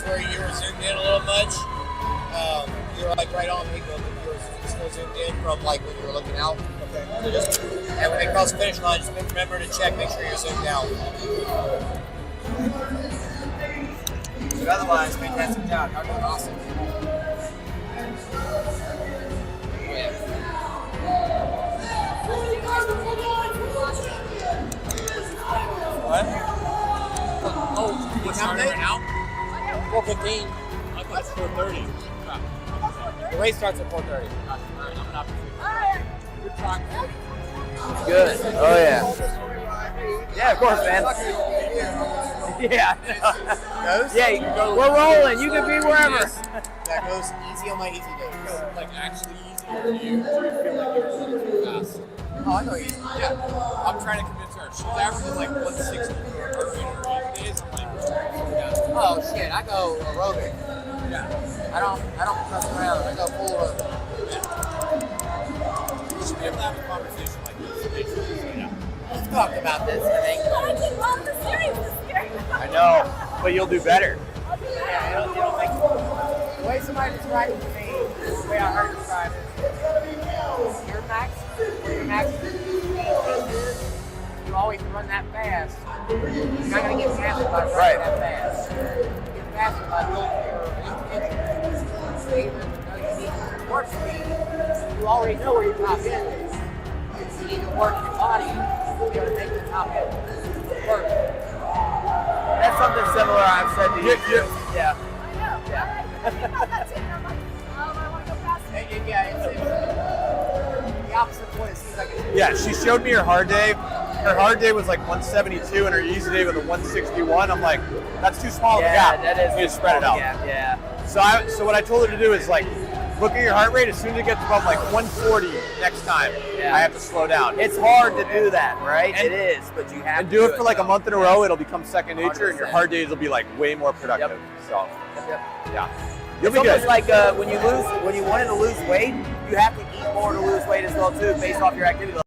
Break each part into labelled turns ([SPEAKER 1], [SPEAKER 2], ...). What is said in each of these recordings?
[SPEAKER 1] where you were zoomed in a little much. You were like right on me, but you were still zoomed in from like when you were looking out. Okay. So just, and when they cross the finish line, just remember to check, make sure you're zoomed out. But otherwise, fantastic job. Y'all doing awesome. What? Oh, you counting right now? 4:15. I thought it's 4:30. The race starts at 4:30. I'm not.
[SPEAKER 2] Good. Oh yeah. Yeah, of course, man. Yeah. Yeah, we're rolling. You can be wherever.
[SPEAKER 1] That goes easy on my easy days.
[SPEAKER 3] Like actually easier than you. Do you feel like you're a little too fast?
[SPEAKER 1] Oh, I know easy.
[SPEAKER 3] Yeah. I'm trying to convince her. She's averaging like 160 for her heart rate on her easy days. I'm like, yeah.
[SPEAKER 1] Oh shit, I go aerobic.
[SPEAKER 3] Yeah.
[SPEAKER 1] I don't mess around. I go full aerobic.
[SPEAKER 3] Yeah. We should be able to have a conversation like this. Yeah.
[SPEAKER 1] We've talked about this, I think.
[SPEAKER 4] I did love the series this year.
[SPEAKER 2] I know, but you'll do better.
[SPEAKER 1] Yeah, it'll make the way somebody described it to me, the way I heard it described it. Your max you always run that fast. You're not going to get faster by running that fast. You get faster by building your engine. So even though you need work speed, you already know where your top end is. You need to work your body to be able to make the top end work.
[SPEAKER 2] That's something similar I've said to you. Yeah.
[SPEAKER 4] I know. Yeah. I think about that too. And I'm like, I want to go faster.
[SPEAKER 1] Yeah, it's the opposite of what it seems like.
[SPEAKER 2] Yeah, she showed me her hard day. Her hard day was like 172 and her easy day was a 161. I'm like, that's too small of a gap.
[SPEAKER 5] That is.
[SPEAKER 2] You need to spread it out.
[SPEAKER 5] Yeah.
[SPEAKER 2] So what I told her to do is like, look at your heart rate. As soon as it gets above like 140 next time, I have to slow down.
[SPEAKER 5] It's hard to do that, right? It is, but you have
[SPEAKER 2] And
[SPEAKER 5] to
[SPEAKER 2] do it for like a month in a row. It'll become second nature, and your
[SPEAKER 5] 100%.
[SPEAKER 2] hard days will be like way more productive.
[SPEAKER 5] Yep.
[SPEAKER 2] So,
[SPEAKER 5] Yep.
[SPEAKER 2] yeah, you'll
[SPEAKER 5] It's
[SPEAKER 2] be
[SPEAKER 5] almost
[SPEAKER 2] good.
[SPEAKER 5] like when you wanted to lose weight, you have to eat more to lose weight as well too, based off your activity level.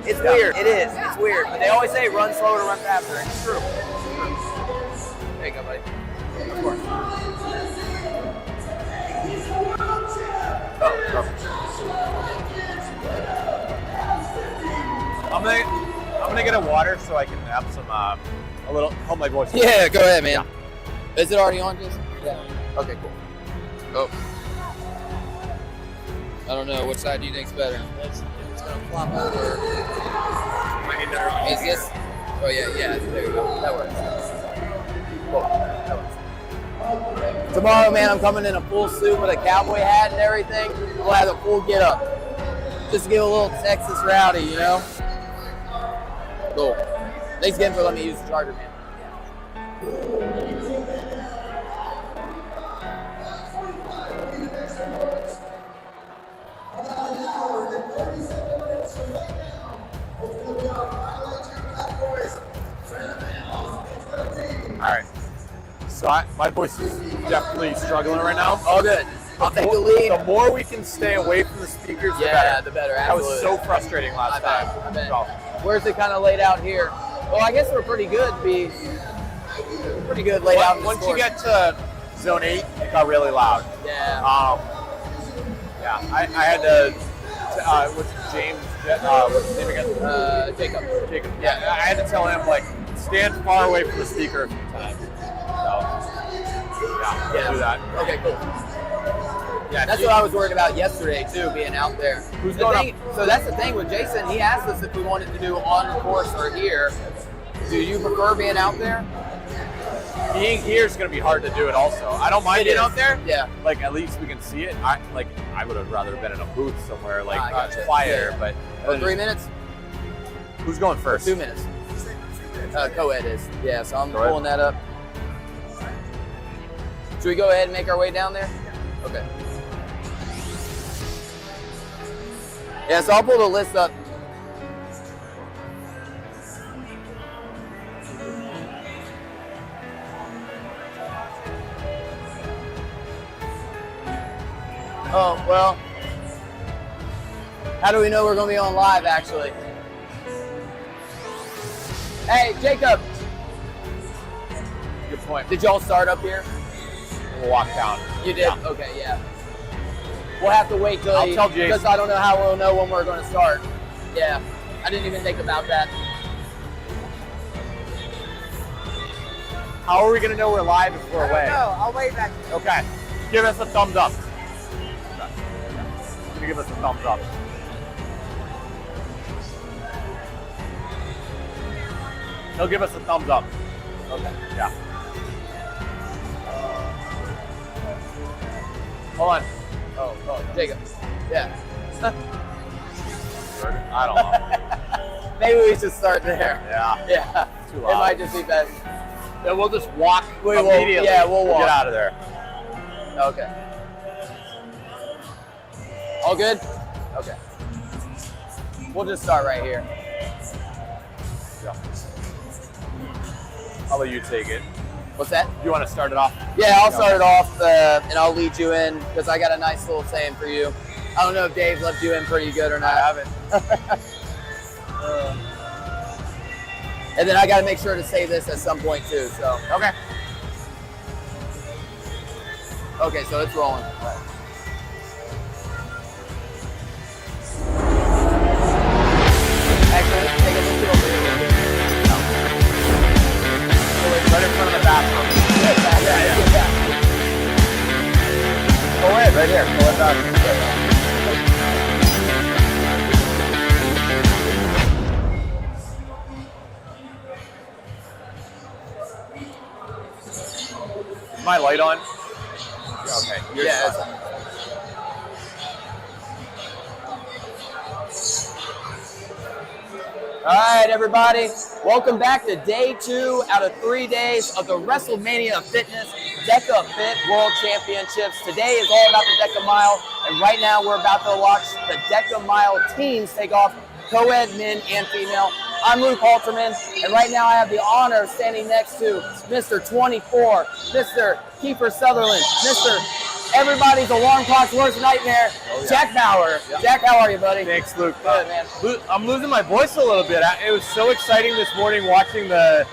[SPEAKER 5] It's weird. It is. It's weird. But they always say run slower to run faster. And it's true. There you go, buddy. Of course.
[SPEAKER 2] Oh, I'm gonna get a water so I can have some a little help my voice.
[SPEAKER 5] Yeah, go ahead, man. Is it already on, Jason?
[SPEAKER 1] Yeah.
[SPEAKER 5] Okay, cool. Oh. I don't know. Which side do you think's better?
[SPEAKER 1] It's going to flop over.
[SPEAKER 5] Is this? Oh, yeah. There you go. That works. Cool. That works. Tomorrow, man, I'm coming in a full suit with a cowboy hat and everything. We'll have a full get up. Just to give a little Texas rowdy, you know? Cool. Thanks again for letting me use the charger, man.
[SPEAKER 2] All right. So my voice is definitely struggling right now.
[SPEAKER 5] All good. I'll take the lead.
[SPEAKER 2] The more we can stay away from the speakers, the
[SPEAKER 5] Yeah,
[SPEAKER 2] better.
[SPEAKER 5] the better.
[SPEAKER 2] That was
[SPEAKER 5] Absolutely.
[SPEAKER 2] so frustrating last time.
[SPEAKER 5] I bet.
[SPEAKER 2] So,
[SPEAKER 5] Where's it kind of laid out here? Well, I guess we're pretty good. Pretty good laid out. in the
[SPEAKER 2] once you
[SPEAKER 5] score.
[SPEAKER 2] get to zone 8, it got really loud.
[SPEAKER 5] Yeah.
[SPEAKER 2] I had to. What's James? What's his name again?
[SPEAKER 5] Jacob.
[SPEAKER 2] Yeah, I had to tell him like stand far away from the speaker a few times. So, yeah, do that.
[SPEAKER 5] Okay, cool.
[SPEAKER 2] Yeah,
[SPEAKER 5] That's what I was worried about yesterday too, being out there.
[SPEAKER 2] Who's
[SPEAKER 5] The
[SPEAKER 2] going
[SPEAKER 5] thing- So that's the thing with Jason. He asked us if we wanted to do on course or here. Do you prefer being out there?
[SPEAKER 2] Being here is going to be hard to do it. Also, I don't mind being out there.
[SPEAKER 5] Yeah.
[SPEAKER 2] Like at least we can see it. I would have rather been in a booth somewhere like
[SPEAKER 5] Gotcha.
[SPEAKER 2] quieter.
[SPEAKER 5] Yeah.
[SPEAKER 2] But
[SPEAKER 5] For 3 minutes?
[SPEAKER 2] who's going first?
[SPEAKER 5] 2 minutes. Co-ed is. Yeah, so I'm
[SPEAKER 2] Go ahead.
[SPEAKER 5] pulling that up. Should we go ahead and make our way down there? Okay. Yeah, so I'll pull the list up. Oh, well, how do we know we're going to be on live, actually? Hey, Jacob.
[SPEAKER 2] Good point.
[SPEAKER 5] Did y'all start up here?
[SPEAKER 2] We'll walk down.
[SPEAKER 5] You did?
[SPEAKER 2] Yeah.
[SPEAKER 5] Okay, yeah. We'll have to wait till
[SPEAKER 2] I'll tell Jason.
[SPEAKER 5] because I don't know how we'll know when we're going to start. Yeah, I didn't even think about that.
[SPEAKER 2] How are we gonna know we're live if we're away?
[SPEAKER 1] No, I'll wave at you.
[SPEAKER 2] Okay. Give us a thumbs up. You give us a thumbs up. He'll give us a thumbs up.
[SPEAKER 5] Okay.
[SPEAKER 2] Yeah. Hold on.
[SPEAKER 5] Oh, Jacob. Yeah.
[SPEAKER 2] I don't know.
[SPEAKER 5] Maybe we should start there.
[SPEAKER 2] Yeah.
[SPEAKER 5] Yeah.
[SPEAKER 2] Too
[SPEAKER 5] It
[SPEAKER 2] loud.
[SPEAKER 5] might just be best.
[SPEAKER 2] Then we'll just walk
[SPEAKER 5] We will-
[SPEAKER 2] immediately.
[SPEAKER 5] yeah, we'll walk.
[SPEAKER 2] Get out of there.
[SPEAKER 5] Okay. All good? Okay. We'll just start right here.
[SPEAKER 2] Yeah. I'll let you take it.
[SPEAKER 5] What's that?
[SPEAKER 2] You want to start it off?
[SPEAKER 5] Yeah, I'll start it off and I'll lead you in because I got a nice little saying for you. I don't know if Dave left you in pretty good or not.
[SPEAKER 2] I haven't.
[SPEAKER 5] And then I got to make sure to say this at some point too. So
[SPEAKER 2] Okay.
[SPEAKER 5] okay, so it's rolling. Actually, take a little bit.
[SPEAKER 2] Right in front of the bathroom.
[SPEAKER 5] Yeah.
[SPEAKER 2] Go ahead, right here. Go ahead. Is my light on? Okay. Yours
[SPEAKER 5] Yeah.
[SPEAKER 2] is on.
[SPEAKER 5] All right, everybody. Welcome back to day 2 out of 3 days of the WrestleMania Fitness Deka Fit World Championships. Today is all about the Deka Mile, and right now we're about to watch the Deka Mile teams take off, co-ed men and female. I'm Luke Halterman, and right now I have the honor of standing next to Mr. 24, Mr. Kiefer Sutherland, Mr. Everybody's alarm clock's worst nightmare, Jack Bauer.
[SPEAKER 2] Yeah.
[SPEAKER 5] Jack, how are you, buddy?
[SPEAKER 2] Thanks, Luke.
[SPEAKER 5] Good, man.
[SPEAKER 2] I'm losing my voice a little bit. It was so exciting this morning watching the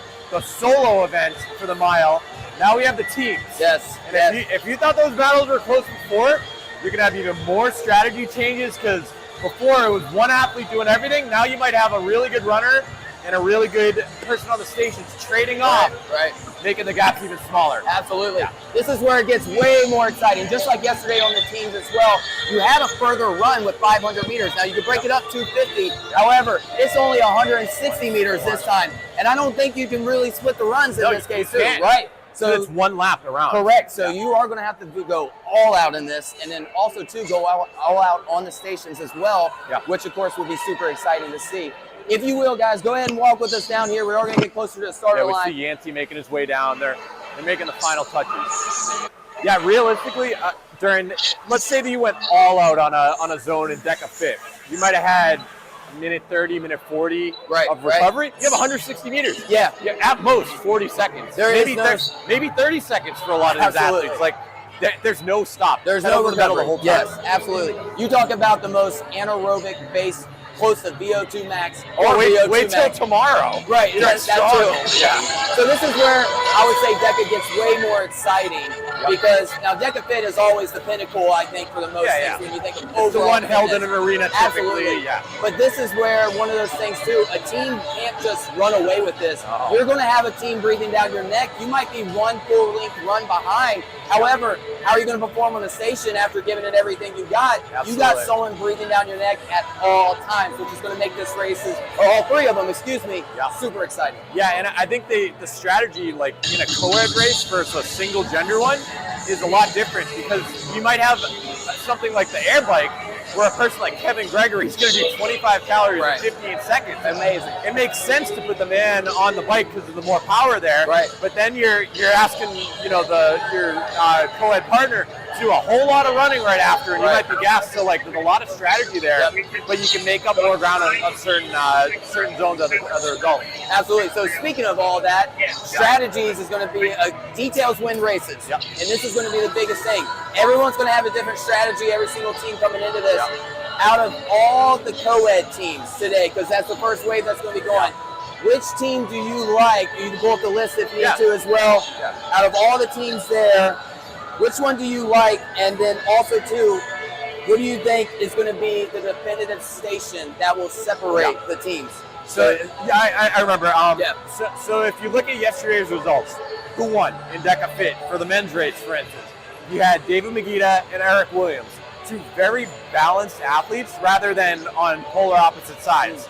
[SPEAKER 2] solo event for the mile. Now we have the teams.
[SPEAKER 5] Yes.
[SPEAKER 2] And
[SPEAKER 5] yes.
[SPEAKER 2] if you thought those battles were close before, you're gonna have even more strategy changes because before it was one athlete doing everything. Now you might have a really good runner and a really good person on the stations trading off,
[SPEAKER 5] Right.
[SPEAKER 2] making the gaps even smaller.
[SPEAKER 5] Absolutely. This is where it gets way more exciting. Just like yesterday on the teams as well, you had a further run with 500 meters. Now you could break it up 250. However, it's only 160 meters this time. And I don't think you can really split the runs in
[SPEAKER 2] No,
[SPEAKER 5] this
[SPEAKER 2] you
[SPEAKER 5] case too,
[SPEAKER 2] can't.
[SPEAKER 5] right?
[SPEAKER 2] So it's one lap around.
[SPEAKER 5] Correct. So
[SPEAKER 2] Yeah.
[SPEAKER 5] you are going to have to go all out in this, and then also too go all out on the stations as well,
[SPEAKER 2] Yeah.
[SPEAKER 5] which of course will be super exciting to see. If you will, guys, go ahead and walk with us down here. We are going to get closer to the starter
[SPEAKER 2] Yeah, we
[SPEAKER 5] line.
[SPEAKER 2] see Yancey making his way down. They're making the final touches. Yeah, realistically, let's say that you went all out on a zone in Deka Fit, you might have had minute 30, minute 40 of recovery. You have 160 meters.
[SPEAKER 5] Yeah.
[SPEAKER 2] At most 40 seconds. Maybe 30 seconds for a lot of these
[SPEAKER 5] Absolutely.
[SPEAKER 2] athletes. Like there's no stop.
[SPEAKER 5] There's
[SPEAKER 2] Pedal
[SPEAKER 5] no
[SPEAKER 2] to the metal the
[SPEAKER 5] recovery.
[SPEAKER 2] whole time.
[SPEAKER 5] Yes, absolutely. You talk about the most anaerobic base, close to VO2 max.
[SPEAKER 2] Oh,
[SPEAKER 5] or
[SPEAKER 2] wait
[SPEAKER 5] VO2
[SPEAKER 2] till
[SPEAKER 5] max.
[SPEAKER 2] tomorrow.
[SPEAKER 5] Right,
[SPEAKER 2] You're
[SPEAKER 5] that
[SPEAKER 2] strong.
[SPEAKER 5] too.
[SPEAKER 2] Yeah.
[SPEAKER 5] So this is where I would say Deka gets way more exciting because now Deka Fit is always the pinnacle, I think, for the most
[SPEAKER 2] Yeah,
[SPEAKER 5] things when you think of
[SPEAKER 2] It's the
[SPEAKER 5] overall
[SPEAKER 2] one held in
[SPEAKER 5] fitness.
[SPEAKER 2] an arena typically.
[SPEAKER 5] Absolutely.
[SPEAKER 2] Yeah.
[SPEAKER 5] But this is where one of those things too, a team can't just run away with this.
[SPEAKER 2] Oh.
[SPEAKER 5] You're going to have a team breathing down your neck. You might be one full length run behind. However, how are you going to perform on the station after giving it everything you got?
[SPEAKER 2] Absolutely.
[SPEAKER 5] You got someone breathing down your neck at all times, which is going to make this races, or all three of them, excuse me, super exciting.
[SPEAKER 2] Yeah, and I think the strategy, like in a co-ed race versus a single gender one, is a lot different because you might have something like the air bike where a person like Kevin Gregory is going to do 25 calories in 15 seconds.
[SPEAKER 5] Amazing.
[SPEAKER 2] It makes sense to put the man on the bike because of the more power there.
[SPEAKER 5] Right.
[SPEAKER 2] But then you're asking your co-ed partner to do a whole lot of running right after, and you might be gassed. So like there's a lot of strategy there, but you can make up more ground on certain zones of the result.
[SPEAKER 5] Absolutely. So speaking of all that, strategies is going to be details win races.
[SPEAKER 2] Yep.
[SPEAKER 5] And this is going to be the biggest thing. Everyone's going to have a different strategy, every single team coming into this. Out of all the co-ed teams today, because that's the first wave that's going to be going, which team do you like? You can pull up the list if you need to as well. Out of all the teams there, Which one do you like? And then also, too, what do you think is going to be the definitive station that will separate the teams?
[SPEAKER 2] So, yeah, I remember.
[SPEAKER 5] Yeah.
[SPEAKER 2] So if you look at yesterday's results, who won in Deka Fit for the men's race, for instance? You had David Magida and Eric Williams, two very balanced athletes rather than on polar opposite sides.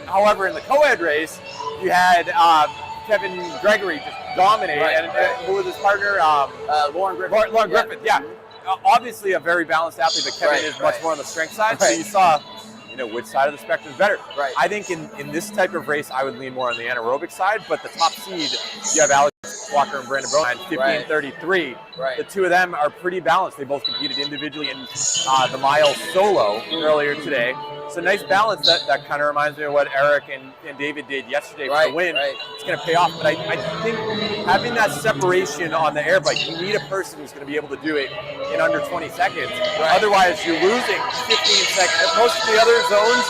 [SPEAKER 2] However, in the co-ed race, you had Kevin Gregory just dominate, and who was his partner?
[SPEAKER 5] Lauren Griffith.
[SPEAKER 2] Lauren Griffith, yeah. Obviously a very balanced athlete, but Kevin is much more on the strength side. So you saw, which side of the spectrum is better.
[SPEAKER 5] Right.
[SPEAKER 2] I think in this type of race, I would lean more on the anaerobic side, but the top seed, you have Alex Walker and Brandon Brown, 50 and 33.
[SPEAKER 5] Right.
[SPEAKER 2] The two of them are pretty balanced. They both competed individually in the mile solo earlier today. So nice balance. That kind of reminds me of what Eric and David did yesterday for the win. It's going to pay off. But I think having that separation on the air bike, you need a person who's going to be able to do it in under 20 seconds. Otherwise, you're losing 15 seconds. Most of the other zones,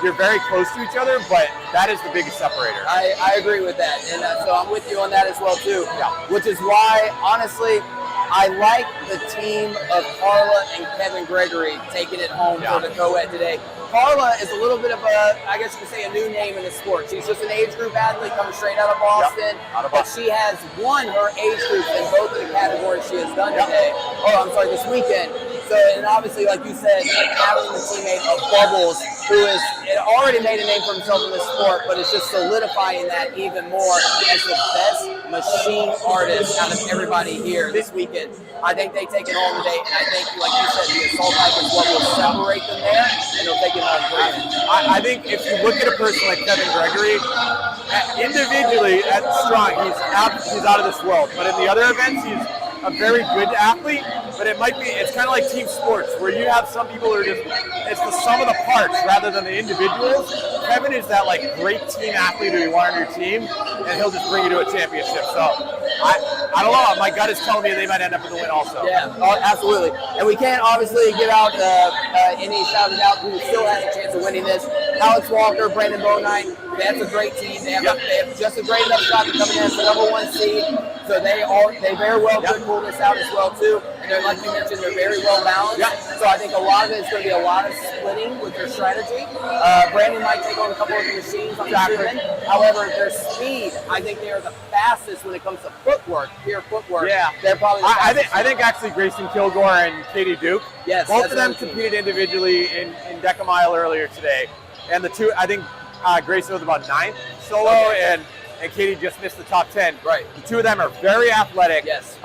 [SPEAKER 2] you're very close to each other, but that is the biggest separator.
[SPEAKER 5] I agree with that. And so I'm with you on that as well, too. Yeah. Which is why, honestly, I like the team of Carla and Kevin Gregory taking it home for the co-ed today. Carla is a little bit of I guess you could say, a new name in the sport. She's just an age group athlete coming straight out of Boston. But she has won her age group in both of the categories she has done today. Oh, I'm sorry, this weekend. So, and obviously, like you said, having the teammate of Bubbles, who has already made a name for himself in the sport, but is just solidifying that even more as the best machine artist out of everybody here this weekend. I think they take it home today, and I think, like you said, the assault bike is what will separate them there, and they'll take it home great.
[SPEAKER 2] I think if you look at a person like Kevin Gregory, individually at strong, he's out of this world. But in the other events, he's a very good athlete, but it's kind of like team sports where you have some people who are it's the sum of the parts rather than the individuals. Kevin is that great team athlete who you want on your team, and he'll just bring you to a championship. So I don't know, my gut is telling me they might end up with the win also.
[SPEAKER 5] Yeah, absolutely. And we can't obviously give out any shouted out who still has a chance of winning this. Alex Walker, Brandon Bonine, that's a great team. They have just a great enough shot to come in as the #1 seed. So they very well could pull this out as well too. And they're, like you mentioned, they're very well balanced. So I think a lot of it is going to be a lot of splitting with their strategy. Brandon might take on a couple of the machines on the two end. However, their speed, I think they are the fastest when it comes to footwork, pure footwork.
[SPEAKER 2] Yeah.
[SPEAKER 5] They're probably the fastest.
[SPEAKER 2] I think actually Grayson Kilgore and Katie Duke, both of them competed individually in Deka Mile earlier today. And the two, I think Grayson was about 9th solo, and Katie just missed the top 10. Right. The two of them are very athletic.
[SPEAKER 5] Yes.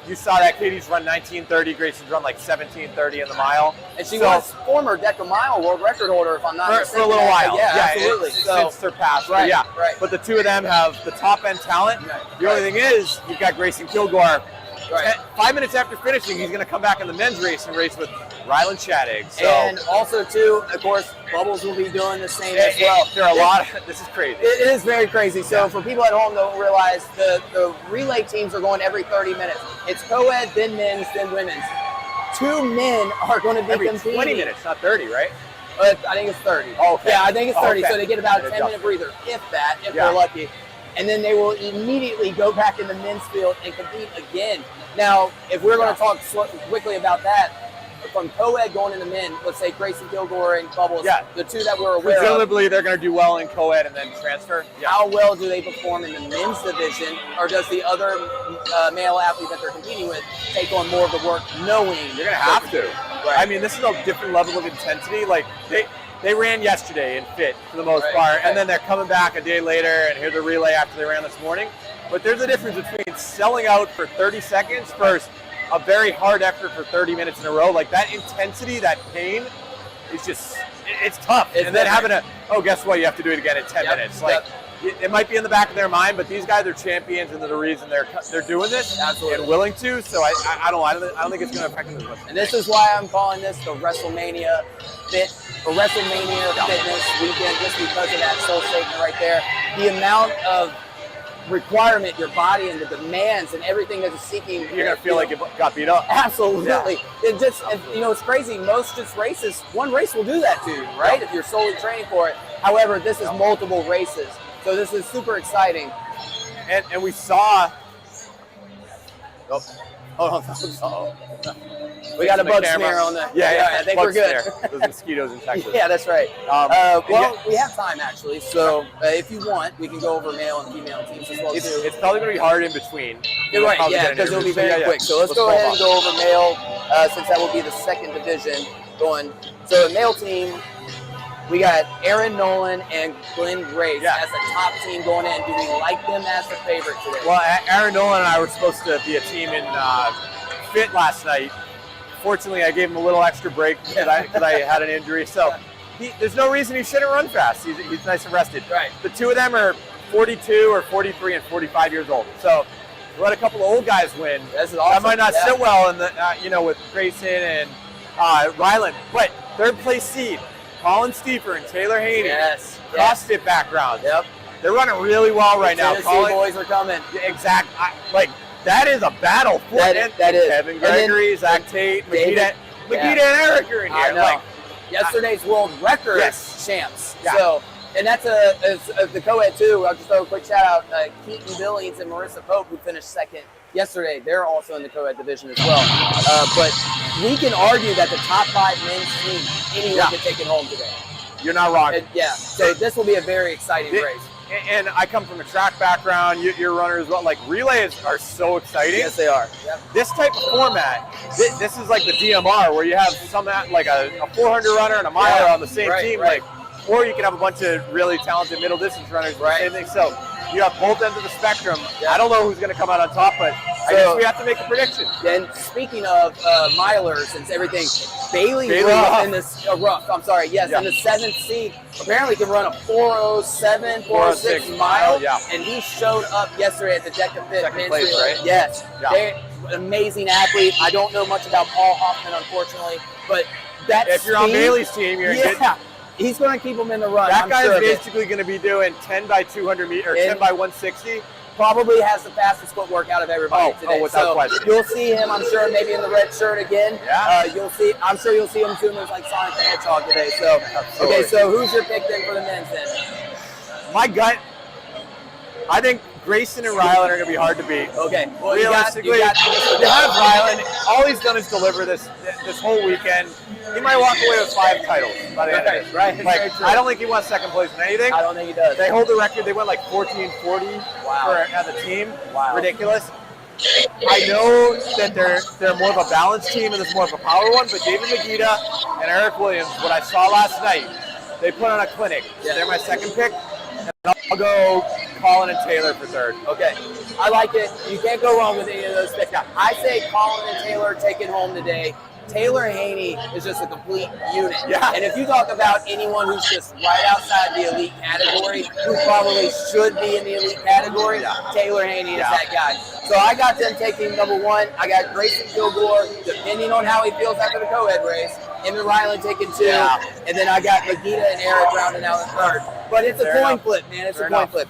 [SPEAKER 2] You saw that Katie's run 19:30, Grayson's run 17:30 in the mile.
[SPEAKER 5] And she was former Deka Mile world record holder, if I'm not mistaken.
[SPEAKER 2] For a little while.
[SPEAKER 5] Yeah, absolutely.
[SPEAKER 2] Since surpassed. Right. But the two of them have the top end talent. The only thing is, you've got Grayson Kilgore. 5 minutes after finishing, he's going to come back in the men's race and race with Rylan Chattig. So.
[SPEAKER 5] And also, too, of course, Bubbles will be doing the same as well.
[SPEAKER 2] There are a lot of, this is crazy.
[SPEAKER 5] It is very crazy. So for people at home don't realize, the relay teams are going every 30 minutes. It's co-ed, then men's, then women's. 2 men are going to be
[SPEAKER 2] every
[SPEAKER 5] competing.
[SPEAKER 2] 20 minutes, not 30, right?
[SPEAKER 5] I think it's 30.
[SPEAKER 2] Okay.
[SPEAKER 5] Yeah, I think it's 30. So they get about a 10-minute breather, if that, if they're lucky. And then they will immediately go back in the men's field and compete again. Now, if we're going to talk quickly about that, from co-ed going into men, let's say Grayson Kilgore and Bubbles, the two that we're aware
[SPEAKER 2] presumably they're going to do well in co-ed and then transfer.
[SPEAKER 5] How well do they perform in the men's division, or does the other male athlete that they're competing with take on more of the work knowing
[SPEAKER 2] you're going to have to? Right. I mean, this is a different level of intensity. Like, they ran yesterday in fit for the most part, and then they're coming back a day later, and here's the relay after they ran this morning. But there's a difference between selling out for 30 seconds versus a very hard effort for 30 minutes in a row. Like, that intensity, that pain, is just, it's tough. And then having guess what, you have to do it again in 10 minutes. Like, it might be in the back of their mind, but these guys are champions, and they're the reason they're doing this and willing to. So I don't think it's going to affect them as much.
[SPEAKER 5] And this is why I'm calling this the WrestleMania fitness weekend, just because of that soul statement right there. The amount of requirement your body and the demands and everything that is seeking.
[SPEAKER 2] You're going to feel like it got beat up.
[SPEAKER 5] Absolutely. It just, it's crazy. Most just races, one race will do that to you, right? If you're solely training for it. However, this is multiple races. So this is super exciting.
[SPEAKER 2] And we saw,
[SPEAKER 5] Hold on. Uh-oh. We got a bug smear on the.
[SPEAKER 2] Yeah.
[SPEAKER 5] I think we're good.
[SPEAKER 2] Those mosquitoes in Texas.
[SPEAKER 5] Yeah, that's right.
[SPEAKER 2] Yeah.
[SPEAKER 5] We have time actually, so if you want, we can go over male and female teams as well too.
[SPEAKER 2] It's probably going to be hard in between.
[SPEAKER 5] You're right, yeah, because it'll be very quick. So let's go ahead and go over male, since that will be the second division going. So the male team, we got Aaron Nolan and Glenn Grace as the top team going in. Do we like them as the favorite today?
[SPEAKER 2] Well, Aaron Nolan and I were supposed to be a team in fit last night. Fortunately, I gave him a little extra break because I had an injury. So there's no reason he shouldn't run fast. He's nice and rested.
[SPEAKER 5] Right.
[SPEAKER 2] The two of them are 42 or 43 and 45 years old. So let a couple of old guys win.
[SPEAKER 5] This is awesome.
[SPEAKER 2] That might not sit well in the with Grayson and Ryland, but third place seed. Colin Steeper and Taylor Haney.
[SPEAKER 5] Yes.
[SPEAKER 2] CrossFit background.
[SPEAKER 5] Yep.
[SPEAKER 2] They're running really well right now.
[SPEAKER 5] Tennessee boys are coming.
[SPEAKER 2] Exact. That is a battle for
[SPEAKER 5] that is.
[SPEAKER 2] Kevin Gregory, Zach Tate, Makita and Eric are in here.
[SPEAKER 5] I know. Yesterday's world record champs. Yeah. So, and that's the co-ed too. I'll just throw a quick shout out. Keaton Billings and Marissa Pope, who finished second yesterday. They're also in the co-ed division as well. But we can argue that the top 5 men's team, anyone can take it home today.
[SPEAKER 2] You're not wrong.
[SPEAKER 5] So this will be a very exciting race.
[SPEAKER 2] And I come from a track background. Your runners, like relays, are so exciting.
[SPEAKER 5] Yes, they are. Yep.
[SPEAKER 2] This type of format, this is like the DMR, where you have like a 400 runner and a miler on the same team, or you can have a bunch of really talented middle distance runners. Same thing. So you have both ends of the spectrum. Yep. I don't know who's going to come out on top, but I guess we have to make a prediction.
[SPEAKER 5] And speaking of milers and everything, Bailey Ruff in this in the 7th seed apparently can run a 4:07, 4:06 mile, and he showed up yesterday at the Deka Fit men's
[SPEAKER 2] place, right?
[SPEAKER 5] Yes, amazing athlete. I don't know much about Paul Hoffman, unfortunately, but
[SPEAKER 2] if you're on Bailey's team, you're good.
[SPEAKER 5] He's going to keep him in the run.
[SPEAKER 2] That guy's basically going to be doing 10 by 200 meters, or 10 by 160.
[SPEAKER 5] Probably has the fastest footwork out of everybody today.
[SPEAKER 2] Without question.
[SPEAKER 5] You'll see him, I'm sure, maybe in the red shirt again.
[SPEAKER 2] Yeah.
[SPEAKER 5] I'm sure you'll see him doing things like Sonic the Hedgehog today. So, okay, so who's your pick then for the men's then?
[SPEAKER 2] My gut, I think Grayson and Ryland are going to be hard to beat.
[SPEAKER 5] Okay. Well,
[SPEAKER 2] realistically, you have Ryland. All he's done is deliver this whole weekend. He might walk away with 5 titles by the end of it.
[SPEAKER 5] Right.
[SPEAKER 2] I don't think he wants second place in anything.
[SPEAKER 5] I don't think he does.
[SPEAKER 2] They hold the record. They went like 14-40 as a team.
[SPEAKER 5] Wow.
[SPEAKER 2] Ridiculous. I know that they're more of a balanced team and there's more of a power one, but David Makita and Eric Williams, what I saw last night, they put on a clinic. Yeah. They're my second pick. And I'll go Colin and Taylor for third.
[SPEAKER 5] Okay. I like it. You can't go wrong with any of those picks. I say Colin and Taylor take it home today. Taylor Haney is just a complete unit.
[SPEAKER 2] Yeah.
[SPEAKER 5] And if you talk about anyone who's just right outside the elite category, who probably should be in the elite category, Taylor Haney is that guy. So I got them taking number 1. I got Grayson Kilgore, depending on how he feels after the co-ed race. Emmett Ryland taking 2. Yeah. And then I got Makita and Eric rounding out the third. But it's a coin flip, man. It's a coin flip.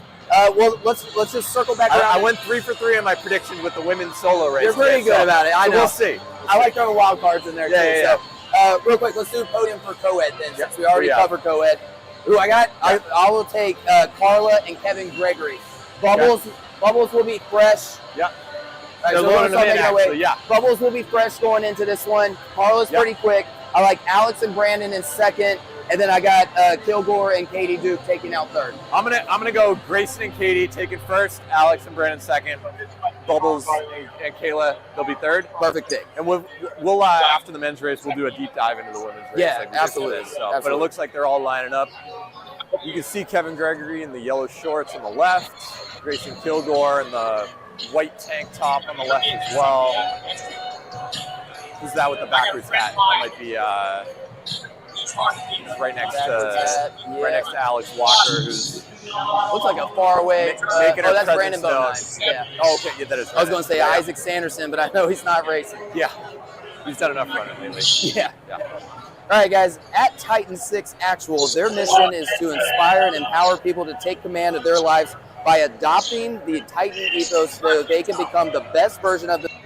[SPEAKER 5] Well, let's just circle back around.
[SPEAKER 2] I went 3 for 3 on my prediction with the women's solo race.
[SPEAKER 5] You're pretty good about it. I know.
[SPEAKER 2] We'll see.
[SPEAKER 5] I like throwing wild cards in there too. So, real quick, let's do a podium for co-ed then, since we already covered co-ed. Who I got? I will take Carla and Kevin Gregory. Bubbles will be fresh.
[SPEAKER 2] Yeah.
[SPEAKER 5] Right, so Bubbles will be fresh going into this one. Carla's pretty quick. I like Alex and Brandon in second. And then I got Kilgore and Katie Duke taking out third.
[SPEAKER 2] I'm gonna go Grayson and Katie taking first, Alex and Brandon second, Bubbles and Kayla, they'll be third.
[SPEAKER 5] Perfect pick.
[SPEAKER 2] And we'll after the men's race, we'll do a deep dive into the women's race.
[SPEAKER 5] Yeah, absolutely.
[SPEAKER 2] But it looks like they're all lining up. You can see Kevin Gregory in the yellow shorts on the left, Grayson Kilgore in the white tank top on the left as well. Who's that with the backwards hat? That might be right next to Alex Walker, who's
[SPEAKER 5] looks like a far away. That's Brandon Bodine. Yeah.
[SPEAKER 2] Oh, okay. Yeah, that is.
[SPEAKER 5] I was going to say Isaac Sanderson, but I know he's not racing.
[SPEAKER 2] Yeah, he's done enough running lately.
[SPEAKER 5] Yeah. All right, guys. At Titan 6 Actual, their mission is to inspire and empower people to take command of their lives by adopting the Titan ethos so they can become the best version of themselves.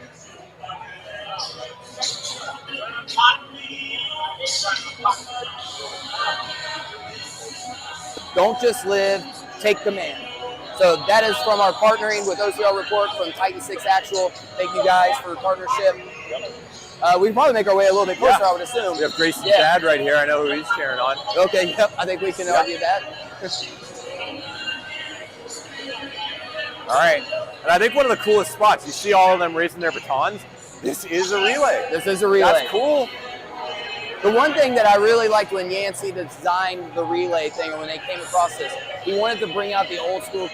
[SPEAKER 5] Don't just live, take command. So that is from our partnering with OCR Report from Titan 6 Actual. Thank you guys for the partnership. We can probably make our way a little bit closer, I would assume.
[SPEAKER 2] We have Grayson's dad right here. I know who he's cheering on.
[SPEAKER 5] Okay, yep. I think we can argue that.
[SPEAKER 2] All right. And I think one of the coolest spots, you see all of them raising their batons. This is a relay.
[SPEAKER 5] This is a relay.
[SPEAKER 2] That's cool.
[SPEAKER 5] The one thing that I really liked when Yancey designed the relay thing, or when they came across this, he wanted to bring out the old school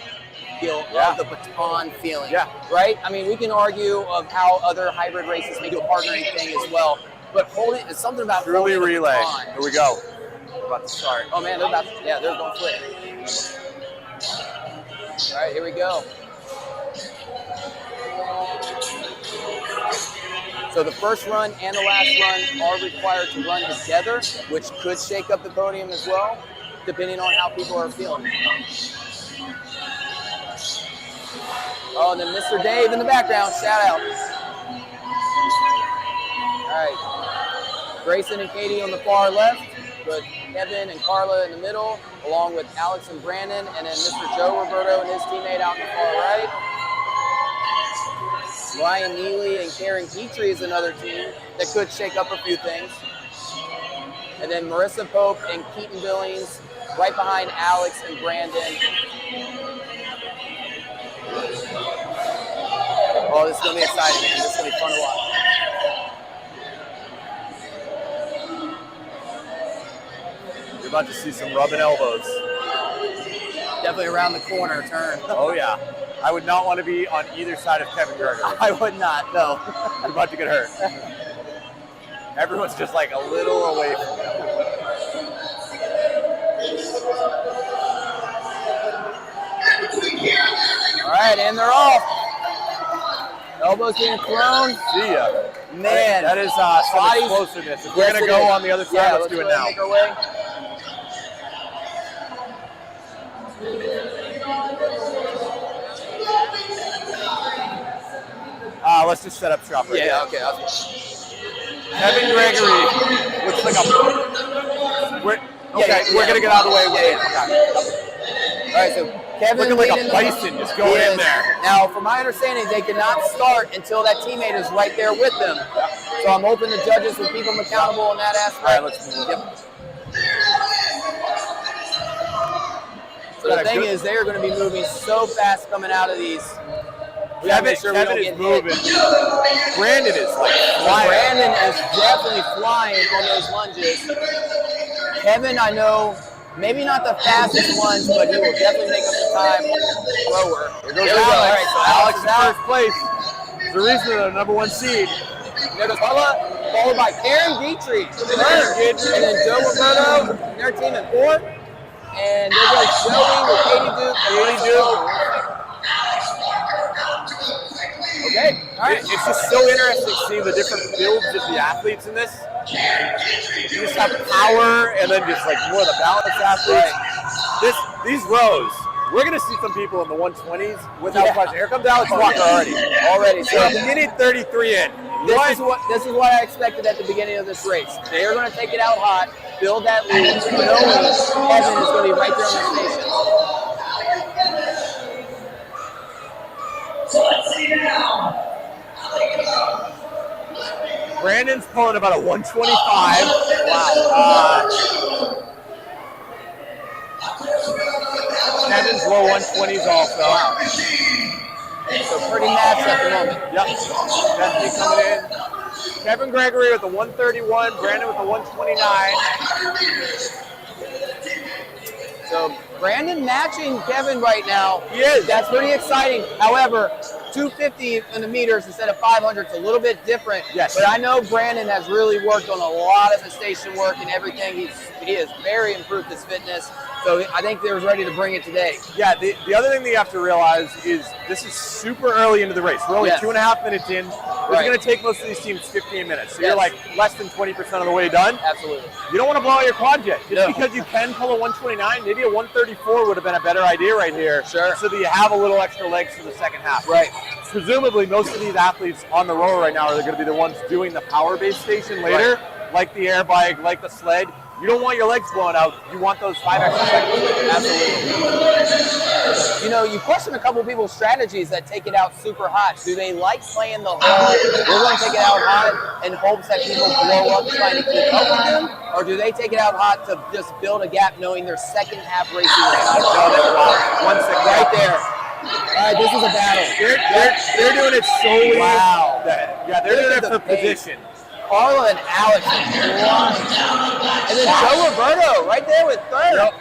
[SPEAKER 5] feel of the baton feeling. Yeah. Right? I mean, we can argue of how other hybrid races may do a partnering thing as well, but holding, it's something about
[SPEAKER 2] Truly
[SPEAKER 5] holding
[SPEAKER 2] relay.
[SPEAKER 5] the baton.
[SPEAKER 2] Here we go. We're about to start.
[SPEAKER 5] Oh man, they're about to, they're going to flip. All right, here we go. So the first run and the last run are required to run together, which could shake up the podium as well, depending on how people are feeling. Oh, and then Mr. Dave in the background, shout out. All right, Grayson and Katie on the far left, with Kevin and Carla in the middle, along with Alex and Brandon, and then Mr. Joe Roberto and his teammate out in the far right. Ryan Neely and Karen Petrie is another team that could shake up a few things. And then Marissa Pope and Keaton Billings right behind Alex and Brandon. Oh, this is going to be exciting, man. This is going to be fun to watch.
[SPEAKER 2] You're about to see some rubbing elbows.
[SPEAKER 5] Definitely around the corner turn.
[SPEAKER 2] Oh, yeah. I would not want to be on either side of Kevin Gregory.
[SPEAKER 5] I would not, no.
[SPEAKER 2] You're about to get hurt. Everyone's just like a little away from him.
[SPEAKER 5] All right, and they're off. Elbows being thrown.
[SPEAKER 2] See ya.
[SPEAKER 5] Man.
[SPEAKER 2] That is some explosiveness. If we're going to go on the other side, let's do it now.
[SPEAKER 5] Make our way.
[SPEAKER 2] Let's just set up shop right
[SPEAKER 5] Yeah,
[SPEAKER 2] here.
[SPEAKER 5] okay.
[SPEAKER 2] Kevin Gregory looks like a... We're going to get out of the way.
[SPEAKER 5] Yeah. All right, so Kevin
[SPEAKER 2] looking like a bison just going in there.
[SPEAKER 5] Now, from my understanding, they cannot start until that teammate is right there with them. So I'm hoping the judges will keep them accountable in that aspect.
[SPEAKER 2] All right, let's move.
[SPEAKER 5] Yep. So the thing is, they are going to be moving so fast coming out of these.
[SPEAKER 2] Kevin is moving. Brandon is like flying.
[SPEAKER 5] Brandon is definitely flying on those lunges. Kevin, I know, maybe not the fastest lunge, but he will definitely make up the time. Lower.
[SPEAKER 2] Here goes Alex.
[SPEAKER 5] All right, so
[SPEAKER 2] Alex
[SPEAKER 5] is
[SPEAKER 2] in first place. It's the reason they're the #1 seed.
[SPEAKER 5] There goes Carla, followed by Karen Dietrich, and then Joe Roberto, their team in fourth. And there goes Joey with Katie Duke. Okay, all right.
[SPEAKER 2] It's just so interesting seeing the different builds of the athletes in this. You just have power and then just like more of the balance athletes. These rows, we're going to see some people in the 120s without question. Here comes Alex Walker already. So a minute 33 in.
[SPEAKER 5] This is what I expected at the beginning of this race. They are going to take it out hot, build that lead, knowing Kevin is going to be right there on the station.
[SPEAKER 6] So let's see now.
[SPEAKER 2] Brandon's pulling about a 125. Wow. Kevin's low 120s also. Wow.
[SPEAKER 5] So pretty matched at the moment.
[SPEAKER 2] Yep. Definitely coming in. Kevin Gregory with the 131, Brandon with the 129.
[SPEAKER 5] So Brandon matching Kevin right now.
[SPEAKER 2] He is.
[SPEAKER 5] That's pretty exciting. However, 250 in the meters instead of 500 is a little bit different.
[SPEAKER 2] Yes.
[SPEAKER 5] But I know Brandon has really worked on a lot of the station work and everything. He has very improved his fitness. So I think they were ready to bring it today.
[SPEAKER 2] Yeah, the other thing that you have to realize is this is super early into the race. We're only 2.5 minutes in. It's going to take most of these teams 15 minutes. So you're like less than 20% of the way done.
[SPEAKER 5] Absolutely.
[SPEAKER 2] You don't want to blow out your quad yet. Just because you can pull a 129, maybe a 134 would have been a better idea right here.
[SPEAKER 5] Sure.
[SPEAKER 2] So that you have a little extra legs for the second half.
[SPEAKER 5] Right.
[SPEAKER 2] Presumably, most of these athletes on the rower right now are going to be the ones doing the power-based station later, like the air bike, like the sled. You don't want your legs blowing out. You want those 5 extra seconds.
[SPEAKER 5] Absolutely. You know, you question a couple people's strategies that take it out super hot. Do they like playing the whole, we're going to take it out hot in hopes that people blow up trying to keep up with them? Or do they take it out hot to just build a gap knowing their second half racing is
[SPEAKER 2] Wow. 1 second.
[SPEAKER 5] right there? All right, this is a battle.
[SPEAKER 2] They're doing it solely.
[SPEAKER 5] Wow.
[SPEAKER 2] Yeah, they're doing it for position.
[SPEAKER 5] Carla and Alex are flying. And then Joe Roberto right there with third.
[SPEAKER 2] Yep.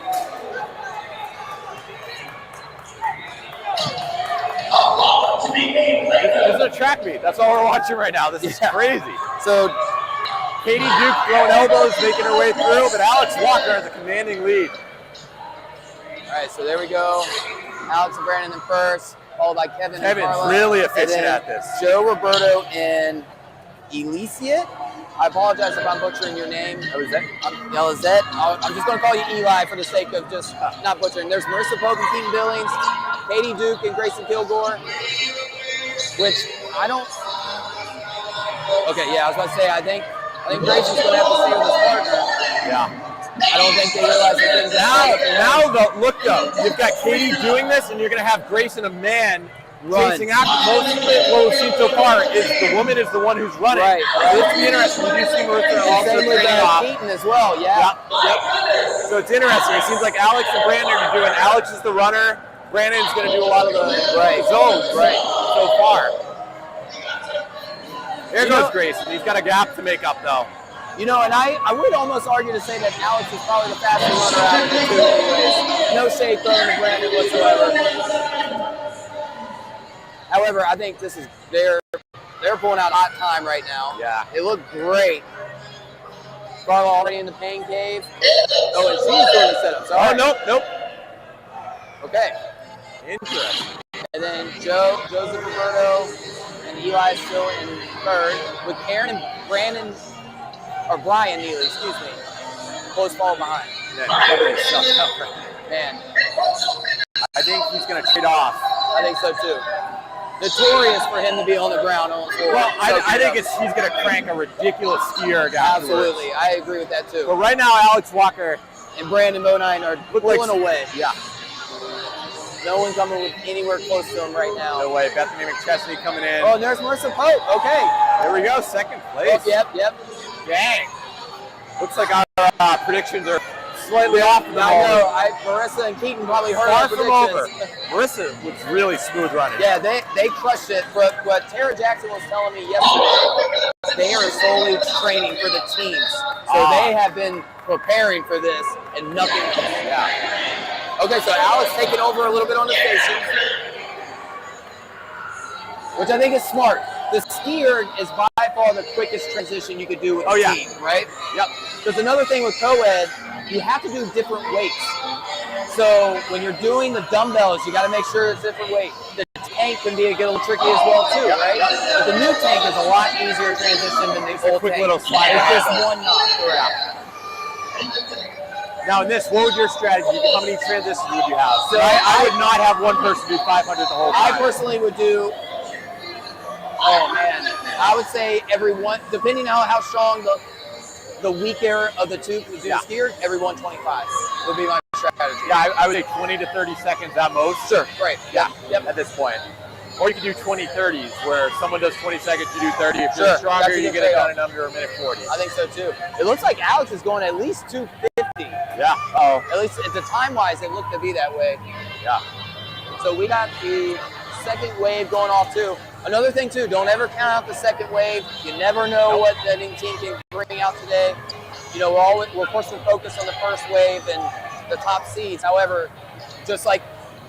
[SPEAKER 2] This is a track meet. That's all we're watching right now. This is crazy.
[SPEAKER 5] So
[SPEAKER 2] Katie Duke throwing elbows, making her way through, but Alex Walker has a commanding lead.
[SPEAKER 5] all right, so there we go. Alex and Brandon in first, followed by Kevin and
[SPEAKER 2] Kevin's
[SPEAKER 5] Carla.
[SPEAKER 2] really
[SPEAKER 5] And
[SPEAKER 2] efficient
[SPEAKER 5] then
[SPEAKER 2] at this.
[SPEAKER 5] Joe Roberto and Elysiate. I apologize if I'm butchering your name. Elizette. I'm just going to call you Eli for the sake of just not butchering. There's Marissa Pope and Keaton Billings, Katie Duke and Grayson Kilgore, which I don't. Okay, yeah, I was about to say, I think Grayson's going to have to stay with his partner.
[SPEAKER 2] Yeah.
[SPEAKER 5] I don't think they realize the things
[SPEAKER 2] Now look though, you've got Katie doing this, and you're going to have Grayson, a man, chasing after. Most of what we've seen so far is the woman is the one who's running.
[SPEAKER 5] Right.
[SPEAKER 2] So it's interesting. You do see Marissa also
[SPEAKER 5] Same with
[SPEAKER 2] training off.
[SPEAKER 5] Keaton as well, yeah.
[SPEAKER 2] Yep. So it's interesting. It seems like Alex and Brandon are doing. Alex is the runner. Brandon's going to do a lot of the zones so far. There goes Grayson. He's got a gap to make up though.
[SPEAKER 5] You know, and I would almost argue to say that Alex is probably the fastest runner out of the two anyways. No shade thrown to Brandon whatsoever. However, I think this is they're pulling out hot time right now.
[SPEAKER 2] Yeah.
[SPEAKER 5] They look great. Carla already in the pain cave. Oh, and she's doing the setup. So,
[SPEAKER 2] Nope.
[SPEAKER 5] Okay.
[SPEAKER 2] Interesting.
[SPEAKER 5] And then Joseph Roberto, and Eli still in third, with Aaron and Brian Neely, excuse me, close fall behind. Man,
[SPEAKER 2] I think he's going to trade off.
[SPEAKER 5] I think so too. Notorious for him to be on the ground.
[SPEAKER 2] Well, I think he's going to crank a ridiculous skier afterwards.
[SPEAKER 5] Absolutely, I agree with that too.
[SPEAKER 2] But right now, Alex Walker
[SPEAKER 5] and Brandon Bonine are pulling away.
[SPEAKER 2] Yeah.
[SPEAKER 5] No one coming with anywhere close to him right now.
[SPEAKER 2] No way. Bethany McChesney coming in.
[SPEAKER 5] Oh, and there's Marissa Pope. Okay.
[SPEAKER 2] There we go. Second place.
[SPEAKER 5] Yep.
[SPEAKER 2] Dang. Looks like our predictions are slightly off the
[SPEAKER 5] I know. Marissa and Keaton probably heard our
[SPEAKER 2] far from over.
[SPEAKER 5] predictions.
[SPEAKER 2] Marissa was really smooth running.
[SPEAKER 5] Yeah, they crushed it. But what Tara Jackson was telling me yesterday, they are solely training for the teams. So they have been preparing for this and nothing else.
[SPEAKER 2] Yeah.
[SPEAKER 5] Okay, so Alex taking over a little bit on the station, which I think is smart. The skier is by far the quickest transition you could do with the team, right?
[SPEAKER 2] Yep.
[SPEAKER 5] There's another thing with co-ed, you have to do different weights. So when you're doing the dumbbells, you got to make sure it's different weight. The tank can be a little tricky as well too, right? But the new tank is a lot easier transition than the old
[SPEAKER 2] quick
[SPEAKER 5] tank.
[SPEAKER 2] little slide.
[SPEAKER 5] It's just one knot, correct?
[SPEAKER 2] Now in this, what would your strategy be? How many transitions would you have?
[SPEAKER 5] So
[SPEAKER 2] I would not have one person do 500 the whole time.
[SPEAKER 5] I personally would do, I would say every one, depending on how strong the weaker of the two skiers, every 125 would be my strategy.
[SPEAKER 2] Yeah, I would say 20 to 30 seconds at most.
[SPEAKER 5] Sure, right.
[SPEAKER 2] Yeah, at this point. Or you could do 20-30s, where someone does 20 seconds, you do 30. If you're stronger, you get it done in under a minute 40.
[SPEAKER 5] I think so too. It looks like Alex is going at least 250.
[SPEAKER 2] Yeah. Oh.
[SPEAKER 5] At least the time-wise, it looked to be that way.
[SPEAKER 2] Yeah.
[SPEAKER 5] So we got the second wave going off too. Another thing too, don't ever count out the second wave. You never know what the team can bring out today. You know, we're of course focused on the first wave and the top seeds. However, just like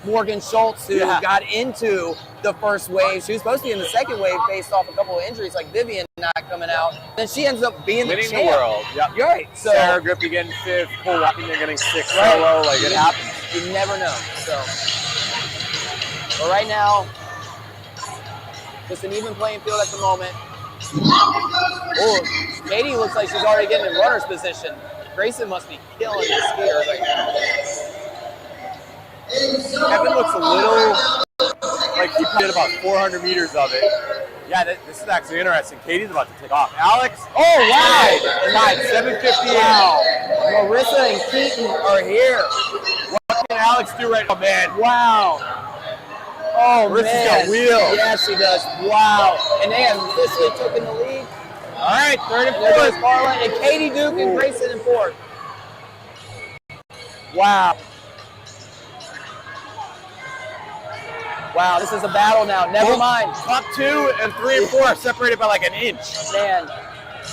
[SPEAKER 5] Morgan Schultz, who got into the first wave. She was supposed to be in the second wave based off a couple of injuries, like Vivian not coming out. Then she ends up being
[SPEAKER 2] winning
[SPEAKER 5] the champ.
[SPEAKER 2] The world. Yep.
[SPEAKER 5] You're right. So
[SPEAKER 2] Sarah Grippy getting fifth, Cole Wappington getting sixth solo. Like it happens.
[SPEAKER 5] You never know. So, but right now, just an even playing field at the moment. Oh, Katie looks like she's already getting in runner's position. Grayson must be killing this skier right now.
[SPEAKER 2] Kevin looks a little like he did about 400 meters of it. Yeah, this is actually interesting. Katie's about to take off. Alex, tied 7:58.
[SPEAKER 5] Wow. Marissa and Keaton are here.
[SPEAKER 2] What can Alex do right now, man?
[SPEAKER 5] Wow. Oh,
[SPEAKER 2] Marissa's
[SPEAKER 5] man.
[SPEAKER 2] got wheels.
[SPEAKER 5] Yes, she does. Wow. And they have officially taken the lead.
[SPEAKER 2] All right, third and
[SPEAKER 5] There goes
[SPEAKER 2] fourth.
[SPEAKER 5] Carla and Katie Duke and Grayson in fourth. Wow. Wow, this is a battle now. Never mind.
[SPEAKER 2] Top 2 and 3 and 4 are separated by like an inch.
[SPEAKER 5] Man,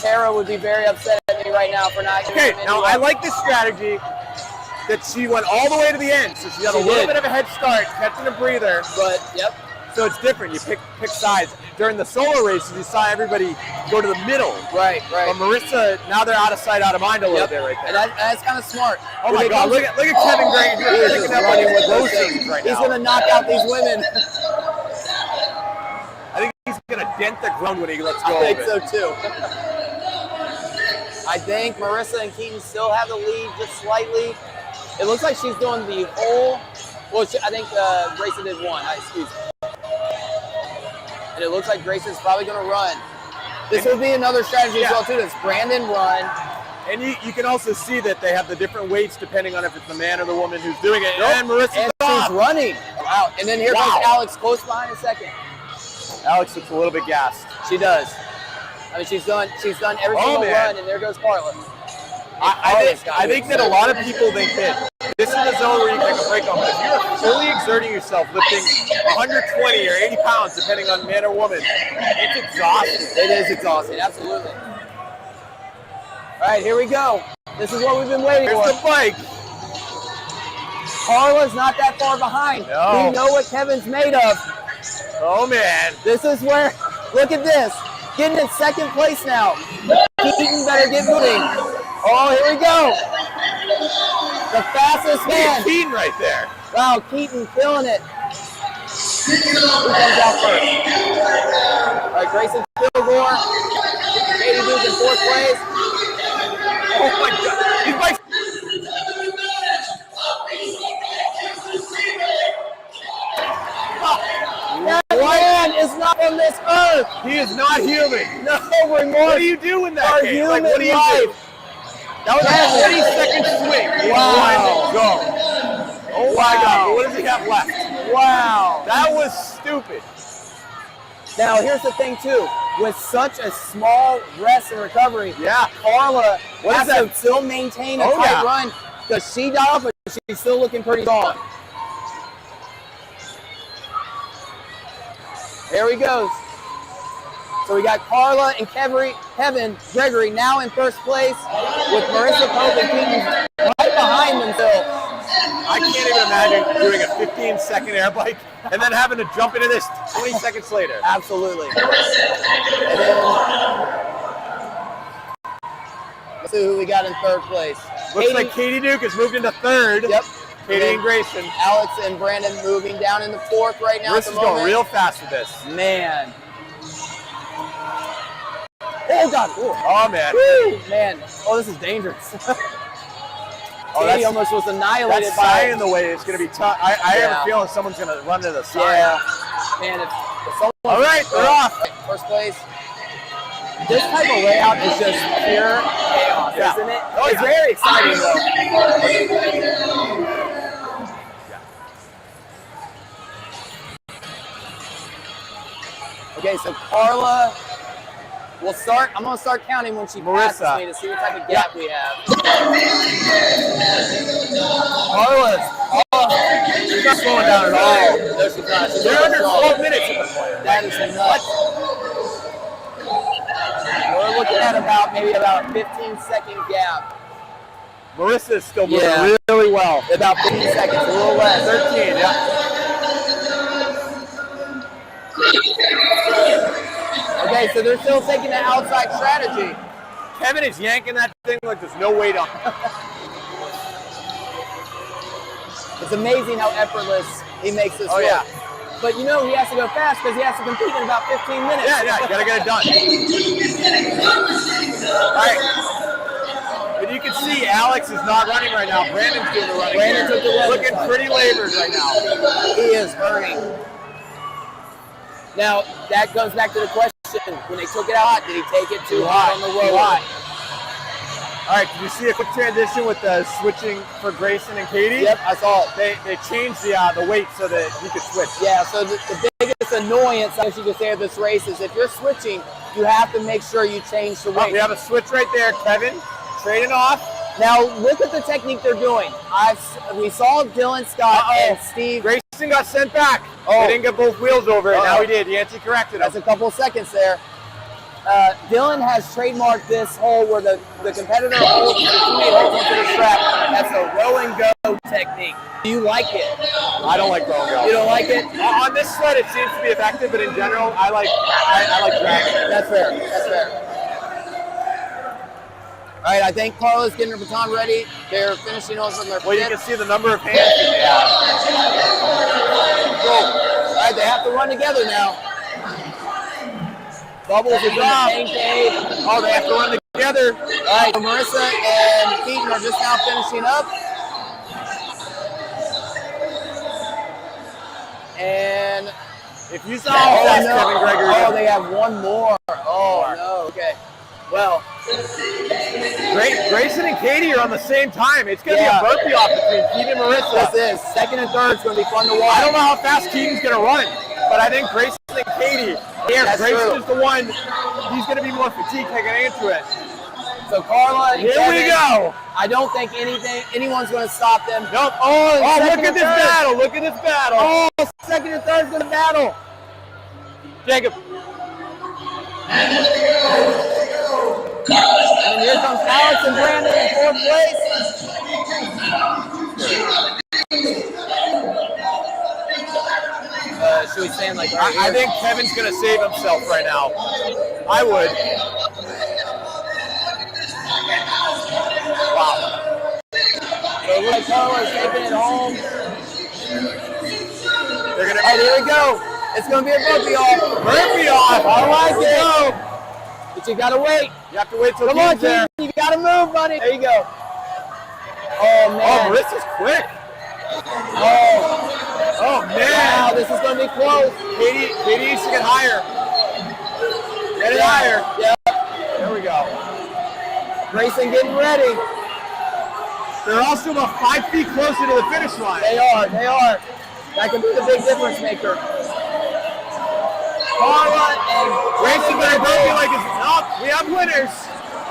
[SPEAKER 5] Tara would be very upset at me right now for not
[SPEAKER 2] Okay,
[SPEAKER 5] giving
[SPEAKER 2] now
[SPEAKER 5] any
[SPEAKER 2] I
[SPEAKER 5] up.
[SPEAKER 2] like this strategy that she went all the way to the end, so she got a little bit of a head start, catching a breather.
[SPEAKER 5] But, yep.
[SPEAKER 2] So it's different. You pick sides. During the solo races, you saw everybody go to the middle.
[SPEAKER 5] Right.
[SPEAKER 2] But Marissa, now they're out of sight, out of mind a little bit right there.
[SPEAKER 5] And that's kind of smart.
[SPEAKER 2] Oh my God! Look at Kevin Gray.
[SPEAKER 5] He is
[SPEAKER 2] Picking
[SPEAKER 5] just
[SPEAKER 2] up
[SPEAKER 5] running
[SPEAKER 2] on
[SPEAKER 5] with those
[SPEAKER 2] explosives
[SPEAKER 5] things.
[SPEAKER 2] right
[SPEAKER 5] He's
[SPEAKER 2] now.
[SPEAKER 5] going to knock out these women.
[SPEAKER 2] I think he's gonna dent the ground when he lets go.
[SPEAKER 5] I think
[SPEAKER 2] of it.
[SPEAKER 5] so too. I think Marissa and Keaton still have the lead just slightly. It looks like she's doing the whole. Well, I think Grayson did one. Excuse me. And it looks like Grayson's probably going to run. This will be another strategy as well too. Does Brandon run?
[SPEAKER 2] And you can also see that they have the different weights depending on if it's the man or the woman who's doing it.
[SPEAKER 5] Nope.
[SPEAKER 2] And Marissa's
[SPEAKER 5] And
[SPEAKER 2] off.
[SPEAKER 5] she's running. Wow. And then here comes Alex close behind in second.
[SPEAKER 2] Alex looks a little bit gassed.
[SPEAKER 5] She does. I mean, she's done every single run, and there goes Carla.
[SPEAKER 2] I think that a lot of people think that this is the zone where you take a break on, but if you're fully exerting yourself, lifting 120 or 80 pounds, depending on man or woman, it's exhausting.
[SPEAKER 5] It is exhausting, absolutely. All right, here we go. This is what we've been waiting for.
[SPEAKER 2] Here's the bike.
[SPEAKER 5] Carla's not that far behind.
[SPEAKER 2] No.
[SPEAKER 5] We know what Kevin's made of.
[SPEAKER 2] Oh, man.
[SPEAKER 5] This is where, look at this. Getting in second place now. Keaton better get moving. Oh, here we go. The fastest man.
[SPEAKER 2] Keaton right there.
[SPEAKER 5] Wow, Keaton killing it. Who comes out first? All right, Grayson Kilgore. Katie Duke in fourth place.
[SPEAKER 2] Oh, my God. He's by...
[SPEAKER 5] That man is not on this earth.
[SPEAKER 2] He is not human.
[SPEAKER 5] No remorse.
[SPEAKER 2] What do you do in that
[SPEAKER 5] Our
[SPEAKER 2] case?
[SPEAKER 5] human
[SPEAKER 2] What do you
[SPEAKER 5] life.
[SPEAKER 2] do? That was a 20-second swing.
[SPEAKER 5] Wow.
[SPEAKER 2] Go. Oh, my God. What does he have left?
[SPEAKER 5] Wow.
[SPEAKER 2] That was stupid.
[SPEAKER 5] Now, here's the thing, too. With such a small rest and recovery, Carla has to still maintain a tight run because she got off, but she's still looking pretty strong. There he goes. So we got Carla and Kevin Gregory now in first place with Marissa Pope and Keaton right behind them still.
[SPEAKER 2] I can't even imagine doing a 15-second air bike and then having to jump into this 20 seconds later.
[SPEAKER 5] Absolutely. And then, let's see who we got in third place.
[SPEAKER 2] Looks like Katie Duke has moved into third.
[SPEAKER 5] Yep.
[SPEAKER 2] Katie and Grayson.
[SPEAKER 5] Alex and Brandon moving down into fourth right now.
[SPEAKER 2] This is going real fast with this.
[SPEAKER 5] Man. Oh, God. Ooh.
[SPEAKER 2] Oh, man.
[SPEAKER 5] Woo, man. Oh, this is dangerous. Katie almost was annihilated
[SPEAKER 2] that
[SPEAKER 5] by
[SPEAKER 2] sign in the way. It's going to be tough. I have a feeling someone's going to run to the side.
[SPEAKER 5] Yeah. Man, if someone...
[SPEAKER 2] All right, they're off.
[SPEAKER 5] First place. This type of layout is just pure chaos, isn't it?
[SPEAKER 2] Oh,
[SPEAKER 5] it's very exciting, though. Okay, so Carla will start. I'm going to start counting when she passes me to see what type of gap we have.
[SPEAKER 2] She's not slowing down at all.
[SPEAKER 5] No, she's not. She's
[SPEAKER 2] They're under 12 minutes at the point.
[SPEAKER 5] That is nuts. We're looking at maybe about 15-second gap.
[SPEAKER 2] Marissa is still moving really well.
[SPEAKER 5] About 15 seconds, a little less.
[SPEAKER 2] 13,
[SPEAKER 5] Okay, so they're still taking the outside strategy.
[SPEAKER 2] Kevin is yanking that thing like there's no weight on it.
[SPEAKER 5] It's amazing how effortless he makes this look.
[SPEAKER 2] Yeah.
[SPEAKER 5] But you know he has to go fast because he has to compete in about 15 minutes.
[SPEAKER 2] Yeah, you gotta get it done. All right. But you can see Alex is not running right now. Brandon's doing the running.
[SPEAKER 5] Brandon took the running.
[SPEAKER 2] Looking pretty labored right now.
[SPEAKER 5] He is hurting. Now, that comes back to the question. When they took it out, did he take it too hot on the road?
[SPEAKER 2] All right, did you see a quick transition with the switching for Grayson and Katie?
[SPEAKER 5] Yep, I saw it.
[SPEAKER 2] They changed the weight so that he could switch.
[SPEAKER 5] Yeah, so the biggest annoyance, I guess you could say, of this race is if you're switching, you have to make sure you change the weight.
[SPEAKER 2] We have a switch right there, Kevin, trading off.
[SPEAKER 5] Now, look at the technique they're doing. We saw Dylan Scott and Steve.
[SPEAKER 2] Grayson got sent back. He didn't get both wheels over it. Now he did. He anti-corrected him.
[SPEAKER 5] That's a couple of seconds there. Dylan has trademarked this hole where the competitor holds, the teammate holds onto the strap. That's a row and go technique. Do you like it?
[SPEAKER 2] I don't like row and go.
[SPEAKER 5] You don't like it?
[SPEAKER 2] On this sled, it seems to be effective, but in general, I like dragging.
[SPEAKER 5] That's fair. That's fair. All right, I think Carla's getting her baton ready. They're finishing on from their
[SPEAKER 2] Well, you can see the number of hands that they have.
[SPEAKER 5] Cool. All right, they have to run together now. Bubbles is in the same page.
[SPEAKER 2] Oh, they have to run together.
[SPEAKER 5] All right, so Marissa and Keaton are just now finishing up. And
[SPEAKER 2] if you saw Kevin Gregory.
[SPEAKER 5] Oh, they have one more. Oh, no. Okay. Well,
[SPEAKER 2] Grayson and Katie are on the same time. It's going to be a burpee off between Keaton and Marissa.
[SPEAKER 5] This is. Second and third is going to be fun to watch.
[SPEAKER 2] I don't know how fast Keaton's going to run, but I think Grayson and Katie, Grayson is the one, he's going to be more fatigued taking into it.
[SPEAKER 5] So Carla and
[SPEAKER 2] Here
[SPEAKER 5] Kevin,
[SPEAKER 2] we go.
[SPEAKER 5] I don't think anyone's going to stop them.
[SPEAKER 2] Nope. Oh, look at this battle. Look at this battle.
[SPEAKER 5] Oh, second and third is going to battle.
[SPEAKER 2] Jacob.
[SPEAKER 5] And here comes Alex and Brandon in fourth place. Should we stand like right
[SPEAKER 2] I think Kevin's going to save himself right now. I would. Wow.
[SPEAKER 5] So it looks like Carla's taking it home.
[SPEAKER 2] They're going to.
[SPEAKER 5] All right, here we go. It's going to be a burpee off.
[SPEAKER 2] Burpee off.
[SPEAKER 5] I like it. But you got to wait.
[SPEAKER 2] You have to wait till
[SPEAKER 5] Come on,
[SPEAKER 2] there.
[SPEAKER 5] Keaton. You got to move, buddy. There you go. Oh, man.
[SPEAKER 2] Oh, Marissa's quick. Oh, man.
[SPEAKER 5] Wow, this is going to be close.
[SPEAKER 2] Katie needs to get higher. Get it higher.
[SPEAKER 5] Yep.
[SPEAKER 2] There we go.
[SPEAKER 5] Grayson getting ready.
[SPEAKER 2] They're also about 5 feet closer to the finish line.
[SPEAKER 5] They are. That can be the big difference maker. Carla and
[SPEAKER 2] Grayson better burpee like it's up. We have winners.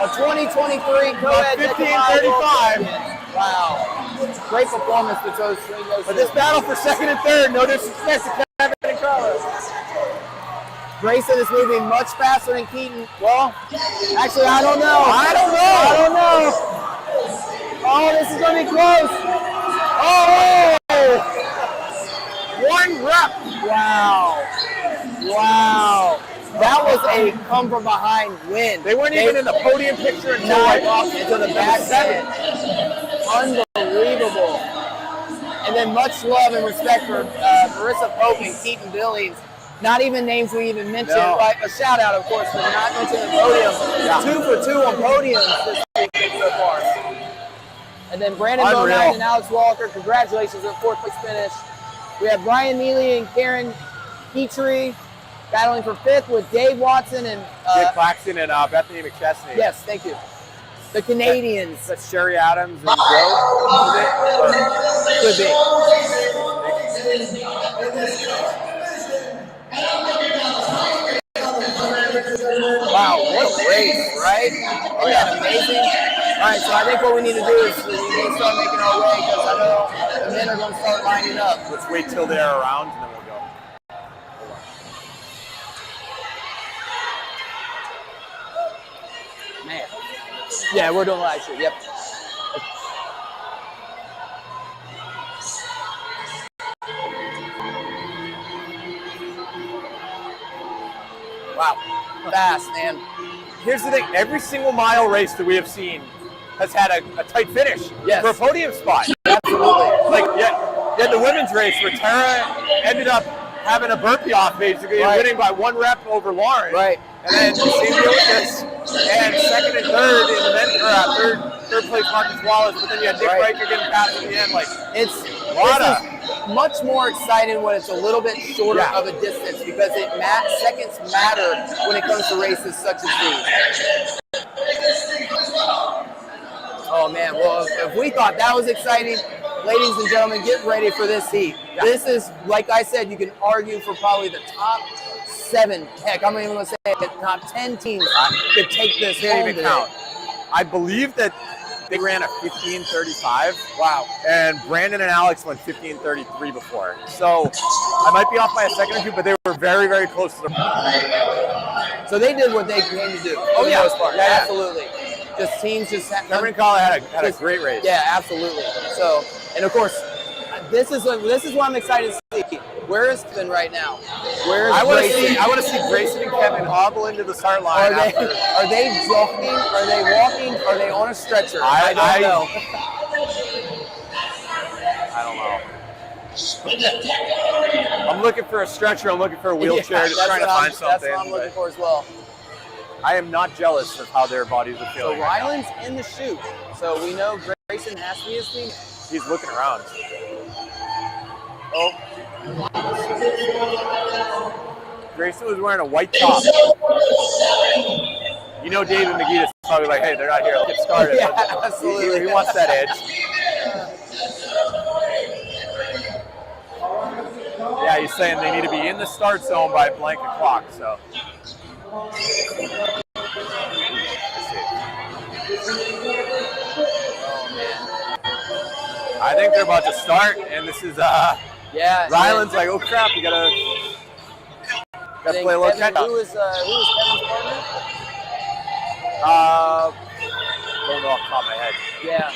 [SPEAKER 5] A 2023 co-ed
[SPEAKER 2] 15:35.
[SPEAKER 5] Wow. Great performance between those
[SPEAKER 2] But this battle for second and third, no disrespect to Kevin and Carlos.
[SPEAKER 5] Grayson is moving much faster than Keaton. Well, actually, I don't know. Oh, this is going to be close.
[SPEAKER 2] Oh! One rep.
[SPEAKER 5] Wow. That was a come from behind win.
[SPEAKER 2] They weren't even in the podium picture until
[SPEAKER 5] into the back end. Unbelievable. And then much love and respect for Marissa Pope and Keaton Billings. Not even names we even mentioned.
[SPEAKER 2] No.
[SPEAKER 5] Like a shout out, of course, but not mentioning the podium.
[SPEAKER 2] Yeah.
[SPEAKER 5] 2 for 2 on podiums this week so far. And then Brandon
[SPEAKER 2] Unreal.
[SPEAKER 5] Bowman and Alex Walker, congratulations on 4th place finish. We have Brian Neely and Karen Petrie battling for 5th with Dave Watson and
[SPEAKER 2] Dick Claxton and Bethany McChesney.
[SPEAKER 5] yes, thank you. The Canadians.
[SPEAKER 2] That's Sherry Adams and Joe.
[SPEAKER 5] Could be. Wow, what a race, right? Oh yeah, amazing. All right, so I think what we need to do is we need to start making our way because I know the men are going to start lining up.
[SPEAKER 2] Let's wait till they're around and then we'll go.
[SPEAKER 5] Man. Yeah, we're doing live stream. Yep. Wow. Fast, man.
[SPEAKER 2] Here's the thing. Every single mile race that we have seen has had a tight finish for a podium spot.
[SPEAKER 5] Absolutely.
[SPEAKER 2] Like, you had the women's race where Tara ended up having a burpee off, basically, and winning by 1 rep over Lauren.
[SPEAKER 5] Right.
[SPEAKER 2] And then same deal with this. And second and third in the men, third place Marcus Wallace, but then you had Nick Riker getting past at the end. Like,
[SPEAKER 5] It's much more exciting when it's a little bit shorter of a distance because seconds matter when it comes to races such as these. Oh man, well, if we thought that was exciting, ladies and gentlemen, get ready for this heat. Yeah. This is, like I said, you can argue for probably the top 7. Heck, I'm not even going to say it, the top 10 teams could take this home today.
[SPEAKER 2] Count. I believe that they ran a 15:35.
[SPEAKER 5] Wow.
[SPEAKER 2] And Brandon and Alex went 15:33 before. So I might be off by a second or two, but they were very, very close to the.
[SPEAKER 5] So they did what they came to do.
[SPEAKER 2] Oh, yeah.
[SPEAKER 5] For the most part.
[SPEAKER 2] Yeah.
[SPEAKER 5] Absolutely. Just teams just
[SPEAKER 2] Cameron and Colin had a great race.
[SPEAKER 5] Yeah, absolutely. So, and of course, this is what I'm excited to see. Where is Kevin right now? Where is
[SPEAKER 2] I want to see Grayson and Kevin hobble into the start line.
[SPEAKER 5] Are they jogging? Are they walking? Are they on a stretcher? I don't know.
[SPEAKER 2] I don't know. I'm looking for a stretcher. I'm looking for a wheelchair. Just trying to find something.
[SPEAKER 5] That's what I'm looking for as well.
[SPEAKER 2] I am not jealous of how their bodies are feeling.
[SPEAKER 5] So Ryland's in the chute. So we know Grayson has to be his team.
[SPEAKER 2] He's looking around. Oh. Grayson was wearing a white top. You know David McGee is probably like, hey, they're not here. Let's get started.
[SPEAKER 5] Yeah, absolutely.
[SPEAKER 2] He wants that edge. Yeah, he's saying they need to be in the start zone by a blank o'clock, so. I think they're about to start, and this is
[SPEAKER 5] yeah.
[SPEAKER 2] Ryland's like, oh crap, you gotta play a little catch up.
[SPEAKER 5] Who was Kevin's partner?
[SPEAKER 2] Don't know off the top of my head.
[SPEAKER 5] Yeah.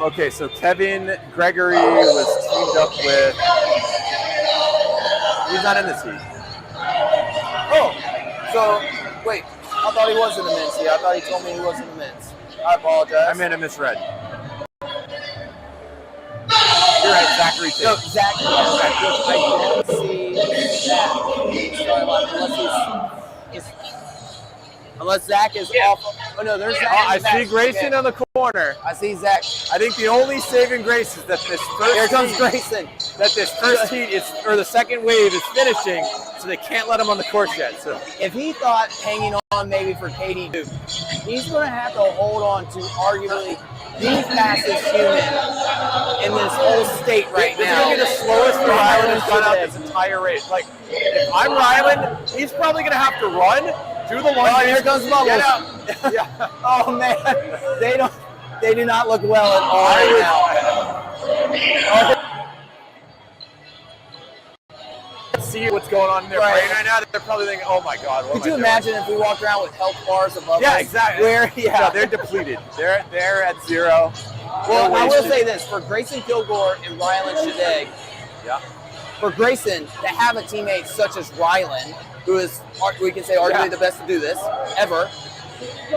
[SPEAKER 2] Okay, so Kevin Gregory was teamed up with. He's not in this heat.
[SPEAKER 5] Oh, so wait, I thought he was in the men's heat. I thought he told me he was in the men's. I apologize.
[SPEAKER 2] I meant to misread. You're right, Zachary too.
[SPEAKER 5] No, Zachary. I don't see Zach. Unless Zach is off. Oh no, there's Zach.
[SPEAKER 2] I see Grayson on the corner.
[SPEAKER 5] I see Zach.
[SPEAKER 2] I think the only saving grace is that this first
[SPEAKER 5] Here comes
[SPEAKER 2] heat,
[SPEAKER 5] Grayson.
[SPEAKER 2] That this first heat is, or the second wave is finishing, so they can't let him on the course yet. So
[SPEAKER 5] if he thought hanging on maybe for KD2, he's going to have to hold on to arguably the fastest human in this whole state right
[SPEAKER 2] this
[SPEAKER 5] now.
[SPEAKER 2] is going to be the slowest Ryland has done out this entire race. Like, if I'm Ryland, he's probably going to have to run, do the lunges.
[SPEAKER 5] Oh, here comes Bubbles.
[SPEAKER 2] Get out. Yeah.
[SPEAKER 5] Oh man, they do not look well at all right now.
[SPEAKER 2] See what's going on in their brain right now. They're probably thinking, "Oh my God, what
[SPEAKER 5] Could
[SPEAKER 2] am
[SPEAKER 5] you
[SPEAKER 2] I
[SPEAKER 5] imagine
[SPEAKER 2] doing?"
[SPEAKER 5] if we walked around with health bars above us?
[SPEAKER 2] Yeah, exactly.
[SPEAKER 5] Yeah,
[SPEAKER 2] they're depleted. They're at zero.
[SPEAKER 5] Well, I will say this for Grayson Kilgore and Ryland Shadegg.
[SPEAKER 2] Yeah.
[SPEAKER 5] For Grayson to have a teammate such as Ryland, who is, we can say, arguably the best to do this ever,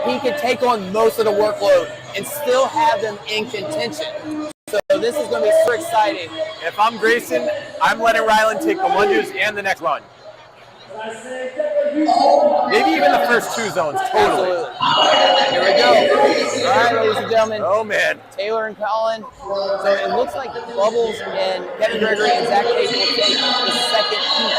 [SPEAKER 5] he can take on most of the workload and still have them in contention. So this is going to be so exciting.
[SPEAKER 2] If I'm Grayson, I'm letting Ryland take the lunges and the next run. Maybe even the first 2 zones, totally.
[SPEAKER 5] Absolutely. Here we go. All right, ladies and gentlemen.
[SPEAKER 2] Oh, man.
[SPEAKER 5] Taylor and Colin. So it looks like Bubbles and Kevin Gregory and Zach Tate will take the second heat.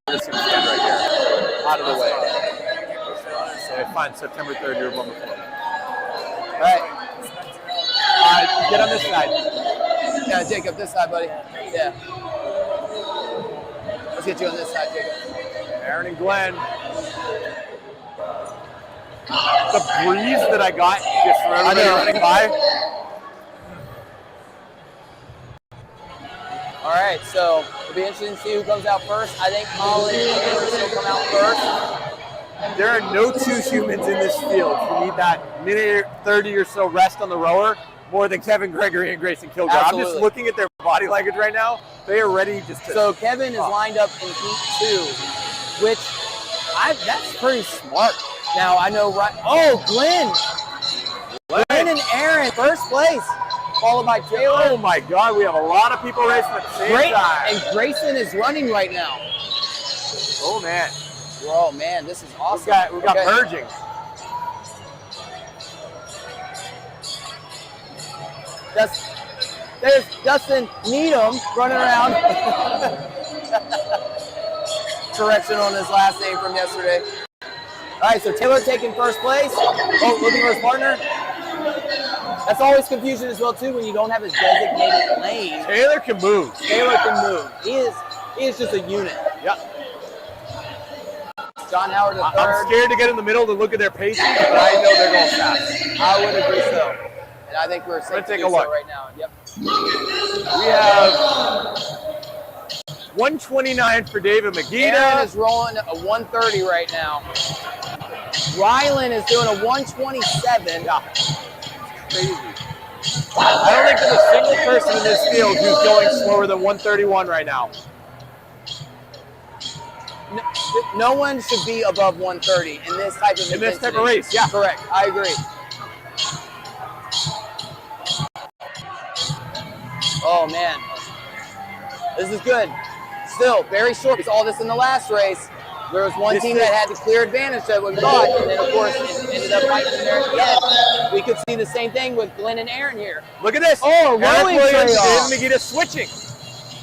[SPEAKER 2] This is right here. Out of the way. So fine, September 3rd, you're 1 before.
[SPEAKER 5] All right.
[SPEAKER 2] Get on this side.
[SPEAKER 5] Yeah, Jacob, this side, buddy. Yeah. Let's get you on this side, Jacob.
[SPEAKER 2] Aaron and Glenn. The breeze that I got just from everybody running by.
[SPEAKER 5] All right, so it'll be interesting to see who comes out first. I think Colin and Anderson will come out first.
[SPEAKER 2] There are no 2 humans in this field who need that minute 30 or so rest on the rower more than Kevin Gregory and Grayson Kilgore.
[SPEAKER 5] Absolutely.
[SPEAKER 2] I'm just looking at their body language right now. They are ready just to...
[SPEAKER 5] So Kevin is lined up in heat 2, which that's pretty smart. Now I know Glenn and Aaron, first place, followed by Taylor.
[SPEAKER 2] Oh my God, we have a lot of people racing at the same time.
[SPEAKER 5] And Grayson is running right now.
[SPEAKER 2] Oh man.
[SPEAKER 5] Oh man, this is awesome.
[SPEAKER 2] We've got purging.
[SPEAKER 5] There's Dustin Needham running around. correction on his last name from yesterday. All right, so Taylor taking first place. Oh, looking for his partner. That's always confusion as well, too, when you don't have a designated lane.
[SPEAKER 2] Taylor can move.
[SPEAKER 5] Taylor can move. He is just a unit.
[SPEAKER 2] Yep.
[SPEAKER 5] John Howard the third.
[SPEAKER 2] I'm scared to get in the middle to look at their paces, but I know they're going fast.
[SPEAKER 5] I would agree so. And I think we're safe to
[SPEAKER 2] take
[SPEAKER 5] do
[SPEAKER 2] a look.
[SPEAKER 5] so right now. Yep.
[SPEAKER 2] We have 129 for David
[SPEAKER 5] Aaron
[SPEAKER 2] Magida.
[SPEAKER 5] is rolling a 130 right now. Rylan is doing a 127.
[SPEAKER 2] Yeah. Crazy. I don't think there's a single person in this field who's going slower than 131 right now.
[SPEAKER 5] No one should be above 130 in this type of
[SPEAKER 2] race. Yeah,
[SPEAKER 5] correct. I agree. Oh man, this is good. Still very short. We saw this in the last race. There was one team that had the clear advantage that we thought, and then of course it ended up fighting there at the end. We could see the same thing with Glenn and Aaron here.
[SPEAKER 2] Look at this.
[SPEAKER 5] Oh, rolling
[SPEAKER 2] Williams
[SPEAKER 5] trade-off.
[SPEAKER 2] and Magida switching.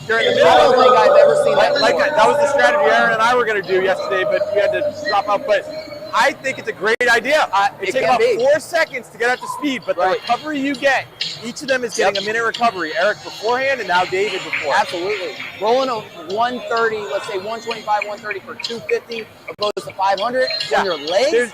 [SPEAKER 2] During the middle.
[SPEAKER 5] I don't think I've ever seen that before.
[SPEAKER 2] That was the strategy Aaron and I were going to do yesterday, but we had to drop out. But I think it's a great idea. It takes about 4 seconds to get up to speed, but the recovery you get, each of them is getting a minute recovery. Eric beforehand and now David before.
[SPEAKER 5] Absolutely. Rolling a 130, let's say 125, 130 for 250 opposed to 500 on your legs.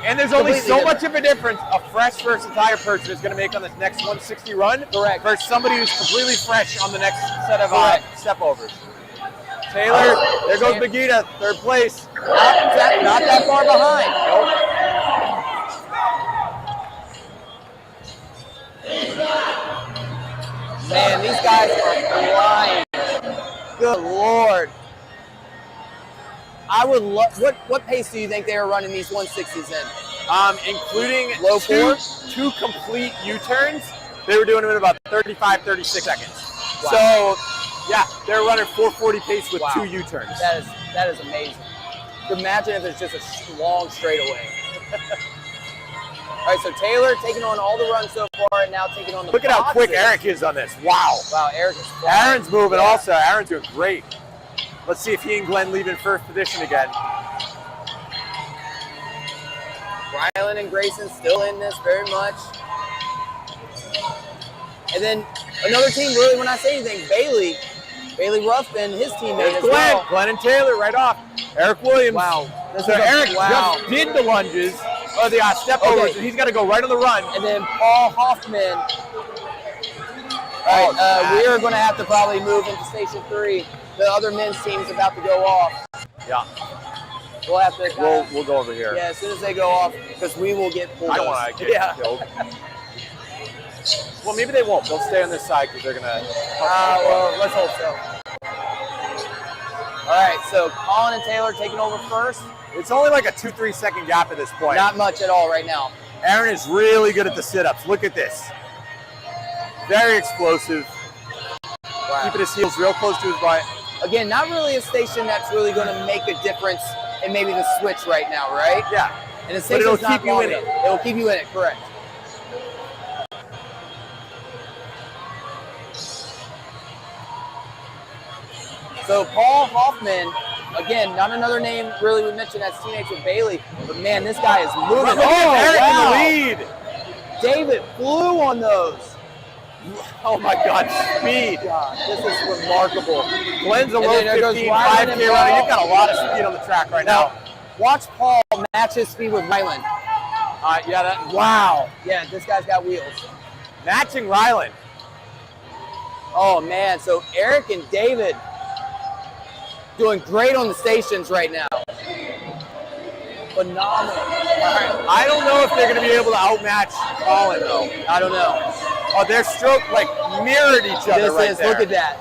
[SPEAKER 2] There's only so much of a difference a fresh versatile person is going to make on this next 160 run versus somebody who's completely fresh on the next set of step overs. Taylor, there goes Magida, third place.
[SPEAKER 5] Not that far behind. Nope. Man, these guys are flying. Good Lord. I would love. What pace do you think they are running these 160s in?
[SPEAKER 2] Including
[SPEAKER 5] low
[SPEAKER 2] two complete U-turns, they were doing them in about 35, 36 seconds.
[SPEAKER 5] Wow.
[SPEAKER 2] So, yeah, they're running 440 pace with 2 U-turns.
[SPEAKER 5] That is amazing. Imagine if it's just a long straightaway. All right, so Taylor taking on all the runs so far and now taking on the
[SPEAKER 2] Look at how quick Eric is on this. Wow.
[SPEAKER 5] Wow, Eric is flying.
[SPEAKER 2] Aaron's moving also. Aaron's doing great. Let's see if he and Glenn leave in first position again.
[SPEAKER 5] Rylan and Grayson still in this very much. And then another team, really, when I say anything, Bailey Ruffin, his teammate as well.
[SPEAKER 2] Glenn and Taylor right off. Eric Williams.
[SPEAKER 5] Wow.
[SPEAKER 2] So Eric just did the lunges, or the step overs, and he's got to go right on the run.
[SPEAKER 5] And then Paul Hoffman. All right, we are going to have to probably move into Station 3. The other men's team's about to go off.
[SPEAKER 2] Yeah.
[SPEAKER 5] We'll have to.
[SPEAKER 2] We'll go over here.
[SPEAKER 5] Yeah, as soon as they go off, because we will get pulled.
[SPEAKER 2] I don't want to get killed. Well, maybe they won't. They'll stay on this side because they're going to.
[SPEAKER 5] Well, let's hope so. All right, so Colin and Taylor taking over first.
[SPEAKER 2] It's only like a 2-3 second gap at this point.
[SPEAKER 5] Not much at all right now.
[SPEAKER 2] Aaron is really good at the sit-ups. Look at this. Very explosive. Wow. Keeping his heels real close to his butt.
[SPEAKER 5] Again, not really a station that's really going to make a difference in maybe the switch right now, right?
[SPEAKER 2] Yeah.
[SPEAKER 5] And the station's not
[SPEAKER 2] keep you in it.
[SPEAKER 5] It will keep you in it, correct. So Paul Hoffman, again, not another name really we mentioned as teammates with Bailey, but man, this guy is moving.
[SPEAKER 2] Eric
[SPEAKER 5] wow.
[SPEAKER 2] in the lead.
[SPEAKER 5] David flew on those.
[SPEAKER 2] Oh my God, speed.
[SPEAKER 5] God, this is remarkable.
[SPEAKER 2] Glenn's a low 15, 5K runner. You've got a lot of speed on the track right now.
[SPEAKER 5] Watch Paul match his speed with Rylan.
[SPEAKER 2] Wow.
[SPEAKER 5] Yeah, this guy's got wheels.
[SPEAKER 2] Matching Rylan.
[SPEAKER 5] Oh man, so Eric and David doing great on the stations right now. Phenomenal.
[SPEAKER 2] All right. I don't know if they're going to be able to outmatch Colin, though.
[SPEAKER 5] I don't know.
[SPEAKER 2] Oh, their stroke like mirrored each other right there.
[SPEAKER 5] Look at that.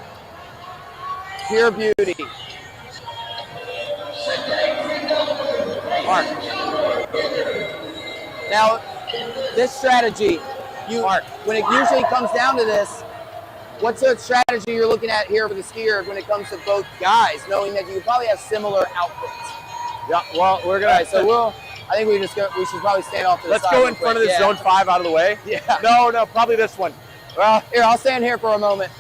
[SPEAKER 5] Pure beauty.
[SPEAKER 2] Mark.
[SPEAKER 5] Now, this strategy, when it usually comes down to this, what's the strategy you're looking at here for the skier when it comes to both guys, knowing that you probably have similar outputs?
[SPEAKER 2] Yeah, well, we're going to.
[SPEAKER 5] So I think we should probably stand off to the side.
[SPEAKER 2] Let's go in front of this zone 5 out of the way.
[SPEAKER 5] Yeah.
[SPEAKER 2] No, probably this one.
[SPEAKER 5] Well, here, I'll stand here for a moment.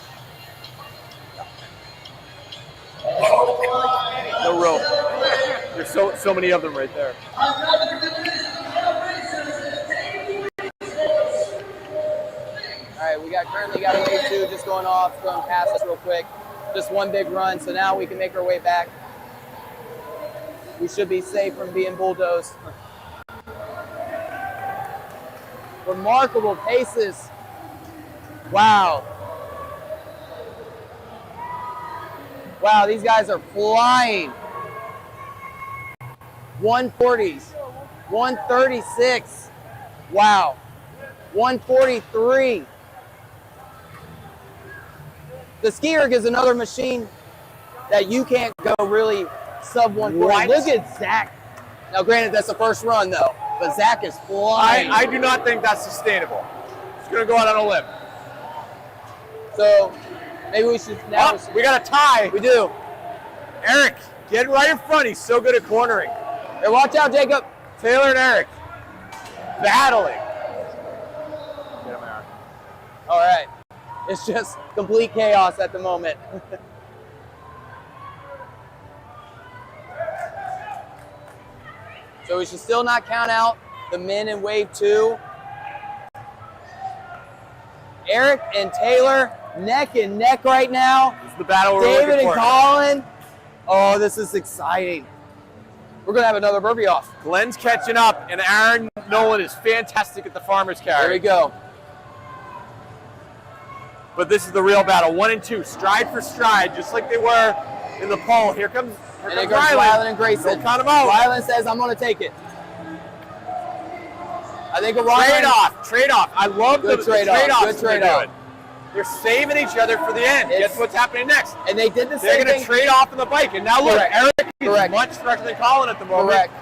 [SPEAKER 2] No rope. There's so many of them right there.
[SPEAKER 5] All right, we currently got a wave 2 just going past us real quick. Just one big run, so now we can make our way back. We should be safe from being bulldozed. Remarkable paces. Wow. Wow, these guys are flying. 140s, 136. Wow. 143. The ski erg is another machine that you can't go really sub 140. Look at Zach. Now, granted, that's the first run, though, but Zach is flying.
[SPEAKER 2] I do not think that's sustainable. Just going to go out on a limb.
[SPEAKER 5] So, maybe we should now.
[SPEAKER 2] Oh, we got a tie.
[SPEAKER 5] We do.
[SPEAKER 2] Eric, get right in front. He's so good at cornering.
[SPEAKER 5] Hey, watch out, Jacob.
[SPEAKER 2] Taylor and Eric battling. Get him, Eric.
[SPEAKER 5] All right. It's just complete chaos at the moment. So we should still not count out the men in wave 2. Eric and Taylor neck and neck right now.
[SPEAKER 2] This is the battle we're
[SPEAKER 5] David
[SPEAKER 2] looking
[SPEAKER 5] and
[SPEAKER 2] for.
[SPEAKER 5] Colin. Oh, this is exciting. We're going to have another burpee off.
[SPEAKER 2] Glenn's catching up, and Aaron Nolan is fantastic at the farmer's carry.
[SPEAKER 5] There we go.
[SPEAKER 2] But this is the real battle. 1 and 2, stride for stride, just like they were in the pole. Here comes
[SPEAKER 5] Rylan and Grayson.
[SPEAKER 2] Don't count them out.
[SPEAKER 5] Rylan says, I'm going to take it. I think a Rylan.
[SPEAKER 2] Trade off. I love the trade-offs.
[SPEAKER 5] Good trade-off.
[SPEAKER 2] They're saving each other for the end. Guess what's happening next?
[SPEAKER 5] And they did the same
[SPEAKER 2] They're going
[SPEAKER 5] thing.
[SPEAKER 2] to trade off on the bike. And now look,
[SPEAKER 5] Correct.
[SPEAKER 2] Eric is
[SPEAKER 5] Correct.
[SPEAKER 2] much fresher than Colin at the moment.
[SPEAKER 5] Correct.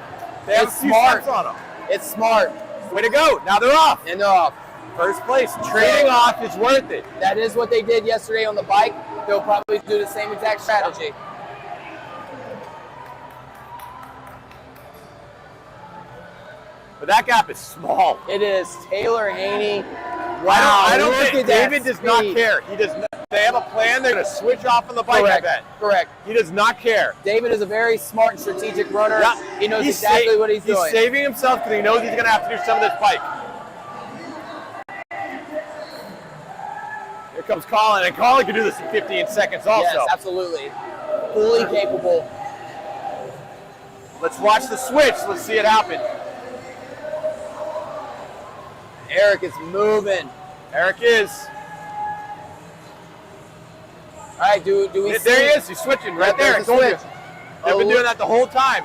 [SPEAKER 2] They have
[SPEAKER 5] It's
[SPEAKER 2] a few
[SPEAKER 5] smart.
[SPEAKER 2] steps on them.
[SPEAKER 5] It's smart.
[SPEAKER 2] Way to go. Now they're off.
[SPEAKER 5] And they're off.
[SPEAKER 2] First place. Trading off is worth it.
[SPEAKER 5] That is what they did yesterday on the bike. They'll probably do the same exact strategy.
[SPEAKER 2] But that gap is small.
[SPEAKER 5] It is Taylor Haney.
[SPEAKER 2] Wow, I don't
[SPEAKER 5] look
[SPEAKER 2] think
[SPEAKER 5] at that
[SPEAKER 2] David does not
[SPEAKER 5] speed.
[SPEAKER 2] care. He does not, they have a plan. They're going to switch off on the bike, I bet.
[SPEAKER 5] Correct.
[SPEAKER 2] He does not care.
[SPEAKER 5] David is a very smart and strategic runner.
[SPEAKER 2] Yeah.
[SPEAKER 5] He knows exactly what he's doing.
[SPEAKER 2] He's saving himself because he knows he's going to have to do some of this bike. Here comes Colin, and Colin can do this in 15 seconds also.
[SPEAKER 5] Yes, absolutely. Fully capable.
[SPEAKER 2] Let's watch the switch. Let's see it happen.
[SPEAKER 5] Eric is moving.
[SPEAKER 2] Eric is.
[SPEAKER 5] All right, do we see?
[SPEAKER 2] There he is. He's switching right there. I
[SPEAKER 5] There's the
[SPEAKER 2] told you.
[SPEAKER 5] switch.
[SPEAKER 2] They've been doing that the whole time.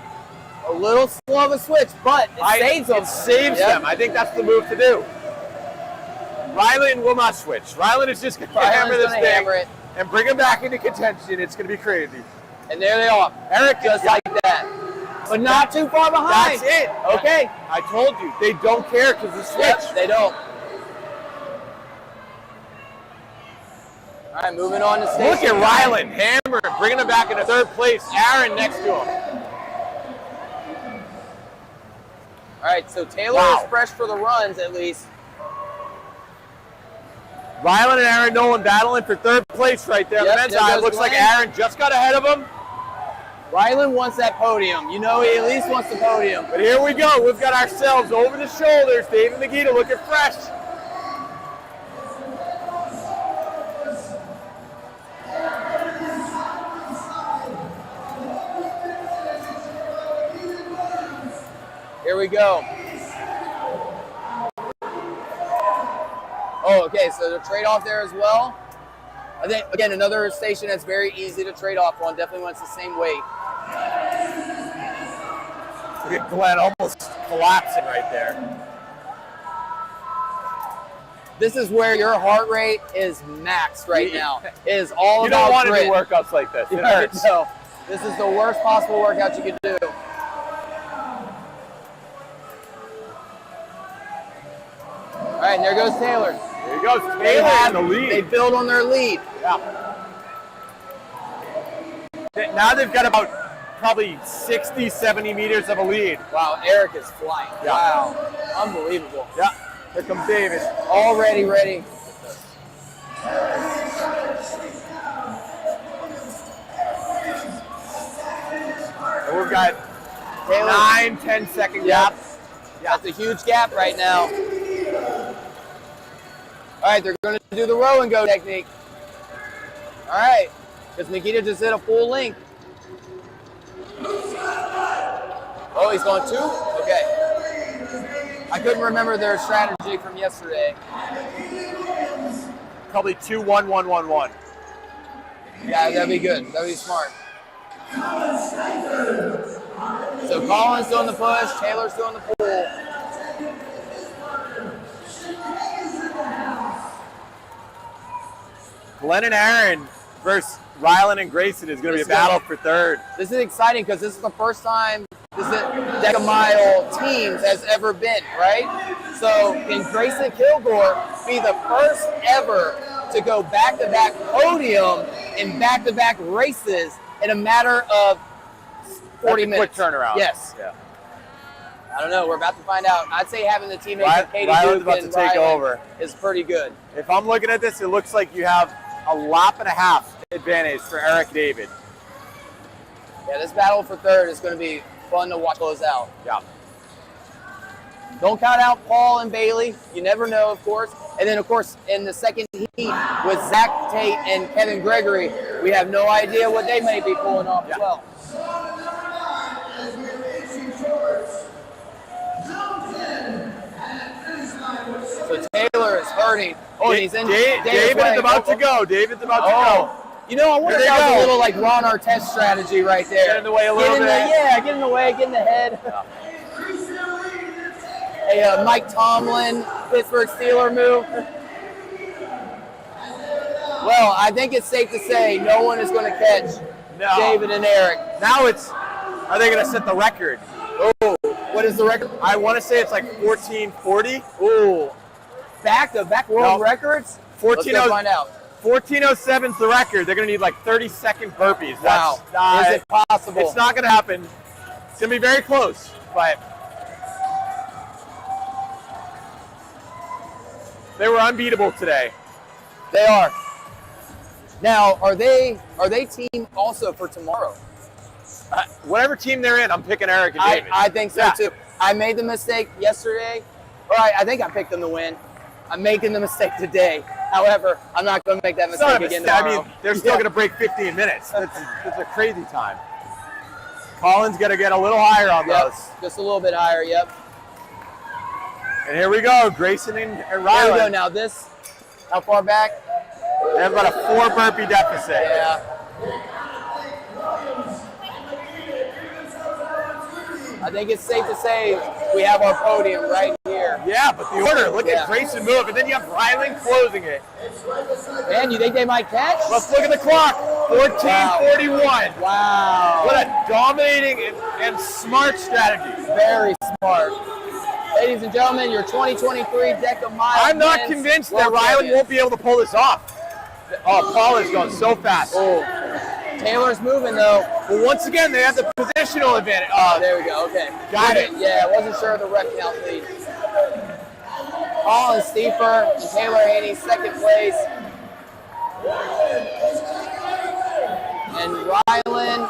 [SPEAKER 5] A little slow of a switch, but it saves them.
[SPEAKER 2] It saves them. I think that's the move to do. Rylan will not switch. Rylan is just going to hammer this thing and bring him back into contention. It's going to be crazy.
[SPEAKER 5] And there they are.
[SPEAKER 2] Eric
[SPEAKER 5] Just like that. But not too far behind.
[SPEAKER 2] That's it.
[SPEAKER 5] Okay.
[SPEAKER 2] I told you. They don't care because the switch.
[SPEAKER 5] Yep, they don't. All right, moving on to station.
[SPEAKER 2] Look at Rylan hammer, bringing him back into third place. Aaron next to him.
[SPEAKER 5] All right, so Taylor is fresh for the runs at least.
[SPEAKER 2] Rylan and Aaron Nolan battling for third place right there.
[SPEAKER 5] Yep,
[SPEAKER 2] On the men's
[SPEAKER 5] there
[SPEAKER 2] side,
[SPEAKER 5] goes
[SPEAKER 2] looks like
[SPEAKER 5] Glenn.
[SPEAKER 2] Aaron just got ahead of him.
[SPEAKER 5] Rylan wants that podium. You know he at least wants the podium.
[SPEAKER 2] But here we go. We've got ourselves over the shoulders. David McGee looking fresh.
[SPEAKER 5] Here we go. Oh, okay, so the trade-off there as well. I think, again, another station that's very easy to trade off on. Definitely wants the same weight.
[SPEAKER 2] Look at Glenn almost collapsing right there.
[SPEAKER 5] This is where your heart rate is maxed right now. It is all
[SPEAKER 2] You
[SPEAKER 5] about
[SPEAKER 2] don't want to
[SPEAKER 5] grit.
[SPEAKER 2] do workouts like this. It
[SPEAKER 5] Right,
[SPEAKER 2] hurts.
[SPEAKER 5] no, this is the worst possible workout you could do. All right, and there goes Taylor.
[SPEAKER 2] There he goes. Taylor in the lead.
[SPEAKER 5] They build on their lead.
[SPEAKER 2] Yeah. Now they've got about probably 60, 70 meters of a lead.
[SPEAKER 5] Wow, Eric is flying.
[SPEAKER 2] Yeah.
[SPEAKER 5] Wow, unbelievable.
[SPEAKER 2] Yeah. Here comes David.
[SPEAKER 5] Already ready.
[SPEAKER 2] got
[SPEAKER 5] Taylor,
[SPEAKER 2] 9-10 second gap.
[SPEAKER 5] That's a huge gap right now. All right, they're going to do the row and go technique. All right, because Nikita just hit a full length. Oh, he's going 2? Okay. I couldn't remember their strategy from yesterday.
[SPEAKER 2] Probably 2-1-1-1-1.
[SPEAKER 5] Yeah, that'd be good. That'd be smart. So Colin's doing the push, Taylor's doing the pull.
[SPEAKER 2] Glenn and Aaron versus Rylan and Grayson is going to be a battle for third.
[SPEAKER 5] This is exciting because this is the first time this Deka Mile teams has ever been, right? So can Grayson Kilgore be the first ever to go back-to-back podium in back-to-back races in a matter of 40 minutes?
[SPEAKER 2] Quick turnaround.
[SPEAKER 5] Yes.
[SPEAKER 2] Yeah.
[SPEAKER 5] I don't know. We're about to find out. I'd say having the teammates of Katie
[SPEAKER 2] Rylan's
[SPEAKER 5] Duke
[SPEAKER 2] about
[SPEAKER 5] and
[SPEAKER 2] to take
[SPEAKER 5] Rylan
[SPEAKER 2] over.
[SPEAKER 5] is pretty good.
[SPEAKER 2] If I'm looking at this, it looks like you have a lap and a half advantage for Eric David.
[SPEAKER 5] Yeah, this battle for third is going to be fun to watch close out.
[SPEAKER 2] Yeah.
[SPEAKER 5] Don't count out Paul and Bailey. You never know, of course. And then, of course, in the second heat with Zach Tate and Kevin Gregory, we have no idea what they may be pulling off as well. So Taylor is hurting. Oh, and he's in
[SPEAKER 2] David is about to go. David's about to go.
[SPEAKER 5] You know, I wonder if
[SPEAKER 2] There they
[SPEAKER 5] that was
[SPEAKER 2] go.
[SPEAKER 5] a little like Ron Artest strategy right there.
[SPEAKER 2] Get in the way a little bit.
[SPEAKER 5] Get in the way, get in the head. A Mike Tomlin, Pittsburgh Steeler move. Well, I think it's safe to say no one is going to catch David and Eric.
[SPEAKER 2] Now are they going to set the record?
[SPEAKER 5] Oh, what is the record?
[SPEAKER 2] I want to say it's like 1440.
[SPEAKER 5] Ooh, back-to-back world records? Let's go find out.
[SPEAKER 2] 1407 is the record. They're going to need like 30-second burpees.
[SPEAKER 5] Wow.
[SPEAKER 2] That's
[SPEAKER 5] Is it possible?
[SPEAKER 2] It's not going to happen. It's going to be very close, but they were unbeatable today.
[SPEAKER 5] They are. Now, are they team also for tomorrow?
[SPEAKER 2] Whatever team they're in, I'm picking Eric and David.
[SPEAKER 5] I think so too. I made the mistake yesterday. All right, I think I picked them to win. I'm making the mistake today. However, I'm not going to make that
[SPEAKER 2] It's not
[SPEAKER 5] mistake
[SPEAKER 2] a
[SPEAKER 5] again
[SPEAKER 2] mistake.
[SPEAKER 5] tomorrow.
[SPEAKER 2] I mean, they're still going to break 15 minutes. That's a crazy time. Colin's going to get a little higher on those.
[SPEAKER 5] Just a little bit higher, yep.
[SPEAKER 2] And here we go, Grayson and Rylan.
[SPEAKER 5] There we go. Now this, how far back?
[SPEAKER 2] They have about a 4 burpee deficit.
[SPEAKER 5] Yeah. I think it's safe to say we have our podium right here.
[SPEAKER 2] Yeah, but the order, look at Grayson move, and then you have Rylan closing it.
[SPEAKER 5] Man, you think they might catch?
[SPEAKER 2] Let's look at the clock, 14:41.
[SPEAKER 5] Wow.
[SPEAKER 2] What a dominating and smart strategy.
[SPEAKER 5] Very smart. Ladies and gentlemen, your 2023 Deka Mile.
[SPEAKER 2] I'm not convinced that Rylan won't be able to pull this off. Oh, Paul is going so fast.
[SPEAKER 5] Oh, Taylor's moving though.
[SPEAKER 2] But once again, they have the positional advantage.
[SPEAKER 5] Oh, there we go. Okay.
[SPEAKER 2] Got it.
[SPEAKER 5] Yeah, I wasn't sure of the rep count lead. Paul and Steeper and Taylor Haney, second place. And Rylan,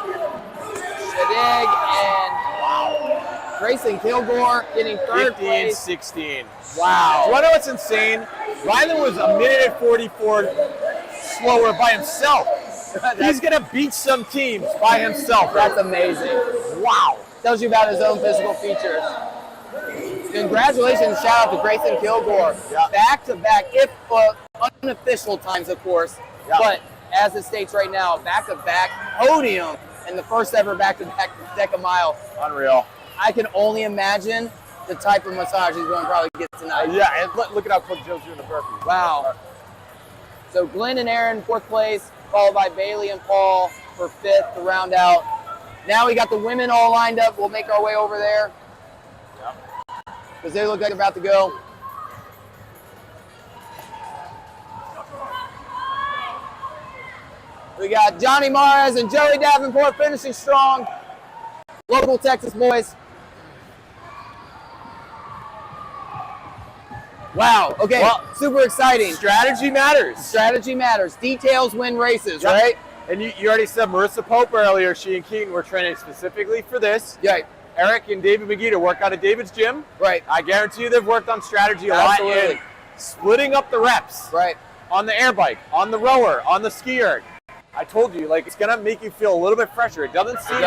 [SPEAKER 5] Shadig, and Grayson Kilgore getting third place.
[SPEAKER 2] 15-16.
[SPEAKER 5] Wow.
[SPEAKER 2] Do you want to know what's insane? Rylan was a minute and 44 slower by himself. He's going to beat some teams by himself.
[SPEAKER 5] That's amazing.
[SPEAKER 2] Wow.
[SPEAKER 5] Tells you about his own physical features. Congratulations, shout out to Grayson Kilgore.
[SPEAKER 2] Yeah.
[SPEAKER 5] Back to back, if unofficial times, of course, but as it states right now, back to back podium and the first ever back to back Deka Mile.
[SPEAKER 2] Unreal.
[SPEAKER 5] I can only imagine the type of massage he's going to probably get tonight.
[SPEAKER 2] Yeah, and look at how quick Joe's doing the burpees.
[SPEAKER 5] Wow. So Glenn and Aaron, fourth place, followed by Bailey and Paul for fifth to round out. Now we got the women all lined up. We'll make our way over there because they look like they're about to go. We got Johnny Mares and Joey Davenport finishing strong. Local Texas boys. Wow. Okay.
[SPEAKER 2] Well,
[SPEAKER 5] super exciting.
[SPEAKER 2] Strategy matters.
[SPEAKER 5] Strategy matters. Details win races, right?
[SPEAKER 2] And you already said Marissa Pope earlier. She and Keaton were training specifically for this.
[SPEAKER 5] Yeah.
[SPEAKER 2] Eric and David McGee to work out at David's gym.
[SPEAKER 5] Right.
[SPEAKER 2] I guarantee you they've worked on strategy a
[SPEAKER 5] Absolutely.
[SPEAKER 2] lot and splitting up the reps.
[SPEAKER 5] Right.
[SPEAKER 2] On the air bike, on the rower, on the ski erg. I told you, like, it's gonna make you feel a little bit fresher. It doesn't seem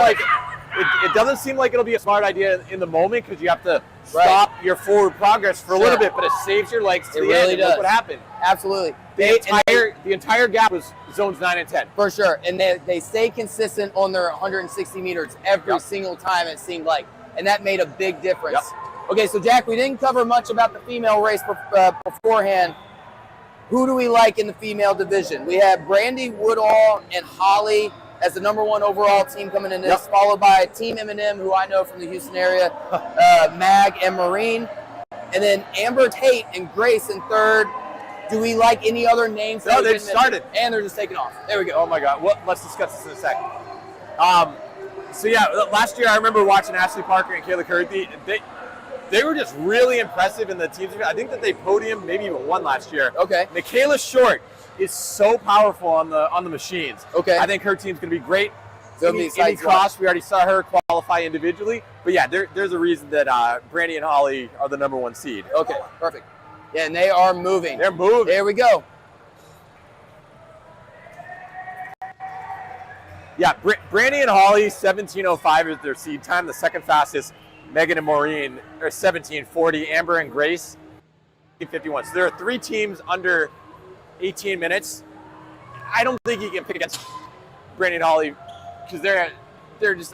[SPEAKER 2] it doesn't seem like it'll be a smart idea in the moment because you have to stop your forward progress for a little bit, but it saves your legs to the
[SPEAKER 5] really
[SPEAKER 2] end.
[SPEAKER 5] does.
[SPEAKER 2] Look what happened.
[SPEAKER 5] Absolutely.
[SPEAKER 2] The entire gap was zones 9 and 10.
[SPEAKER 5] For sure. And they stay consistent on their 160 meters every single time, it seemed like. And that made a big difference.
[SPEAKER 2] Yep.
[SPEAKER 5] Okay, so Jack, we didn't cover much about the female race beforehand. Who do we like in the female division? We have Brandy, Woodall, and Holly as the #1 overall team coming in this, followed by Team M&M, who I know from the Houston area, Mag and Marine. And then Amber Tate and Grace in third. Do we like any other names?
[SPEAKER 2] No, they've started.
[SPEAKER 5] And they're just taking off. There we go.
[SPEAKER 2] Oh my God. Well, let's discuss this in a second. So yeah, last year I remember watching Ashley Parker and Kayla Curry. They were just really impressive in the teams. I think that they podiumed, maybe even won last year.
[SPEAKER 5] Okay.
[SPEAKER 2] Michaela Short is so powerful on the machines.
[SPEAKER 5] Okay.
[SPEAKER 2] I think her team's going to be great.
[SPEAKER 5] Indy
[SPEAKER 2] Cross, we already saw her qualify individually. But yeah, there's a reason that Brandy and Holly are the #1 seed.
[SPEAKER 5] Okay, perfect. Yeah, and they are moving.
[SPEAKER 2] They're moving.
[SPEAKER 5] There we go.
[SPEAKER 2] Yeah, Brandy and Holly, 17:05 is their seed time. The second fastest, Megan and Maureen, are 17:40. Amber and Grace, 51. So there are 3 teams under 18 minutes. I don't think you can pick against Brandy and Holly because they're just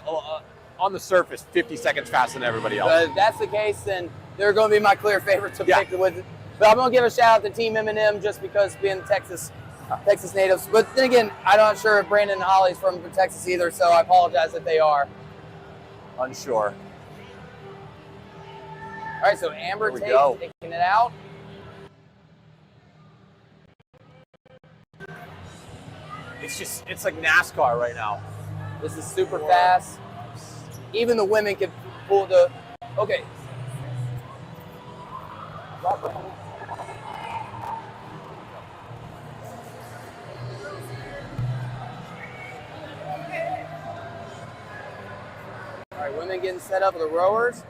[SPEAKER 2] on the surface 50 seconons faster than everybody else.
[SPEAKER 5] If that's the case, then they're going to be my clear favorite to pick with. But I'm going to give a shout out to Team M&M just because being Texas natives. But then again, I'm not sure if Brandon and Holly's from Texas either, so I apologize if they are.
[SPEAKER 2] Unsure.
[SPEAKER 5] All right, so Amber Tate taking it out.
[SPEAKER 2] It's like NASCAR right now.
[SPEAKER 5] This is super fast. Even the women can pull the. Okay. All right, women getting set up with the rowers.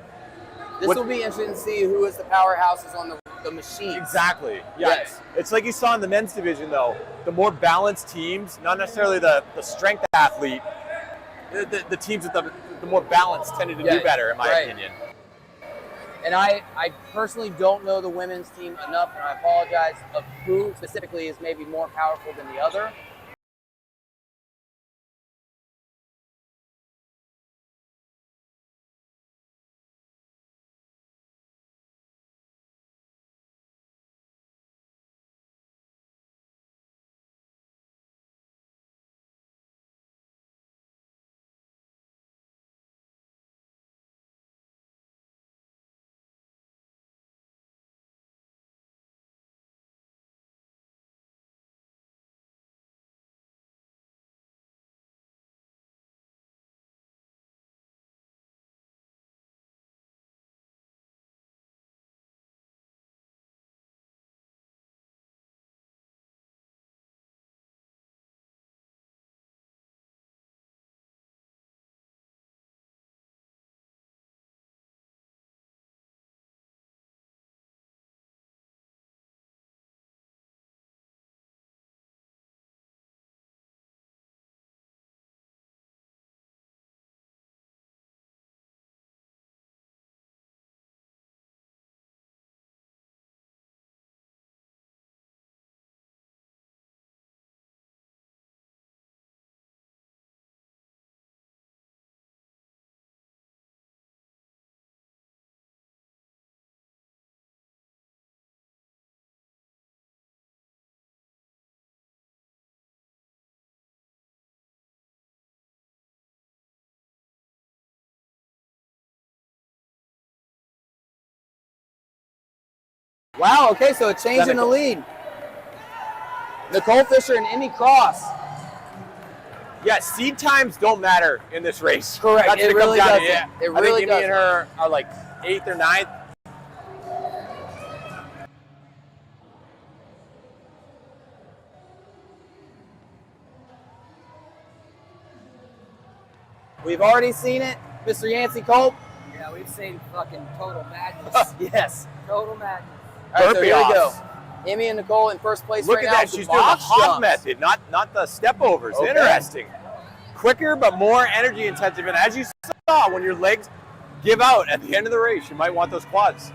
[SPEAKER 5] This will be interesting to see who is the powerhouses on the machine.
[SPEAKER 2] Exactly. Yes. It's like you saw in the men's division, though. The more balanced teams, not necessarily the strength athlete, the teams with the more balanced tended to do better, in my opinion.
[SPEAKER 5] And I personally don't know the women's team enough, and I apologize, of who specifically is maybe more powerful than the other. Wow, okay, so a change in the lead. Nicole Fisher and Emmy Cross.
[SPEAKER 2] Yeah, seed times don't matter in this race.
[SPEAKER 5] Correct. It really doesn't. It
[SPEAKER 2] I
[SPEAKER 5] really
[SPEAKER 2] think Emmy
[SPEAKER 5] doesn't.
[SPEAKER 2] and her are like 8th or 9th.
[SPEAKER 5] We've already seen it. Mr. Yancey Culp.
[SPEAKER 1] Yeah, we've seen fucking total madness.
[SPEAKER 5] Yes.
[SPEAKER 1] Total madness.
[SPEAKER 5] All right, so
[SPEAKER 2] Burpee
[SPEAKER 5] here we go.
[SPEAKER 2] offs.
[SPEAKER 5] Emmy and Nicole in first place
[SPEAKER 2] Look
[SPEAKER 5] right
[SPEAKER 2] at
[SPEAKER 5] now.
[SPEAKER 2] that. She's doing the
[SPEAKER 5] Box
[SPEAKER 2] hop
[SPEAKER 5] jumps.
[SPEAKER 2] method, not the step overs.
[SPEAKER 5] Okay.
[SPEAKER 2] Interesting. Quicker, but more energy intensive. And as you saw, when your legs give out at the end of the race, you might want those quads.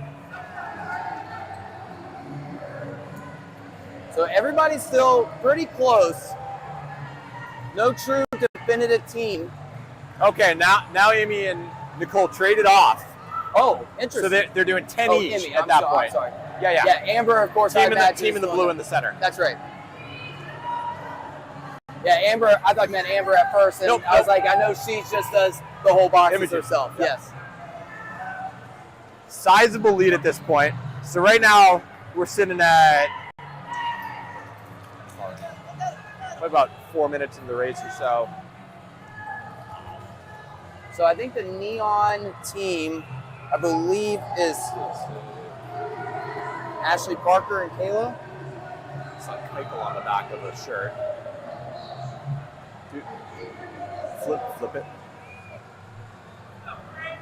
[SPEAKER 5] So everybody's still pretty close. No true definitive team.
[SPEAKER 2] Okay, now Amy and Nicole traded off.
[SPEAKER 5] Oh, interesting.
[SPEAKER 2] So they're doing 10 each
[SPEAKER 5] Emmy,
[SPEAKER 2] at
[SPEAKER 5] I'm
[SPEAKER 2] that
[SPEAKER 5] sorry,
[SPEAKER 2] point.
[SPEAKER 5] I'm sorry.
[SPEAKER 2] Yeah.
[SPEAKER 5] Yeah, Amber, of course,
[SPEAKER 2] Team
[SPEAKER 5] I
[SPEAKER 2] in the blue in the center.
[SPEAKER 5] That's right. Yeah, Amber, I thought you meant Amber at first, and
[SPEAKER 2] Nope,
[SPEAKER 5] I was like, I know she just does the whole boxes
[SPEAKER 2] Imaging.
[SPEAKER 5] herself.
[SPEAKER 2] Yeah.
[SPEAKER 5] Yes.
[SPEAKER 2] Sizable lead at this point. So right now we're sitting at about 4 minutes in the race or so.
[SPEAKER 5] So I think the neon team, I believe, is Ashley Parker and Kayla.
[SPEAKER 2] It's like Michael on the back of a shirt. Dude, flip it.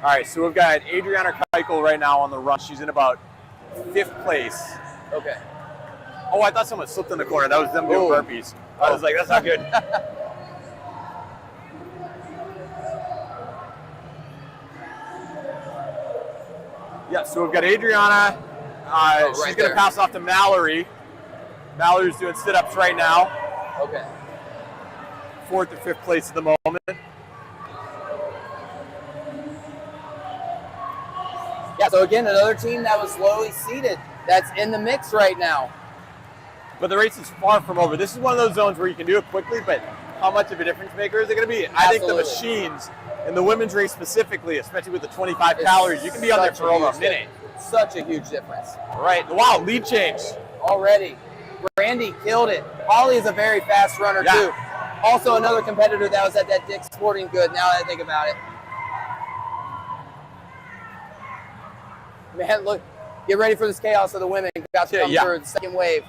[SPEAKER 2] All right, so we've got Adriana Keuchel right now on the run. She's in about 5th place.
[SPEAKER 5] Okay.
[SPEAKER 2] Oh, I thought someone slipped in the corner. That was them doing
[SPEAKER 5] Oh.
[SPEAKER 2] burpees. I was like, that's not good. Yeah, so we've got Adriana.
[SPEAKER 5] right
[SPEAKER 2] She's going
[SPEAKER 5] there.
[SPEAKER 2] to pass off to Mallory. Mallory's doing sit-ups right now.
[SPEAKER 5] Okay.
[SPEAKER 2] 4th or 5th place at the moment.
[SPEAKER 5] Yeah, so again, another team that was lowly seated that's in the mix right now.
[SPEAKER 2] But the race is far from over. This is one of those zones where you can do it quickly, but how much of a difference maker is it going to be? I think the
[SPEAKER 5] Absolutely.
[SPEAKER 2] machines, in the women's race specifically, especially with the 25 calories, you can be on there
[SPEAKER 5] Such
[SPEAKER 2] for over a
[SPEAKER 5] huge
[SPEAKER 2] minute.
[SPEAKER 5] difference. Such a huge difference.
[SPEAKER 2] Right. Wow, lead change.
[SPEAKER 5] Already. Brandy killed it. Holly is a very fast runner,
[SPEAKER 2] Yeah.
[SPEAKER 5] too. Also another competitor that was at that Dick's Sporting Good, now that I think about it. Man, look, get ready for this chaos of the women. About to come through the second wave.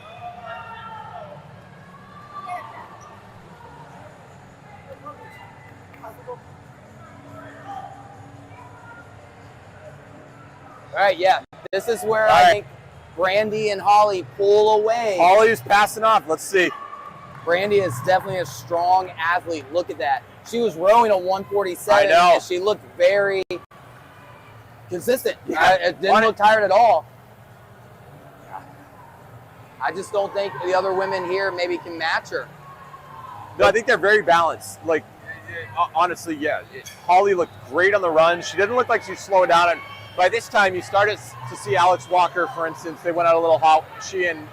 [SPEAKER 5] All right, yeah. This is where I think Brandy and Holly pull away.
[SPEAKER 2] Holly's passing off. Let's see.
[SPEAKER 5] Brandy is definitely a strong athlete. Look at that. She was rowing a 147.
[SPEAKER 2] I know.
[SPEAKER 5] And she looked very consistent.
[SPEAKER 2] Yeah.
[SPEAKER 5] It didn't look tired at all. I just don't think the other women here maybe can match her.
[SPEAKER 2] No, I think they're very balanced. Like, honestly, yeah. Holly looked great on the run. She didn't look like she's slowing down. And by this time, you started to see Alex Walker, for instance. They went out a little hot. She and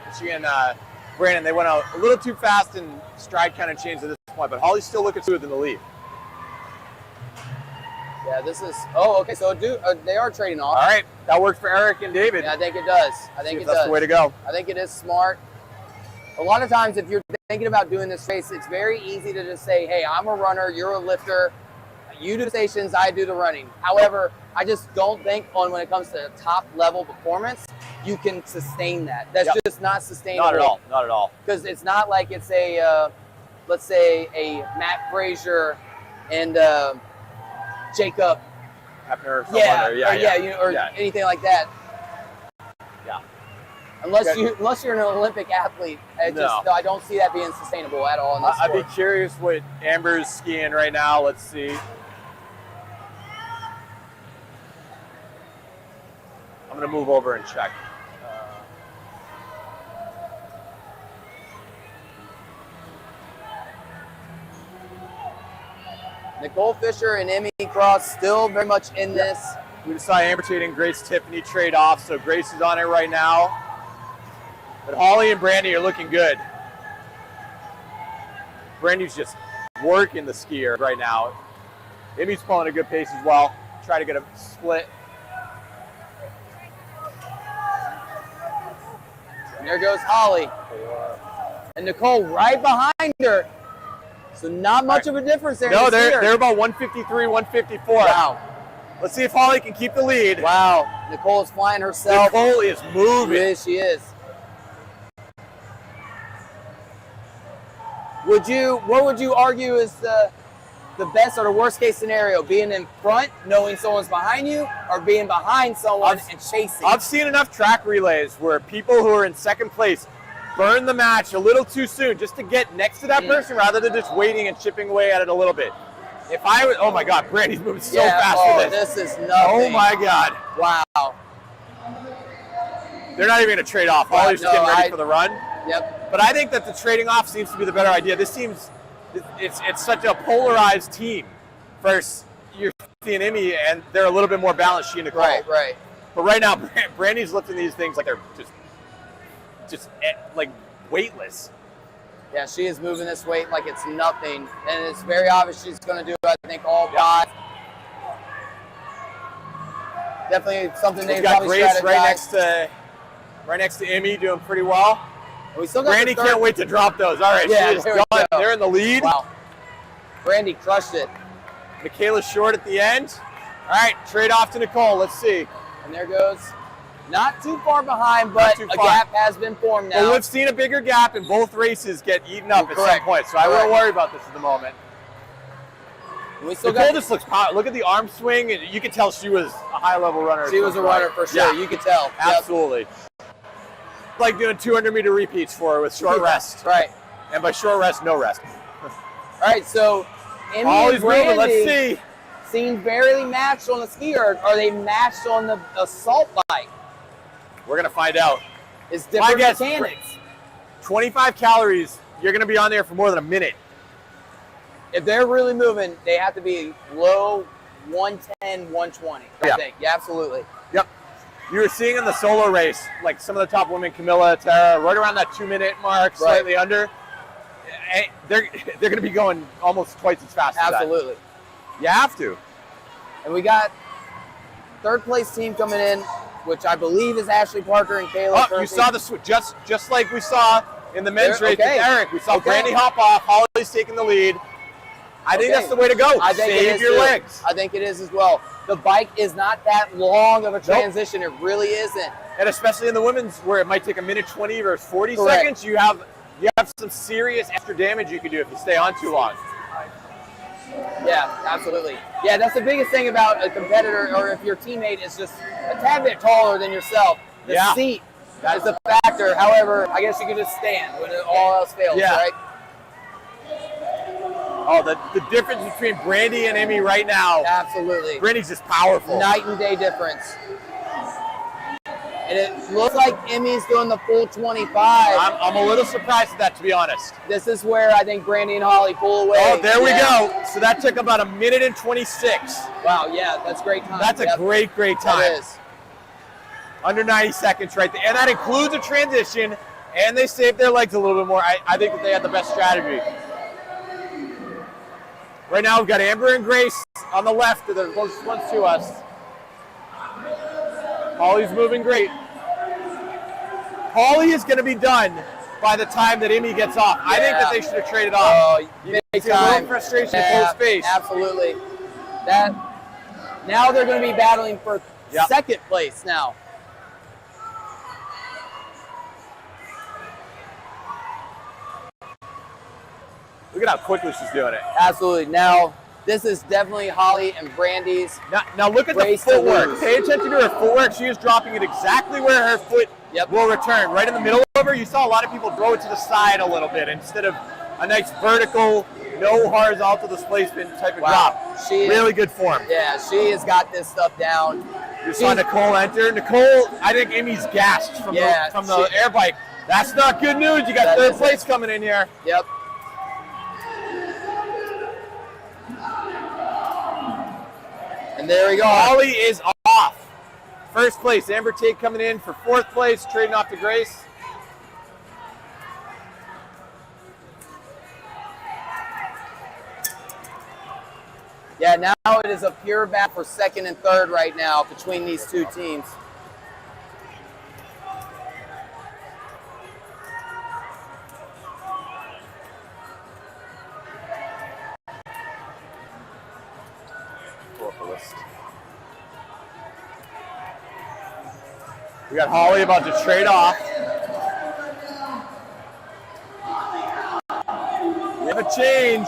[SPEAKER 2] Brandon, they went out a little too fast, and stride kind of changed at this point. But Holly's still looking smooth in the lead.
[SPEAKER 5] Yeah, this is. Oh, okay. So they are trading off.
[SPEAKER 2] All right, that worked for Eric and David.
[SPEAKER 5] Yeah, I think it does. I think
[SPEAKER 2] See if
[SPEAKER 5] it
[SPEAKER 2] that's
[SPEAKER 5] does.
[SPEAKER 2] the way to go.
[SPEAKER 5] I think it is smart. A lot of times, if you're thinking about doing this race, it's very easy to just say, "Hey, I'm a runner. You're a lifter. You do the stations. I do the running." However, I just don't think when it comes to top level performance, you can sustain that. That's just not sustainable.
[SPEAKER 2] Not at all. Not at all.
[SPEAKER 5] Because it's not like it's a, let's say, a Matt Frazier and Jacob.
[SPEAKER 2] Hefner,
[SPEAKER 5] Anything like that.
[SPEAKER 2] Yeah.
[SPEAKER 5] Unless you're an Olympic athlete, I don't see that being sustainable at all in this
[SPEAKER 2] I'd be
[SPEAKER 5] sport.
[SPEAKER 2] curious what Amber's skiing right now. Let's see. I'm gonna move over and check.
[SPEAKER 5] Nicole Fisher and Emmy Cross still very much in this.
[SPEAKER 2] We just saw Amber Tate and Grace Tiffany trade off, so Grace is on it right now. But Holly and Brandy are looking good. Brandy's just working the skier right now. Emmy's pulling a good pace as well. Try to get a split.
[SPEAKER 5] And there goes Holly. And Nicole right behind her. So not much of a difference there.
[SPEAKER 2] No, they're about 153, 154.
[SPEAKER 5] Wow.
[SPEAKER 2] Let's see if Holly can keep the lead.
[SPEAKER 5] Wow. Nicole is flying herself.
[SPEAKER 2] Nicole is moving.
[SPEAKER 5] Yes, she is. What would you argue is the the best or the worst case scenario? Being in front, knowing someone's behind you, or being behind someone and chasing?
[SPEAKER 2] I've seen enough track relays where people who are in second place burn the match a little too soon just to get next to that person rather than just waiting and chipping away at it a little bit. If I was, oh my God, Brandy's moving so fast for this.
[SPEAKER 5] This is nothing.
[SPEAKER 2] Oh my God.
[SPEAKER 5] Wow.
[SPEAKER 2] They're not even going to trade off. Holly's just getting ready for the run.
[SPEAKER 5] Yep.
[SPEAKER 2] But I think that the trading off seems to be the better idea. This seems, it's such a polarized team. First, you're seeing Emmy, and they're a little bit more balanced, she and Nicole.
[SPEAKER 5] Right.
[SPEAKER 2] But right now, Brandy's lifting these things like they're just like weightless.
[SPEAKER 5] Yeah, she is moving this weight like it's nothing, and it's very obvious she's going to do, I think, all 5. Definitely something
[SPEAKER 2] We've
[SPEAKER 5] they
[SPEAKER 2] got
[SPEAKER 5] probably
[SPEAKER 2] Grace
[SPEAKER 5] strategized.
[SPEAKER 2] right next to Emmy, doing pretty well.
[SPEAKER 5] We still got
[SPEAKER 2] Brandy can't wait to drop those. All right,
[SPEAKER 5] Yeah,
[SPEAKER 2] she is
[SPEAKER 5] there we
[SPEAKER 2] done.
[SPEAKER 5] go.
[SPEAKER 2] They're in the lead.
[SPEAKER 5] Wow. Brandy crushed it.
[SPEAKER 2] Michaela's short at the end. All right, trade off to Nicole. Let's see.
[SPEAKER 5] And there goes. Not too far behind, but
[SPEAKER 2] too
[SPEAKER 5] a
[SPEAKER 2] far.
[SPEAKER 5] gap has been formed now.
[SPEAKER 2] But we've seen a bigger gap, and both races get eaten up at some
[SPEAKER 5] Correct.
[SPEAKER 2] point. So I wouldn't worry about this at the moment.
[SPEAKER 5] We still
[SPEAKER 2] Nicole
[SPEAKER 5] got.
[SPEAKER 2] just looks power. Look at the arm swing. And you can tell she was a high-level runner.
[SPEAKER 5] She was a runner for sure.
[SPEAKER 2] Yeah.
[SPEAKER 5] You could tell. Yep.
[SPEAKER 2] Absolutely. Like doing 200-meter repeats for her with short rest.
[SPEAKER 5] Right.
[SPEAKER 2] And by short rest, no rest.
[SPEAKER 5] All right. So, Emmy
[SPEAKER 2] Always
[SPEAKER 5] and
[SPEAKER 2] moving.
[SPEAKER 5] Brandy
[SPEAKER 2] Let's see.
[SPEAKER 5] seem barely matched on the ski, or are they matched on the assault bike?
[SPEAKER 2] We're going to find out.
[SPEAKER 5] It's different
[SPEAKER 2] guess,
[SPEAKER 5] mechanics.
[SPEAKER 2] 25 calories, you're going to be on there for more than a minute.
[SPEAKER 5] If they're really moving, they have to be low 110, 120. I think. Yeah, absolutely.
[SPEAKER 2] Yep. You were seeing in the solo race, like some of the top women, Camilla, Tara, right around that 2-minute mark, slightly under. They're going to be going almost twice as fast as that.
[SPEAKER 5] Absolutely.
[SPEAKER 2] You have to.
[SPEAKER 5] And we got third place team coming in, which I believe is Ashley Parker and Kayla.
[SPEAKER 2] Oh, you saw the switch, just like we saw in the men's race with Eric. We saw
[SPEAKER 5] Okay.
[SPEAKER 2] Brandy hop off. Holly's taking the lead. I think that's the way to go.
[SPEAKER 5] I think it
[SPEAKER 2] Save
[SPEAKER 5] is
[SPEAKER 2] your
[SPEAKER 5] too.
[SPEAKER 2] legs.
[SPEAKER 5] I think it is as well. The bike is not that long of a transition. It really isn't.
[SPEAKER 2] And especially in the women's, where it might take a minute 20 versus 40
[SPEAKER 5] Correct.
[SPEAKER 2] seconds, you have some serious extra damage you can do if you stay on too long.
[SPEAKER 5] Yeah, absolutely. Yeah, that's the biggest thing about a competitor, or if your teammate is just a tad bit taller than yourself. The seat is a factor. However, I guess you can just stand when all else fails, right?
[SPEAKER 2] Oh, the difference between Brandy and Emmy right now.
[SPEAKER 5] Absolutely.
[SPEAKER 2] Brandy's just powerful.
[SPEAKER 5] Night and day difference. And it looks like Emmy's doing the full 25.
[SPEAKER 2] I'm a little surprised at that, to be honest.
[SPEAKER 5] This is where I think Brandy and Holly pull away.
[SPEAKER 2] Oh, there we go. So that took about 1:26.
[SPEAKER 5] Wow, yeah, that's great time.
[SPEAKER 2] That's a great time.
[SPEAKER 5] That is.
[SPEAKER 2] Under 90 seconds right there. And that includes a transition, and they saved their legs a little bit more. I think that they had the best strategy. Right now we've got Amber and Grace on the left. They're the closest ones to us. Holly's moving great. Holly is going to be done by the time that Emmy gets off. I think that they should have traded off.
[SPEAKER 5] Oh,
[SPEAKER 2] You
[SPEAKER 5] big
[SPEAKER 2] see a little
[SPEAKER 5] time.
[SPEAKER 2] frustration in Cole's face.
[SPEAKER 5] Absolutely. Now they're going to be battling for second place now.
[SPEAKER 2] Look at how quickly she's doing it.
[SPEAKER 5] Absolutely. Now, this is definitely Holly and Brandy's.
[SPEAKER 2] Now look at the
[SPEAKER 5] race to
[SPEAKER 2] footwork.
[SPEAKER 5] lose.
[SPEAKER 2] Pay attention to her footwork. She is dropping it exactly where her foot will return. Right in the middle of her. You saw a lot of people throw it to the side a little bit instead of a nice vertical, no horizontal displacement type of drop. Really good form.
[SPEAKER 5] Yeah, she has got this stuff down.
[SPEAKER 2] You saw Nicole enter. Nicole, I think Amy's gassed from the air bike. That's not good news. You got third place coming in here.
[SPEAKER 5] Yep. And there we go.
[SPEAKER 2] Holly is off. First place. Amber Tate coming in for fourth place, trading off to Grace.
[SPEAKER 5] Yeah, now it is a pure battle for second and third right now between these two teams.
[SPEAKER 2] We got Holly about to trade off. We have a change.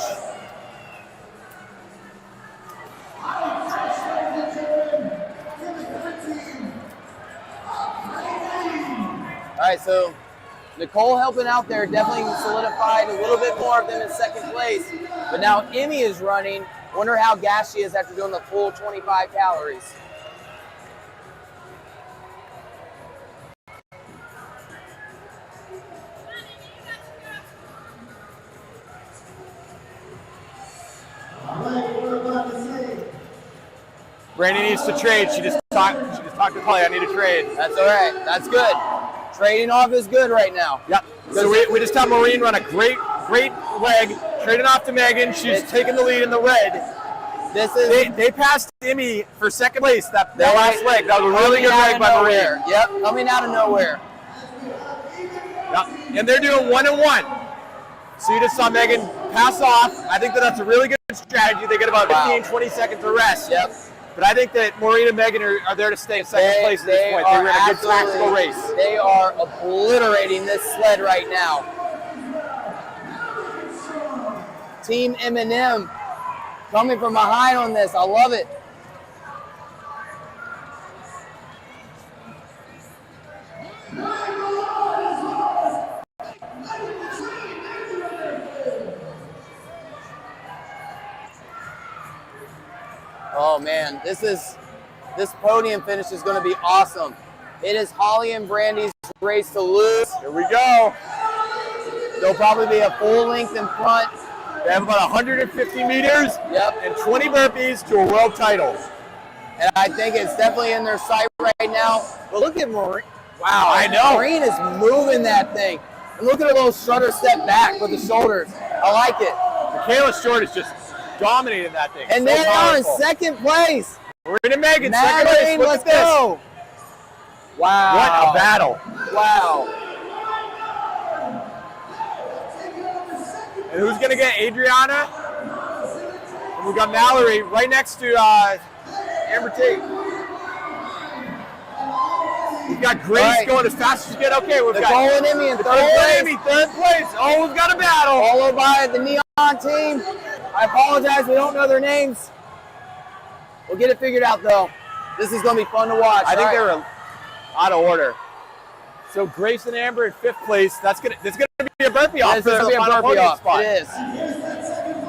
[SPEAKER 5] right, so Nicole helping out there definitely solidified a little bit more of them in second place. But now Emmy is running. Wonder how gassed she is after doing the full 25 calories.
[SPEAKER 2] Brandy needs to trade. She just talked to Clay. I need to trade.
[SPEAKER 5] That's all right. That's good. Trading off is good right now.
[SPEAKER 2] Yep. So we just had Maureen run a great leg. Trading off to Megan. She's taking the lead in the red. They passed Emmy for second place that last leg. That was a really good leg by Maureen.
[SPEAKER 5] Yep. Coming out of nowhere.
[SPEAKER 2] Yep. And they're doing 1-1. So you just saw Megan pass off. I think that's a really good strategy. They get about 15, 20 seconds to rest.
[SPEAKER 5] Yep.
[SPEAKER 2] But I think that Maureen and Megan are there to stay in second place at this point. They ran a good tactical race.
[SPEAKER 5] They are obliterating this sled right now. Team M&M coming from behind on this. I love it. Oh man, this podium finish is going to be awesome. It is Holly and Brandy's race to lose.
[SPEAKER 2] Here we go.
[SPEAKER 5] They'll probably be a full length in front.
[SPEAKER 2] They have about 150 meters
[SPEAKER 5] Yep.
[SPEAKER 2] and 20 burpees to a world title.
[SPEAKER 5] And I think it's definitely in their sight right now. But look at Maureen. Wow,
[SPEAKER 2] I know.
[SPEAKER 5] Maureen is moving that thing. And look at her little shudder step back with the shoulders. I like it.
[SPEAKER 2] Michaela Short is just dominating that thing.
[SPEAKER 5] And
[SPEAKER 2] so
[SPEAKER 5] they are in
[SPEAKER 2] powerful.
[SPEAKER 5] second place.
[SPEAKER 2] We're in Megan, second place.
[SPEAKER 5] Madeline,
[SPEAKER 2] Look
[SPEAKER 5] let's
[SPEAKER 2] at this.
[SPEAKER 5] go. Wow.
[SPEAKER 2] What a battle.
[SPEAKER 5] Wow.
[SPEAKER 2] And who's going to get Adriana? And we've got Mallory right next to Amber Tate. We've got Grace going as fast as you can. Okay, we've
[SPEAKER 5] Nicole
[SPEAKER 2] got
[SPEAKER 5] and Emmy in third
[SPEAKER 2] Nicole
[SPEAKER 5] place.
[SPEAKER 2] and Emmy, third place. Oh, we've got a battle.
[SPEAKER 5] Followed by the Neon team. I apologize, we don't know their names. We'll get it figured out though. This is going to be fun to watch.
[SPEAKER 2] I think they were out of order. So Grace and Amber in fifth place. That's gonna be a burpee off for the final podium spot.
[SPEAKER 5] It is.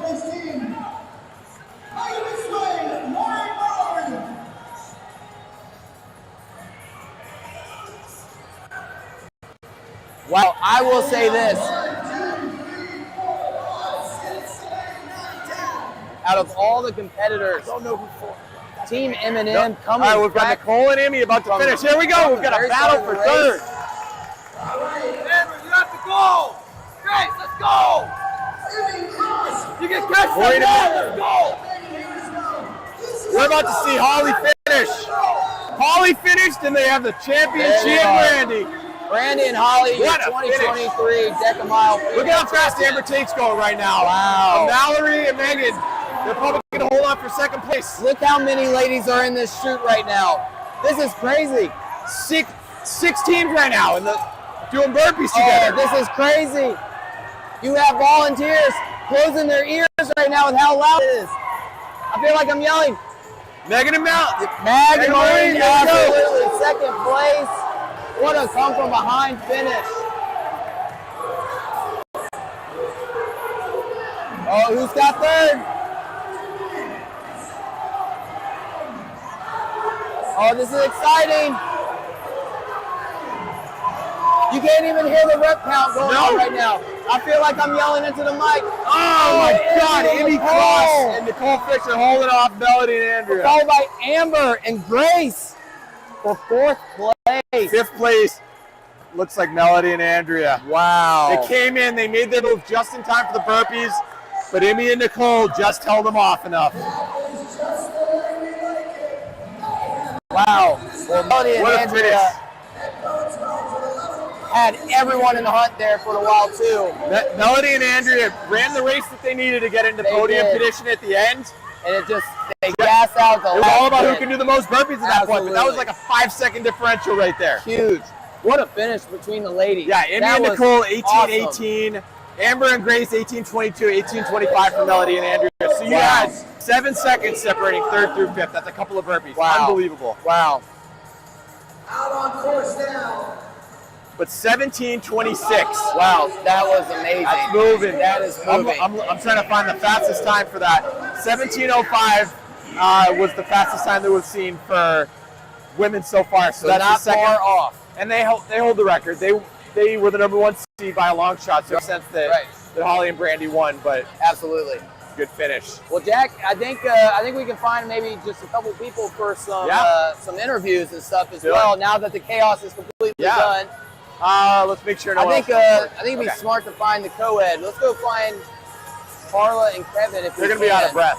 [SPEAKER 5] Well, I will say this. Out of all the competitors, Team M&M coming.
[SPEAKER 2] All right, we've got Nicole and Emmy about to finish. Here we go. We've got a battle for third.
[SPEAKER 3] Amber, you have to go! Grace, let's go! You can catch them now, let's go!
[SPEAKER 2] We're about to see Holly finish. Holly finished, and they have the champion,
[SPEAKER 5] There
[SPEAKER 2] she
[SPEAKER 5] they
[SPEAKER 2] and
[SPEAKER 5] are.
[SPEAKER 2] Brandy.
[SPEAKER 5] Brandy and Holly, your
[SPEAKER 2] What a
[SPEAKER 5] 2023 Deka Mile.
[SPEAKER 2] Look at how fast Amber Tate's going right now.
[SPEAKER 5] Wow.
[SPEAKER 2] And Mallory and Megan, they're probably going to hold on for second place.
[SPEAKER 5] Look how many ladies are in this shoot right now. This is crazy.
[SPEAKER 2] Six teams right now, and doing burpees
[SPEAKER 5] Oh,
[SPEAKER 2] together.
[SPEAKER 5] this is crazy. You have volunteers closing their ears right now with how loud it is. I feel like I'm yelling.
[SPEAKER 2] Megan and
[SPEAKER 5] Mag
[SPEAKER 2] Hey,
[SPEAKER 5] and
[SPEAKER 2] Maureen,
[SPEAKER 5] Maureen,
[SPEAKER 2] let's go.
[SPEAKER 5] absolutely second place. What a come from behind finish. Oh, who's got third? Oh, this is exciting. You can't even hear the rep count going on right now. I feel like I'm yelling into the mic.
[SPEAKER 2] Oh my God, Emmy Cross and Nicole Fisher holding off Melody and Andrea.
[SPEAKER 5] Followed by Amber and Grace for fourth place.
[SPEAKER 2] Fifth place, looks like Melody and Andrea.
[SPEAKER 5] Wow.
[SPEAKER 2] They came in, they made their move just in time for the burpees, but Emmy and Nicole just held them off enough.
[SPEAKER 5] Wow. Well, Melody and
[SPEAKER 2] What a
[SPEAKER 5] Andrea
[SPEAKER 2] finish.
[SPEAKER 5] had everyone in the hunt there for a while too.
[SPEAKER 2] Melody and Andrea ran the race that they needed to get into
[SPEAKER 5] They
[SPEAKER 2] podium
[SPEAKER 5] did.
[SPEAKER 2] position at the end.
[SPEAKER 5] And it just, they gas out the
[SPEAKER 2] It was
[SPEAKER 5] last
[SPEAKER 2] all about who
[SPEAKER 5] bit.
[SPEAKER 2] can do the most burpees at that point, but that was
[SPEAKER 5] Absolutely.
[SPEAKER 2] like a 5-second differential right there.
[SPEAKER 5] Huge. What a finish between the ladies.
[SPEAKER 2] Yeah, Emmy
[SPEAKER 5] That
[SPEAKER 2] and
[SPEAKER 5] was
[SPEAKER 2] Nicole,
[SPEAKER 5] awesome.
[SPEAKER 2] 18-18. Amber and Grace, 18-22, 18-25 for Melody and Andrea. So you
[SPEAKER 5] Wow.
[SPEAKER 2] had 7 seconds separating third through fifth. That's a couple of burpees.
[SPEAKER 5] Wow.
[SPEAKER 2] Unbelievable.
[SPEAKER 5] Wow.
[SPEAKER 6] Out on course now.
[SPEAKER 2] but 17:26.
[SPEAKER 5] Wow, that was amazing.
[SPEAKER 2] That's moving.
[SPEAKER 5] That is moving.
[SPEAKER 2] I'm trying to find the fastest time for that. 17:05 was the fastest time that we've seen for women so far. So that's
[SPEAKER 5] not
[SPEAKER 2] the second.
[SPEAKER 5] far off.
[SPEAKER 2] And they hold the record. They were the #1 seed by a long shot. So it makes sense that Holly and Brandy won, but
[SPEAKER 5] absolutely
[SPEAKER 2] good finish.
[SPEAKER 5] Well, Jack, I think we can find maybe just a couple people for some interviews and stuff as well. Now that the chaos is completely done.
[SPEAKER 2] Let's make sure.
[SPEAKER 5] I think it'd be smart to find the co-ed. Let's go find Carla and Kevin if
[SPEAKER 2] they're gonna be out of breath.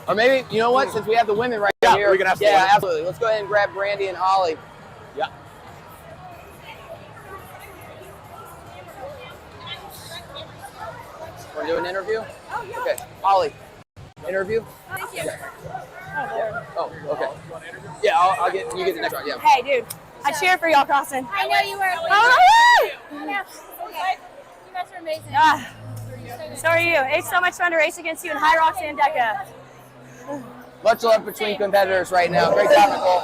[SPEAKER 5] Or maybe, you know what? Since we have the women right here.
[SPEAKER 2] We can have
[SPEAKER 5] absolutely. Let's go ahead and grab Brandy and Holly.
[SPEAKER 2] Yeah.
[SPEAKER 5] Want to do an interview?
[SPEAKER 4] Oh, yeah.
[SPEAKER 5] Okay. Holly, interview?
[SPEAKER 4] Thank you.
[SPEAKER 5] Oh, okay. Yeah, I'll get, you get the next one, yeah.
[SPEAKER 4] Hey, dude. I cheer for y'all crossing.
[SPEAKER 6] I know you were.
[SPEAKER 4] Oh,
[SPEAKER 6] Yeah. Okay. You guys are amazing.
[SPEAKER 4] so are you. It's so much fun to race against you in High Rocks and Deka.
[SPEAKER 5] Much love between competitors right now. Great job, Nicole.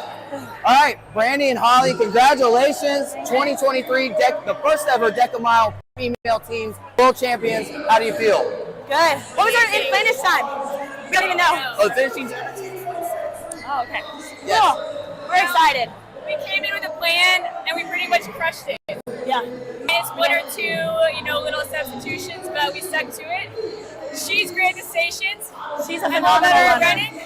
[SPEAKER 5] All right, Brandy and Holly, congratulations. 2023, the first ever Deka Mile female teams world champions. How do you feel?
[SPEAKER 4] Good. What was our finish time? We don't even know.
[SPEAKER 5] Oh, finishing.
[SPEAKER 4] Oh, okay.
[SPEAKER 5] Yes.
[SPEAKER 4] Cool. We're excited.
[SPEAKER 6] We came in with a plan and we pretty much crushed it.
[SPEAKER 4] Yeah.
[SPEAKER 6] Missed one or two, little substitutions, but we stuck to it. She's great at the stations.
[SPEAKER 4] She's a
[SPEAKER 6] I'm
[SPEAKER 4] phenomenal
[SPEAKER 6] better at
[SPEAKER 4] runner.
[SPEAKER 6] running.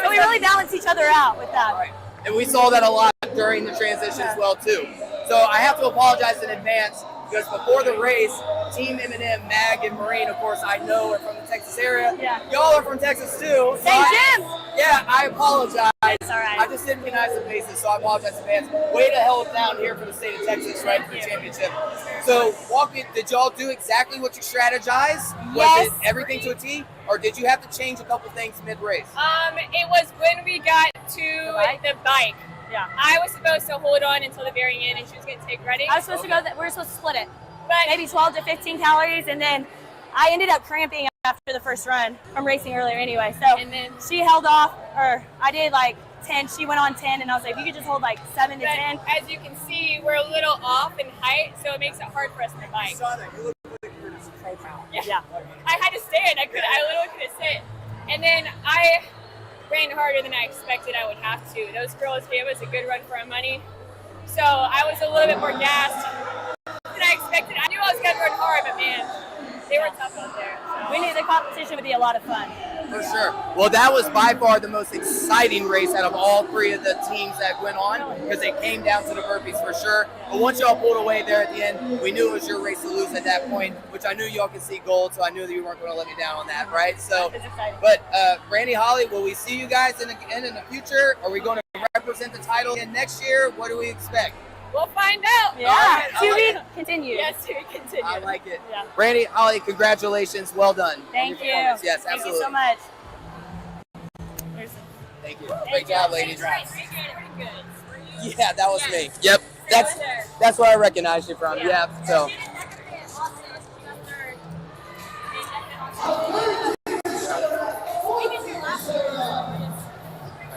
[SPEAKER 4] So we really balance each other out with that.
[SPEAKER 5] Right. And we saw that a lot during the transition as well, too. So I have to apologize in advance because before the race, Team M&M, Mag, and Marine, of course, I know are from the Texas area.
[SPEAKER 4] Yeah.
[SPEAKER 5] Y'all are from Texas, too.
[SPEAKER 4] Same gym.
[SPEAKER 5] Yeah, I apologize.
[SPEAKER 4] It's all right.
[SPEAKER 5] I just didn't recognize the faces, so I apologize in advance. Way to hell it down here for the state of Texas, right, for the championship. So, walk me, did y'all do exactly what you strategized? Was it everything to a T, or did you have to change a couple things mid-race?
[SPEAKER 6] It was when we got to the bike.
[SPEAKER 4] Yeah.
[SPEAKER 6] I was supposed to hold on until the very end, and she was going to take Reading.
[SPEAKER 4] I was supposed to go, we were supposed to split it.
[SPEAKER 6] But
[SPEAKER 4] maybe 12 to 15 calories, and then I ended up cramping after the first run from racing earlier anyway. So
[SPEAKER 6] And then-
[SPEAKER 4] she held off, or I did like 10, she went on 10, and I was like, if you could just hold like 7 to 10.
[SPEAKER 6] as you can see, we're a little off in height, so it makes it hard for us to bike.
[SPEAKER 1] You look like you're just profile.
[SPEAKER 4] Yeah.
[SPEAKER 6] I had to stand. I literally couldn't sit. And then I ran harder than I expected I would have to. Those girls gave us a good run for our money. So I was a little bit more gassed than I expected. I knew I was going to run hard, but man, they were tough out there. So.
[SPEAKER 4] We knew the competition would be a lot of fun.
[SPEAKER 5] For sure. Well, that was by far the most exciting race out of all three of the teams that went on because it came down to the burpees for sure. But once y'all pulled away there at the end, we knew it was your race to lose at that point, which I knew y'all could see gold, so I knew that you weren't going to let me down on that, right? So,
[SPEAKER 4] It's exciting.
[SPEAKER 5] but Brandy, Holly, will we see you guys in the future? Are we going to represent the title again next year? What do we expect?
[SPEAKER 6] We'll find out.
[SPEAKER 4] Yeah.
[SPEAKER 5] All right,
[SPEAKER 4] To
[SPEAKER 5] I
[SPEAKER 4] be
[SPEAKER 5] like
[SPEAKER 4] continued.
[SPEAKER 6] Yes, we continue.
[SPEAKER 5] I like it.
[SPEAKER 4] Yeah.
[SPEAKER 5] Brandy, Holly, congratulations. Well done.
[SPEAKER 4] Thank you.
[SPEAKER 5] Yes,
[SPEAKER 4] Thank
[SPEAKER 5] absolutely.
[SPEAKER 4] you so much.
[SPEAKER 5] Thank you. Great job, ladies.
[SPEAKER 6] Right, pretty good.
[SPEAKER 5] Yeah, that was me. Yep. That's where I recognized you from. Yeah. So.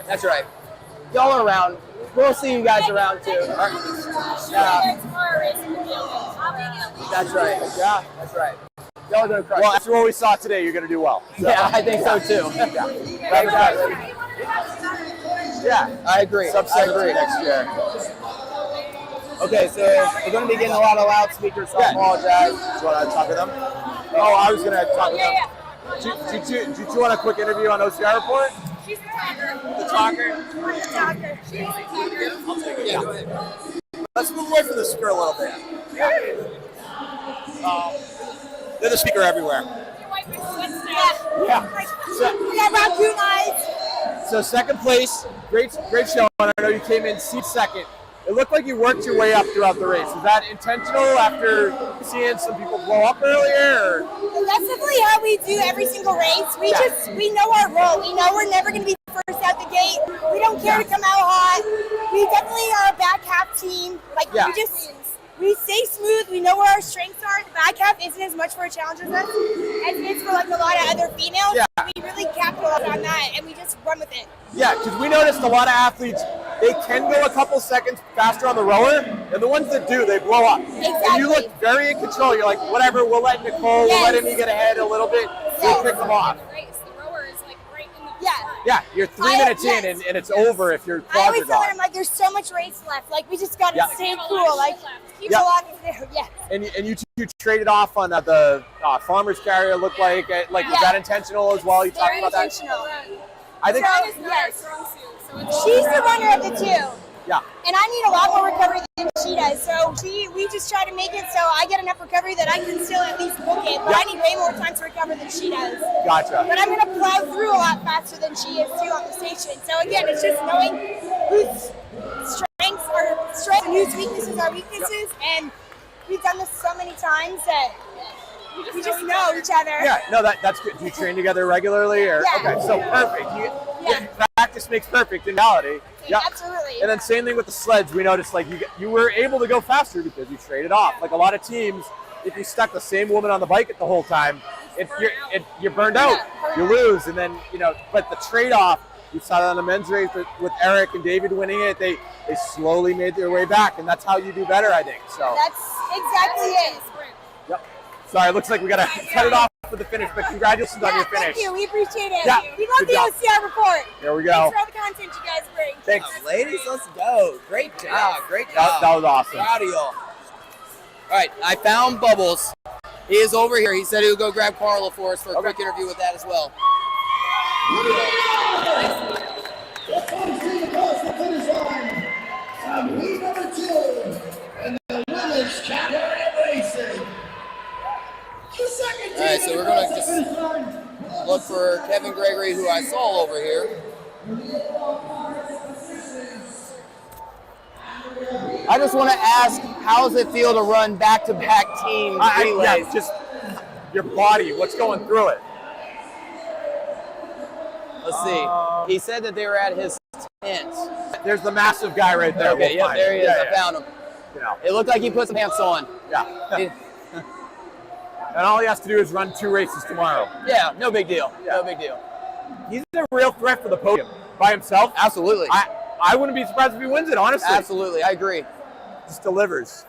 [SPEAKER 5] That's right. Y'all are around. We'll see you guys around too. That's right. Yeah, that's right. Y'all are gonna crush.
[SPEAKER 2] Well, after what we saw today, you're going to do well. So.
[SPEAKER 5] Yeah, I think so too. Yeah, I agree.
[SPEAKER 2] Sub-17 next year.
[SPEAKER 5] Okay, so we're going to be getting a lot of loudspeakers, so I apologize.
[SPEAKER 2] Do you want to talk to them? Oh, I was going to talk to them. Did you want a quick interview on OCR report?
[SPEAKER 6] She's the talker.
[SPEAKER 5] The talker.
[SPEAKER 6] The talker. She's the talker.
[SPEAKER 5] I'll take it. Yeah, go ahead.
[SPEAKER 2] Let's move away from the speaker a little bit. They're the speaker everywhere.
[SPEAKER 6] You wipe your sweat
[SPEAKER 2] Yeah.
[SPEAKER 6] We got round 2 nights.
[SPEAKER 2] So second place, great show. I know you came in second. It looked like you worked your way up throughout the race. Is that intentional after seeing some people blow up earlier? Or?
[SPEAKER 7] That's definitely how we do every single race. We know our role. We know we're never going to be first out the gate. We don't care to come out hot. We definitely are a back half team. we stay smooth. We know where our strengths are. The back half isn't as much for a challenge as us as it is for like a lot of other females.
[SPEAKER 2] Yeah.
[SPEAKER 7] We really capitalize on that, and we just run with it.
[SPEAKER 2] Yeah, because we noticed a lot of athletes, they can go a couple seconds faster on the rower, and the ones that do, they blow up.
[SPEAKER 7] Exactly.
[SPEAKER 2] And you look very in control. You're like, whatever, we'll let Nicole, we'll let me get ahead a little bit, we'll pick them off.
[SPEAKER 6] Race, the rower is like right in the
[SPEAKER 7] Yeah.
[SPEAKER 2] Yeah, you're 3 minutes in, and it's over if your
[SPEAKER 7] I
[SPEAKER 2] quads
[SPEAKER 7] always
[SPEAKER 2] are
[SPEAKER 7] tell
[SPEAKER 2] gone.
[SPEAKER 7] them, like, there's so much race left. Like, we just gotta
[SPEAKER 2] Yeah.
[SPEAKER 7] stay cool. Like, keep
[SPEAKER 2] Yeah.
[SPEAKER 7] a lot of there. Yeah.
[SPEAKER 2] And you two traded off on the farmer's carrier, looked like. Like, was that intentional as well? You talked
[SPEAKER 7] Very
[SPEAKER 2] about that?
[SPEAKER 7] intentional.
[SPEAKER 2] I think,
[SPEAKER 7] So,
[SPEAKER 6] is not
[SPEAKER 7] yes.
[SPEAKER 6] our strong suit, so it's
[SPEAKER 7] She's the runner of the two.
[SPEAKER 2] yeah.
[SPEAKER 7] And I need a lot more recovery than she does. So we just try to make it so I get enough recovery that I can still at least book it. But
[SPEAKER 2] Yeah.
[SPEAKER 7] I need way more time to recover than she does.
[SPEAKER 2] Gotcha.
[SPEAKER 7] But I'm going to plow through a lot faster than she is too on the station. So again, it's just knowing whose strengths are strengths and whose weaknesses are weaknesses. And we've done this so many times that we just know each other.
[SPEAKER 2] Yeah, no, that's good. Do you train together regularly? Or
[SPEAKER 7] Yeah.
[SPEAKER 2] Okay, so perfect.
[SPEAKER 7] Yeah.
[SPEAKER 2] Practice makes perfect in reality. Yeah.
[SPEAKER 7] Absolutely.
[SPEAKER 2] And then same thing with the sleds. We noticed like you were able to go faster because you traded off. Like a lot of teams, if you stuck the same woman on the bike the whole time, you're burned out. You lose, and then But the trade-off, we saw that on the men's race with Eric and David winning it. They slowly made their way back, and that's how you do better, I think. So.
[SPEAKER 7] That's exactly it.
[SPEAKER 2] Yep. Sorry, it looks like we gotta cut it off for the finish, but congratulations on your finish.
[SPEAKER 7] Thank you. We appreciate it.
[SPEAKER 2] Yeah,
[SPEAKER 7] We love
[SPEAKER 2] good
[SPEAKER 7] the
[SPEAKER 2] job.
[SPEAKER 7] OCR report.
[SPEAKER 2] There we go.
[SPEAKER 7] Thanks for all the content you guys bring.
[SPEAKER 2] Thanks.
[SPEAKER 5] Ladies, let's go. Great job. Great
[SPEAKER 2] That
[SPEAKER 5] job.
[SPEAKER 2] was awesome.
[SPEAKER 5] Proud of y'all. All right, I found Bubbles. He is over here. He said he would go grab Carla for us for a quick interview with that as well.
[SPEAKER 8] Across the finish line, heat number 2 in the women's category of racing. The second
[SPEAKER 5] All right, so we're going to just look for Kevin Gregory, who I saw over here. I just want to ask, how does it feel to run back-to-back team relays?
[SPEAKER 2] Yeah, just your body, what's going through it?
[SPEAKER 5] Let's see. He said that they were at his tent.
[SPEAKER 2] There's the massive guy right there.
[SPEAKER 5] Okay,
[SPEAKER 2] We'll
[SPEAKER 5] yep,
[SPEAKER 2] find
[SPEAKER 5] there he
[SPEAKER 2] him.
[SPEAKER 5] is.
[SPEAKER 2] Yeah,
[SPEAKER 5] I found him.
[SPEAKER 2] yeah.
[SPEAKER 5] It looked like he put some pants on.
[SPEAKER 2] Yeah. And all he has to do is run 2 races tomorrow.
[SPEAKER 5] Yeah, no big deal. No big deal.
[SPEAKER 2] He's a real threat for the podium. By himself,
[SPEAKER 5] Absolutely.
[SPEAKER 2] I wouldn't be surprised if he wins it, honestly.
[SPEAKER 5] Absolutely, I agree.
[SPEAKER 2] Just delivers.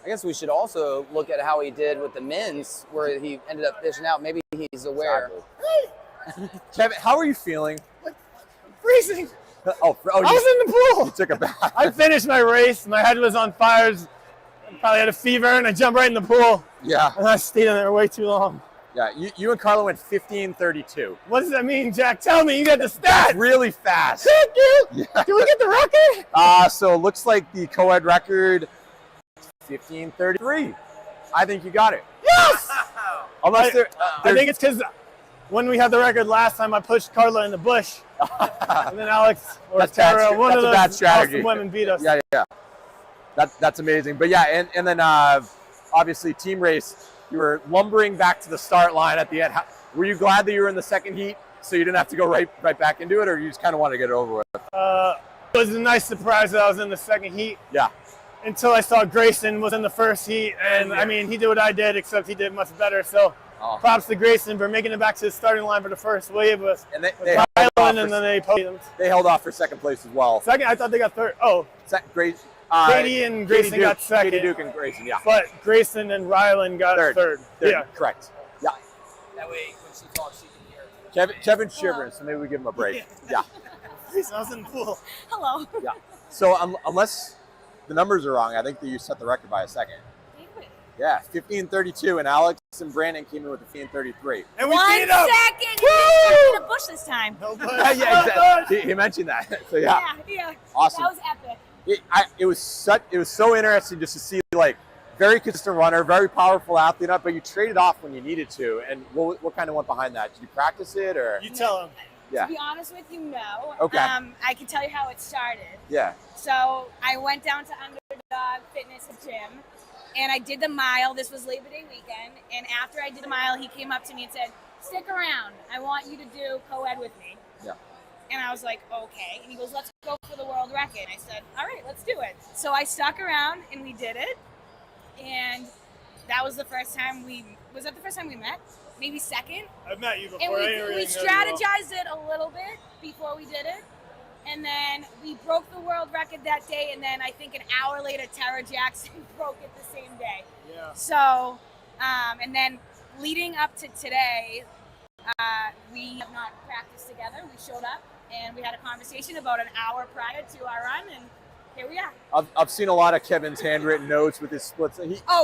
[SPEAKER 5] I guess we should also look at how he did with the men's, where he ended up fishing out. Maybe he's aware.
[SPEAKER 2] Kevin, how are you feeling?
[SPEAKER 9] Freezing.
[SPEAKER 2] Oh,
[SPEAKER 9] I was in the pool.
[SPEAKER 2] You took a bath.
[SPEAKER 9] I finished my race. My head was on fire. I probably had a fever, and I jumped right in the pool.
[SPEAKER 2] Yeah.
[SPEAKER 9] And I stayed in there way too long.
[SPEAKER 2] Yeah, you and Carla went 15:32.
[SPEAKER 9] What does that mean, Jack? Tell me. You got the stats.
[SPEAKER 2] Really fast.
[SPEAKER 9] Thank you.
[SPEAKER 2] Yeah.
[SPEAKER 9] Did we get the record?
[SPEAKER 2] So it looks like the co-ed record 15:33. I think you got it.
[SPEAKER 9] Yes.
[SPEAKER 2] Unless
[SPEAKER 9] I think it's because when we had the record last time, I pushed Carla in the bush, and then Alex or
[SPEAKER 2] That's bad
[SPEAKER 9] Tara,
[SPEAKER 2] stra-
[SPEAKER 9] one
[SPEAKER 2] that's
[SPEAKER 9] of
[SPEAKER 2] a
[SPEAKER 9] those
[SPEAKER 2] bad strategy.
[SPEAKER 9] awesome women beat us.
[SPEAKER 2] Yeah. That's amazing. But yeah, and then obviously team race, you were lumbering back to the start line at the end. Were you glad that you were in the second heat so you didn't have to go right back into it, or you just kind of wanted to get it over with?
[SPEAKER 9] It was a nice surprise that I was in the second heat.
[SPEAKER 2] Yeah.
[SPEAKER 9] Until I saw Grayson was in the first heat, and I mean, he did what I did, except he did much better. So, props to Grayson for making it back to the starting line for the first wave with
[SPEAKER 2] And they
[SPEAKER 9] Rylan, and then they podiumed.
[SPEAKER 2] They held off for second place as well.
[SPEAKER 9] Second, I thought they got third. Oh,
[SPEAKER 2] Great.
[SPEAKER 9] Katie and Grayson got second.
[SPEAKER 2] Katie Duke and Grayson, yeah.
[SPEAKER 9] But Grayson and Rylan got third. Yeah.
[SPEAKER 2] Correct. Yeah.
[SPEAKER 5] That way, when she talks, she can hear.
[SPEAKER 2] Kevin's shivering, so maybe we give him a break. Yeah.
[SPEAKER 9] I was in the pool.
[SPEAKER 4] Hello.
[SPEAKER 2] Yeah. So unless the numbers are wrong, I think that you set the record by a second. Yeah, 15:32, and Alex and Brandon came in with 15:33.
[SPEAKER 9] And we
[SPEAKER 4] 1
[SPEAKER 9] beat up.
[SPEAKER 4] second. You in the bush this time.
[SPEAKER 2] Yeah, exactly. He mentioned that. So yeah.
[SPEAKER 4] Yeah.
[SPEAKER 2] Awesome.
[SPEAKER 4] That was epic.
[SPEAKER 2] It was so interesting just to see like very consistent runner, very powerful athlete, but you traded off when you needed to. And what kind of went behind that? Did you practice it or?
[SPEAKER 9] You tell him.
[SPEAKER 2] Yeah.
[SPEAKER 4] To be honest with you, no.
[SPEAKER 2] Okay.
[SPEAKER 4] I can tell you how it started.
[SPEAKER 2] Yeah.
[SPEAKER 4] So I went down to Underdog Fitness Gym, and I did the mile. This was Labor Day weekend. And after I did the mile, he came up to me and said, stick around. I want you to do co-ed with me.
[SPEAKER 2] Yeah.
[SPEAKER 4] And I was like, okay. And he goes, let's go for the world record. And I said, all right, let's do it. So I stuck around and we did it. And that was the first time was that the first time we met? Maybe second?
[SPEAKER 9] I've met you before.
[SPEAKER 4] And
[SPEAKER 9] I didn't really
[SPEAKER 4] we
[SPEAKER 9] know you
[SPEAKER 4] strategized it a little bit before we did it. And then we broke the world record that day. And then I think an hour later, Tara Jackson broke it the same day.
[SPEAKER 9] Yeah.
[SPEAKER 4] So, and then leading up to today, we have not practiced together. We showed up and we had a conversation about an hour prior to our run, and here we are.
[SPEAKER 2] I've seen a lot of Kevin's handwritten notes with his splits.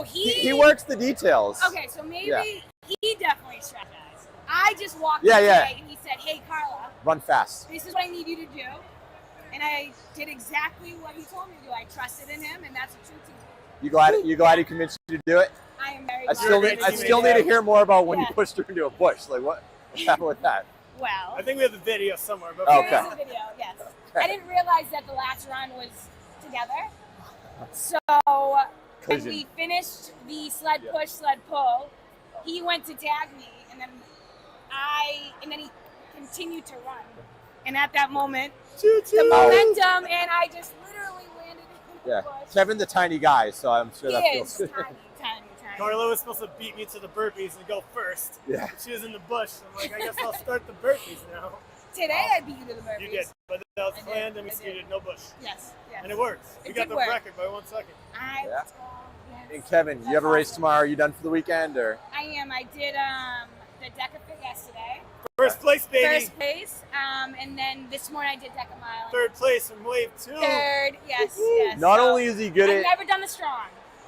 [SPEAKER 2] He works the details.
[SPEAKER 4] Okay, so maybe he definitely strategized. I just walked
[SPEAKER 2] Yeah,
[SPEAKER 4] in
[SPEAKER 2] yeah.
[SPEAKER 4] today and he said, hey, Carla,
[SPEAKER 2] Run fast.
[SPEAKER 4] this is what I need you to do. And I did exactly what he told me to do. I trusted in him, and that's a true team.
[SPEAKER 2] You glad he convinced you to do it?
[SPEAKER 4] I am very
[SPEAKER 2] I still need to hear more about when you pushed her into a bush. Like what's happened with that?
[SPEAKER 4] Well,
[SPEAKER 9] I think we have the video somewhere. But
[SPEAKER 2] Okay.
[SPEAKER 4] there is a video, yes. I didn't realize that the last run was together. So when
[SPEAKER 2] Collision.
[SPEAKER 4] we finished the sled push, sled pull, he went to tag me, and then he continued to run. And at that moment, the momentum, and I just literally landed in the bush.
[SPEAKER 2] Kevin's a tiny guy, so I'm sure that
[SPEAKER 4] He
[SPEAKER 2] feels
[SPEAKER 4] is
[SPEAKER 2] good.
[SPEAKER 4] tiny.
[SPEAKER 9] Carla was supposed to beat me to the burpees and go first.
[SPEAKER 2] Yeah.
[SPEAKER 9] She was in the bush. I'm like, I guess I'll start the burpees now.
[SPEAKER 4] Today I beat you to the burpees.
[SPEAKER 9] You did, but that was
[SPEAKER 4] I did,
[SPEAKER 9] planned and we
[SPEAKER 4] I did.
[SPEAKER 9] skated no bush.
[SPEAKER 4] Yes.
[SPEAKER 9] And it works. We
[SPEAKER 4] It
[SPEAKER 9] got
[SPEAKER 4] did
[SPEAKER 9] the
[SPEAKER 4] work.
[SPEAKER 9] record by 1 second.
[SPEAKER 2] Yeah. And Kevin, you have a race tomorrow. Are you done for the weekend or?
[SPEAKER 4] I am. I did the Deka fit yesterday.
[SPEAKER 9] First place, baby.
[SPEAKER 4] First place. And then this morning I did Deka mile.
[SPEAKER 9] Third place from wave 2.
[SPEAKER 4] Third, yes.
[SPEAKER 2] Not
[SPEAKER 4] So,
[SPEAKER 2] only is he good
[SPEAKER 4] I've
[SPEAKER 2] at,
[SPEAKER 4] never done the strong.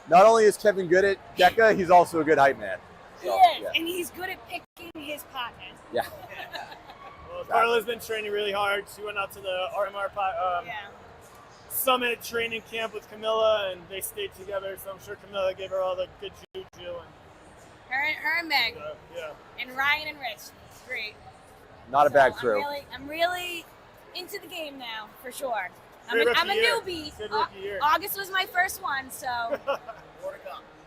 [SPEAKER 2] not only is Kevin good at Deka, he's also a good hype man.
[SPEAKER 4] He
[SPEAKER 2] So,
[SPEAKER 4] is,
[SPEAKER 2] yeah.
[SPEAKER 4] and he's good at picking his partners.
[SPEAKER 2] Yeah.
[SPEAKER 9] Well, Carla's been training really hard. She went out to the RMR Summit training camp with Camilla, and they stayed together. So I'm sure Camilla gave her all the good juju. And
[SPEAKER 4] Her and Meg,
[SPEAKER 9] yeah.
[SPEAKER 4] and Ryan and Rich. Great.
[SPEAKER 2] Not a bad crew.
[SPEAKER 4] I'm really into the game now, for sure. I'm
[SPEAKER 9] Good
[SPEAKER 4] a
[SPEAKER 9] rookie year.
[SPEAKER 4] newbie.
[SPEAKER 9] Good rookie year.
[SPEAKER 4] August was my first one, so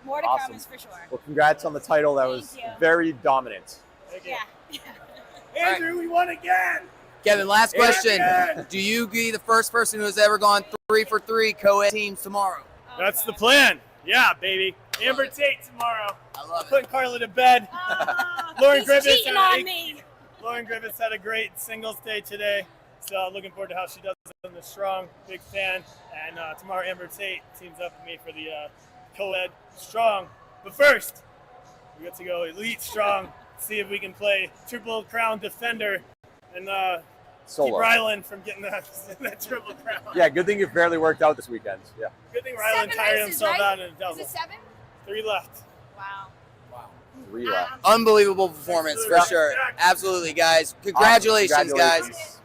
[SPEAKER 4] more to
[SPEAKER 2] Awesome.
[SPEAKER 4] come is for sure.
[SPEAKER 2] Well, congrats on the title. That was
[SPEAKER 4] Thank you.
[SPEAKER 2] very dominant.
[SPEAKER 4] Yeah.
[SPEAKER 9] Andrew, we won again.
[SPEAKER 5] Kevin, last question.
[SPEAKER 9] Yeah.
[SPEAKER 5] Do you be the first person who has ever gone 3 for 3 co-ed teams tomorrow?
[SPEAKER 9] That's the plan. Yeah, baby. Amber Tate tomorrow.
[SPEAKER 5] I love it.
[SPEAKER 9] Putting Carla to bed. Lauren
[SPEAKER 4] He's
[SPEAKER 9] Griffiths
[SPEAKER 4] cheating
[SPEAKER 9] had
[SPEAKER 4] on me.
[SPEAKER 9] Lauren Griffiths had a great singles day today. So looking forward to how she does in the strong. Big fan. And tomorrow Amber Tate teams up with me for the co-ed strong. But first, we get to go elite strong. See if we can play Triple Crown Defender and keep
[SPEAKER 2] Solo.
[SPEAKER 9] Rylan from getting that Triple Crown.
[SPEAKER 2] Yeah, good thing you've barely worked out this weekend. Yeah.
[SPEAKER 9] Good thing Rylan
[SPEAKER 4] 7
[SPEAKER 9] tired
[SPEAKER 4] races,
[SPEAKER 9] himself
[SPEAKER 4] right?
[SPEAKER 9] out in a double.
[SPEAKER 4] Is it 7?
[SPEAKER 9] 3 left.
[SPEAKER 4] Wow.
[SPEAKER 2] 3 left.
[SPEAKER 5] Unbelievable performance for sure. Absolutely, guys. Congratulations, guys.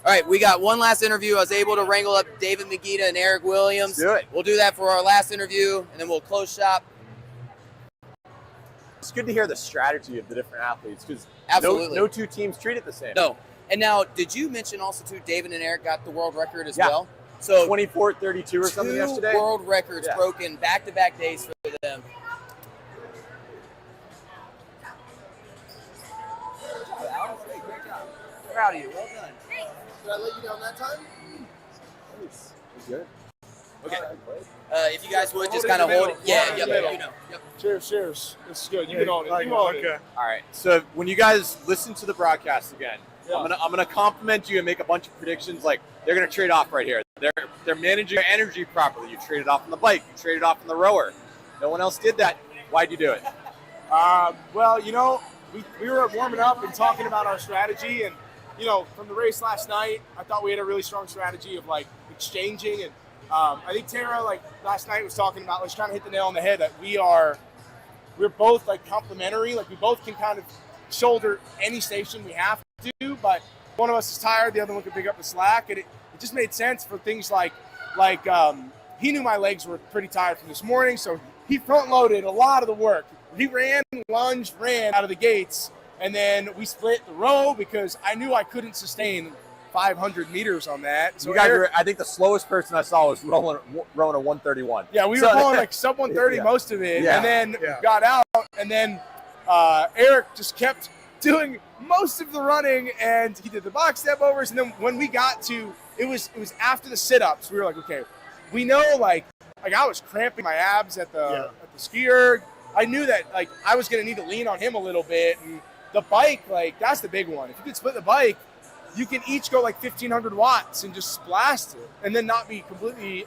[SPEAKER 5] All right, we got one last interview. I was able to wrangle up David Megita and Eric Williams.
[SPEAKER 2] Do it.
[SPEAKER 5] We'll do that for our last interview, and then we'll close shop.
[SPEAKER 2] It's good to hear the strategy of the different athletes because
[SPEAKER 5] Absolutely.
[SPEAKER 2] no two teams treat it the same.
[SPEAKER 5] No. And now, did you mention also, too, David and Eric got the world record as
[SPEAKER 2] Yeah.
[SPEAKER 5] well? So
[SPEAKER 2] 24-32 or something yesterday.
[SPEAKER 5] 2 world records
[SPEAKER 2] Yeah.
[SPEAKER 5] broken back-to-back days for them.
[SPEAKER 1] Great job.
[SPEAKER 5] Proud of you. Well done.
[SPEAKER 8] Did I let you down that time?
[SPEAKER 2] Nice. Good.
[SPEAKER 5] Okay. If you guys would just kind of hold it. Yeah, yep, you know. Yep.
[SPEAKER 8] Cheers. This is good. You can own it. You own it.
[SPEAKER 2] All right. So when you guys listen to the broadcast again, I'm gonna compliment you and make a bunch of predictions. Like they're gonna trade off right here. They're managing your energy properly. You traded off on the bike. You traded off on the rower. No one else did that. Why'd you do it?
[SPEAKER 10] Well, you know, we were warming up and talking about our strategy, and you know, from the race last night, I thought we had a really strong strategy of like exchanging, and I think Tara, like last night, was talking about, like, trying to hit the nail on the head that we're both like complementary, like we both can kind of shoulder any station we have to, but one of us is tired, the other one can pick up the slack, and it just made sense for things like he knew my legs were pretty tired from this morning, so he front loaded a lot of the work. He ran, lunged, ran out of the gates, and then we split the row because I knew I couldn't sustain 500 meters on that. So
[SPEAKER 2] You guys
[SPEAKER 10] Eric,
[SPEAKER 2] were, I think the slowest person I saw was rowing a 131.
[SPEAKER 10] yeah, we were going like sub 130
[SPEAKER 2] Yeah.
[SPEAKER 10] most of it,
[SPEAKER 2] Yeah.
[SPEAKER 10] and then
[SPEAKER 9] Yeah.
[SPEAKER 10] got out, and then Eric just kept doing most of the running, and he did the box step overs, and then when we got to it was after the sit-ups, we were like, okay, we know like I was cramping my abs at the ski erg. I knew that like I was gonna need to lean on him a little bit, and the bike, like that's the big one. If you could split the bike, you can each go like 1,500 watts and just blast it, and then not be completely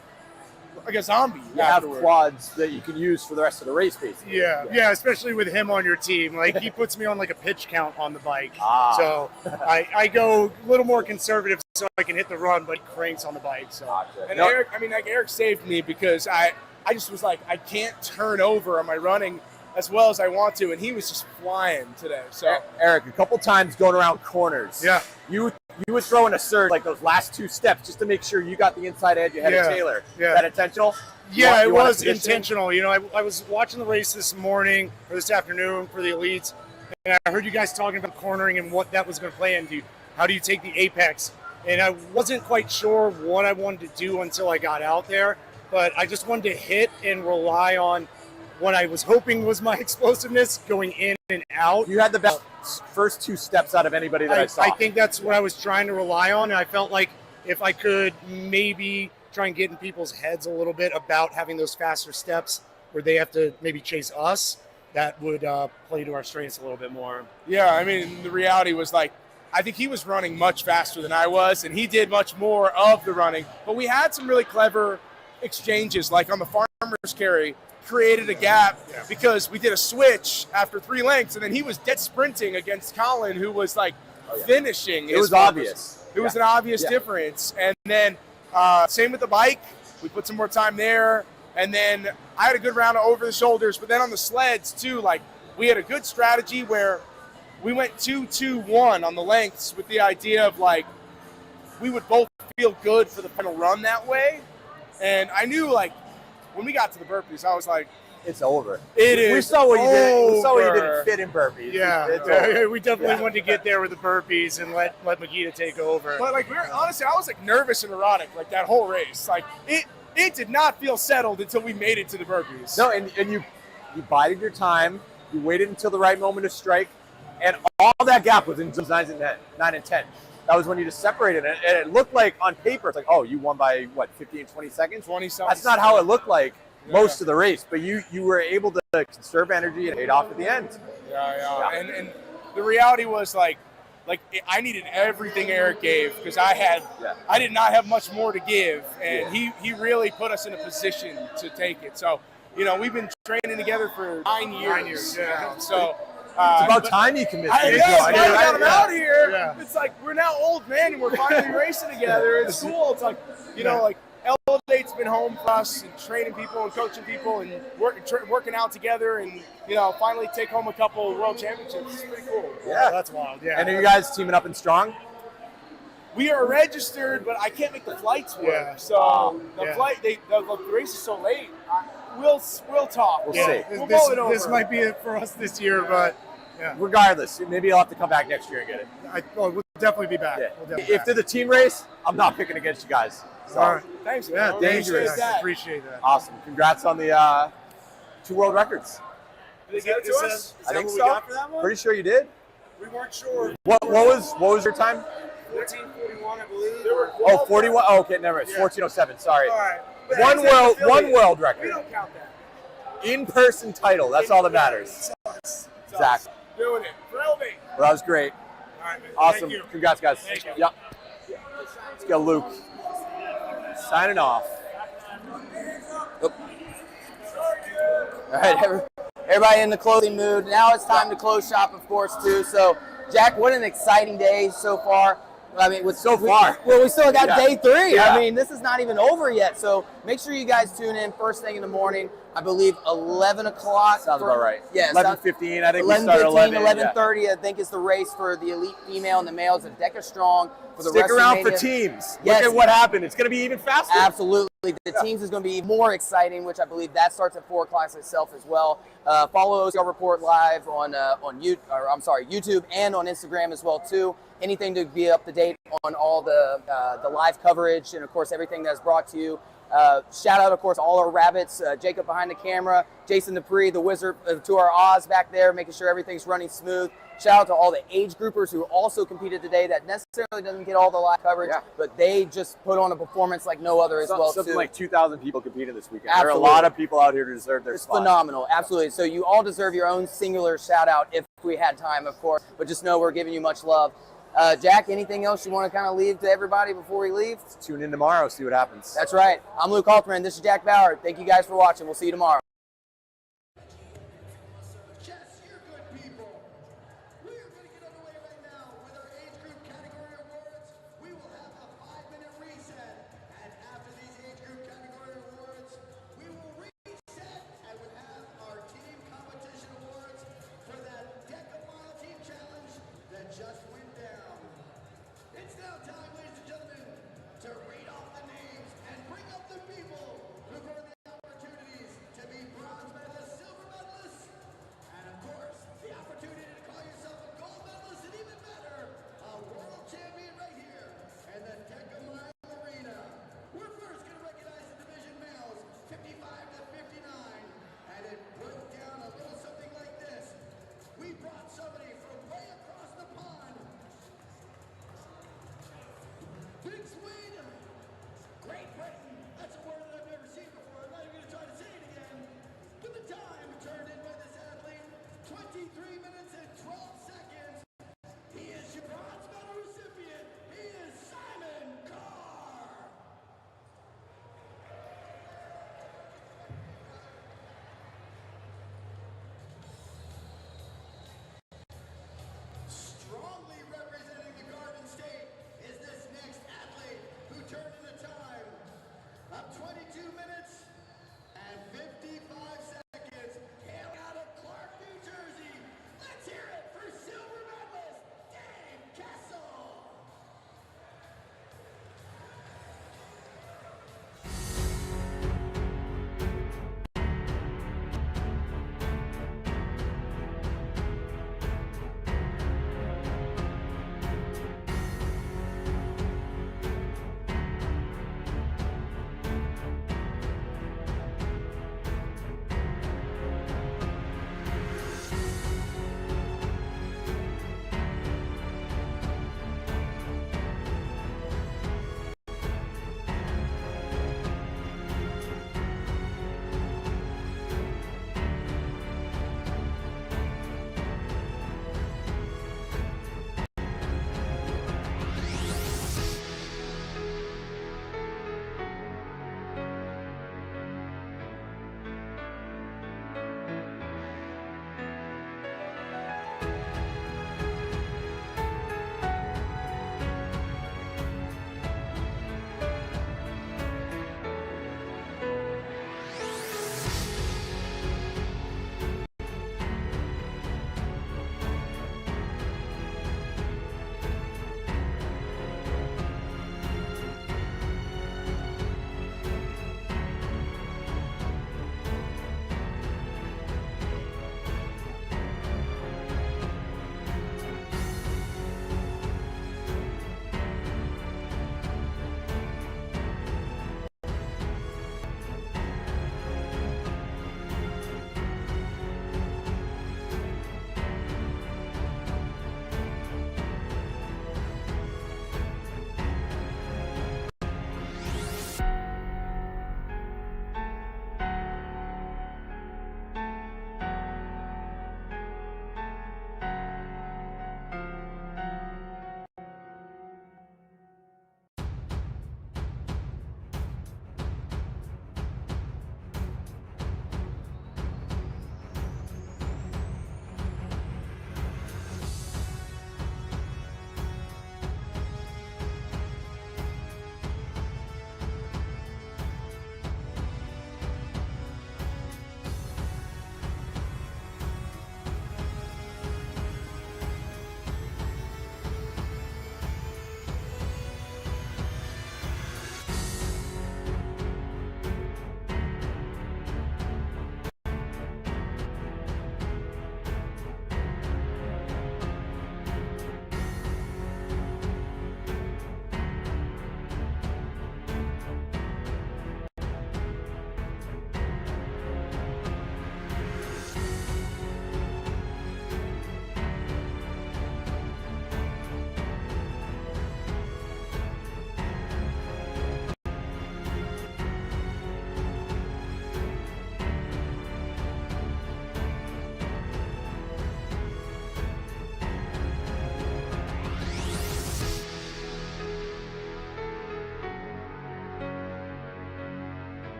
[SPEAKER 10] like a zombie.
[SPEAKER 2] You have
[SPEAKER 10] afterward.
[SPEAKER 2] quads that you can use for the rest of the race, basically.
[SPEAKER 9] Yeah, especially with him on your team. Like he puts me on like a pitch count on the bike.
[SPEAKER 2] Ah.
[SPEAKER 9] So I go a little more conservative so I can hit the run, but cranks on the bike. So
[SPEAKER 10] And Eric saved me because I just was like, I can't turn over on my running as well as I want to, and he was just flying today. So
[SPEAKER 2] Eric, a couple times going around corners.
[SPEAKER 9] Yeah.
[SPEAKER 2] You would throw in a surge like those last 2 steps just to make sure you got the inside edge ahead of Taylor.
[SPEAKER 9] Yeah.
[SPEAKER 2] Is that intentional?
[SPEAKER 9] Yeah, it
[SPEAKER 2] You want
[SPEAKER 9] was
[SPEAKER 2] a position?
[SPEAKER 9] intentional. You know, I was watching the race this morning or this afternoon for the elites, and I heard you guys talking about cornering and what that was going to play into. How do you take the apex? And I wasn't quite sure what I wanted to do until I got out there, but I just wanted to hit and rely on what I was hoping was my explosiveness going in and out.
[SPEAKER 2] You had the best first 2 steps out of anybody that I saw.
[SPEAKER 9] I think that's what I was trying to rely on, and I felt like if I could maybe try and get in people's heads a little bit about having those faster steps where they have to maybe chase us, that would play to our strengths a little bit more.
[SPEAKER 10] yeah, I mean, the reality was like, I think he was running much faster than I was, and he did much more of the running. But we had some really clever exchanges, like on the farmer's carry, created a gap because we did a switch after 3 lengths, and then he was dead sprinting against Colin, who was like finishing.
[SPEAKER 2] It was obvious.
[SPEAKER 10] It was an obvious difference. And then same with the bike. We put some more time there. And then I had a good round of over the shoulders. But then on the sleds, too, like we had a good strategy where we went 2-2-1 on the lengths with the idea of like we would both feel good for the final run that way. And I knew like when we got to the burpees, I was like,
[SPEAKER 2] it's over.
[SPEAKER 10] It is.
[SPEAKER 2] We saw what you did. We saw what you
[SPEAKER 10] over.
[SPEAKER 2] didn't fit in burpees.
[SPEAKER 9] Yeah,
[SPEAKER 2] It's over.
[SPEAKER 9] we definitely wanted to get there with the burpees and let Makita take over.
[SPEAKER 10] But like honestly, I was like nervous and neurotic like that whole race. Like it did not feel settled until we made it to the burpees.
[SPEAKER 2] No, and you bided your time. You waited until the right moment to strike, and all that gap was in zones 9 and 10. That was when you just separated it, and it looked like on paper it's like, oh, you won by what, 15, 20 seconds?
[SPEAKER 10] 20 something.
[SPEAKER 2] That's not how it looked like most of the race, but you were able to conserve energy and paid off at the end.
[SPEAKER 10] Yeah. And the reality was like I needed everything Eric gave because I did not have much more to give, and he really put us in a position to take it. So, you know, we've been training together for 9 years.
[SPEAKER 9] 9 years, yeah.
[SPEAKER 10] now. So
[SPEAKER 2] It's about time you commit.
[SPEAKER 10] I
[SPEAKER 2] to
[SPEAKER 10] guess
[SPEAKER 2] it.
[SPEAKER 10] I got him out here.
[SPEAKER 9] Yeah.
[SPEAKER 10] It's like we're now old men and we're finally racing together. It's cool. It's like, you know, like Elevate's been home for us and training people and coaching people and working out together and, you know, finally take home a couple world championships. It's pretty cool.
[SPEAKER 2] Yeah.
[SPEAKER 9] That's wild. Yeah.
[SPEAKER 2] And are you guys teaming up and strong?
[SPEAKER 10] We are registered, but I can't make the flights work.
[SPEAKER 9] Yeah.
[SPEAKER 10] So the
[SPEAKER 9] Yeah.
[SPEAKER 10] flight, the race is so late. We'll talk.
[SPEAKER 2] We'll
[SPEAKER 9] yeah.
[SPEAKER 2] see.
[SPEAKER 10] We'll mull it over.
[SPEAKER 9] This might be it for us this year, but yeah.
[SPEAKER 2] Regardless, maybe I'll have to come back next year and get it.
[SPEAKER 9] We'll definitely be back.
[SPEAKER 2] Yeah.
[SPEAKER 9] We'll definitely
[SPEAKER 2] If they're the team race, I'm not picking against you guys. So,
[SPEAKER 9] All right.
[SPEAKER 10] Thanks, man.
[SPEAKER 9] Yeah,
[SPEAKER 10] I
[SPEAKER 2] dangerous.
[SPEAKER 10] appreciate that.
[SPEAKER 9] Appreciate that.
[SPEAKER 2] awesome. Congrats on the 2 world records.
[SPEAKER 10] Did they give it to us?
[SPEAKER 2] I think so. Pretty sure you did.
[SPEAKER 3] We weren't sure.
[SPEAKER 2] What was your time?
[SPEAKER 3] 14:41, I believe.
[SPEAKER 2] Oh, 41. Oh, okay, never. It's 14:07. Sorry.
[SPEAKER 3] All right. But
[SPEAKER 2] One
[SPEAKER 3] that's
[SPEAKER 2] world
[SPEAKER 3] We
[SPEAKER 2] record.
[SPEAKER 3] don't count that.
[SPEAKER 2] In-person title. That's all that matters. Exactly.
[SPEAKER 10] Doing it. Thrill me.
[SPEAKER 2] Well, that was great.
[SPEAKER 3] All right, man.
[SPEAKER 2] Awesome.
[SPEAKER 3] Thank you.
[SPEAKER 2] Congrats, guys.
[SPEAKER 3] Thank you.
[SPEAKER 2] Yep. Let's go, Luke. Signing off.
[SPEAKER 5] All right, everybody in the closing mood. Now it's time to close shop, of course, too. So, Jack, what an exciting day so far. I mean, we still got day 3.
[SPEAKER 2] Yeah.
[SPEAKER 5] I mean, this is not even over yet. So make sure you guys tune in first thing in the morning. I believe 11 o'clock.
[SPEAKER 2] Sounds about right.
[SPEAKER 5] Yeah.
[SPEAKER 2] 11:15. I think we started
[SPEAKER 5] 11:15,
[SPEAKER 2] 11.
[SPEAKER 5] 11:30, I think is the race for the elite female and the males at Deka Strong for the
[SPEAKER 2] Stick around for
[SPEAKER 5] WrestleMania.
[SPEAKER 2] teams.
[SPEAKER 5] Yes.
[SPEAKER 2] Look at what happened. It's going to be even faster.
[SPEAKER 5] Absolutely. The teams is going to be more exciting, which I believe that starts at 4 o'clock itself as well. Follow OCR Report live on YouTube and on Instagram as well too. Anything to be up to date on all the live coverage and of course everything that's brought to you. Shout out, of course, all our rabbits, Jacob behind the camera, Jason Dupree, the wizard, to our Oz back there, making sure everything's running smooth. Shout out to all the age groupers who also competed today that necessarily doesn't get all the live coverage, but they just put on a performance like no other as well,
[SPEAKER 2] Something
[SPEAKER 5] too.
[SPEAKER 2] like 2,000 people competed this weekend.
[SPEAKER 5] Absolutely.
[SPEAKER 2] There are a lot of people out here who deserve their
[SPEAKER 5] It's
[SPEAKER 2] spot.
[SPEAKER 5] phenomenal, absolutely. So you all deserve your own singular shout out if we had time, of course, but just know we're giving you much love. Jack, anything else you want to kind of leave to everybody before we leave?
[SPEAKER 2] Tune in tomorrow, see what happens.
[SPEAKER 5] That's right. I'm Luke Halterman. This is Jack Bauer. Thank you guys for watching. We'll see you tomorrow.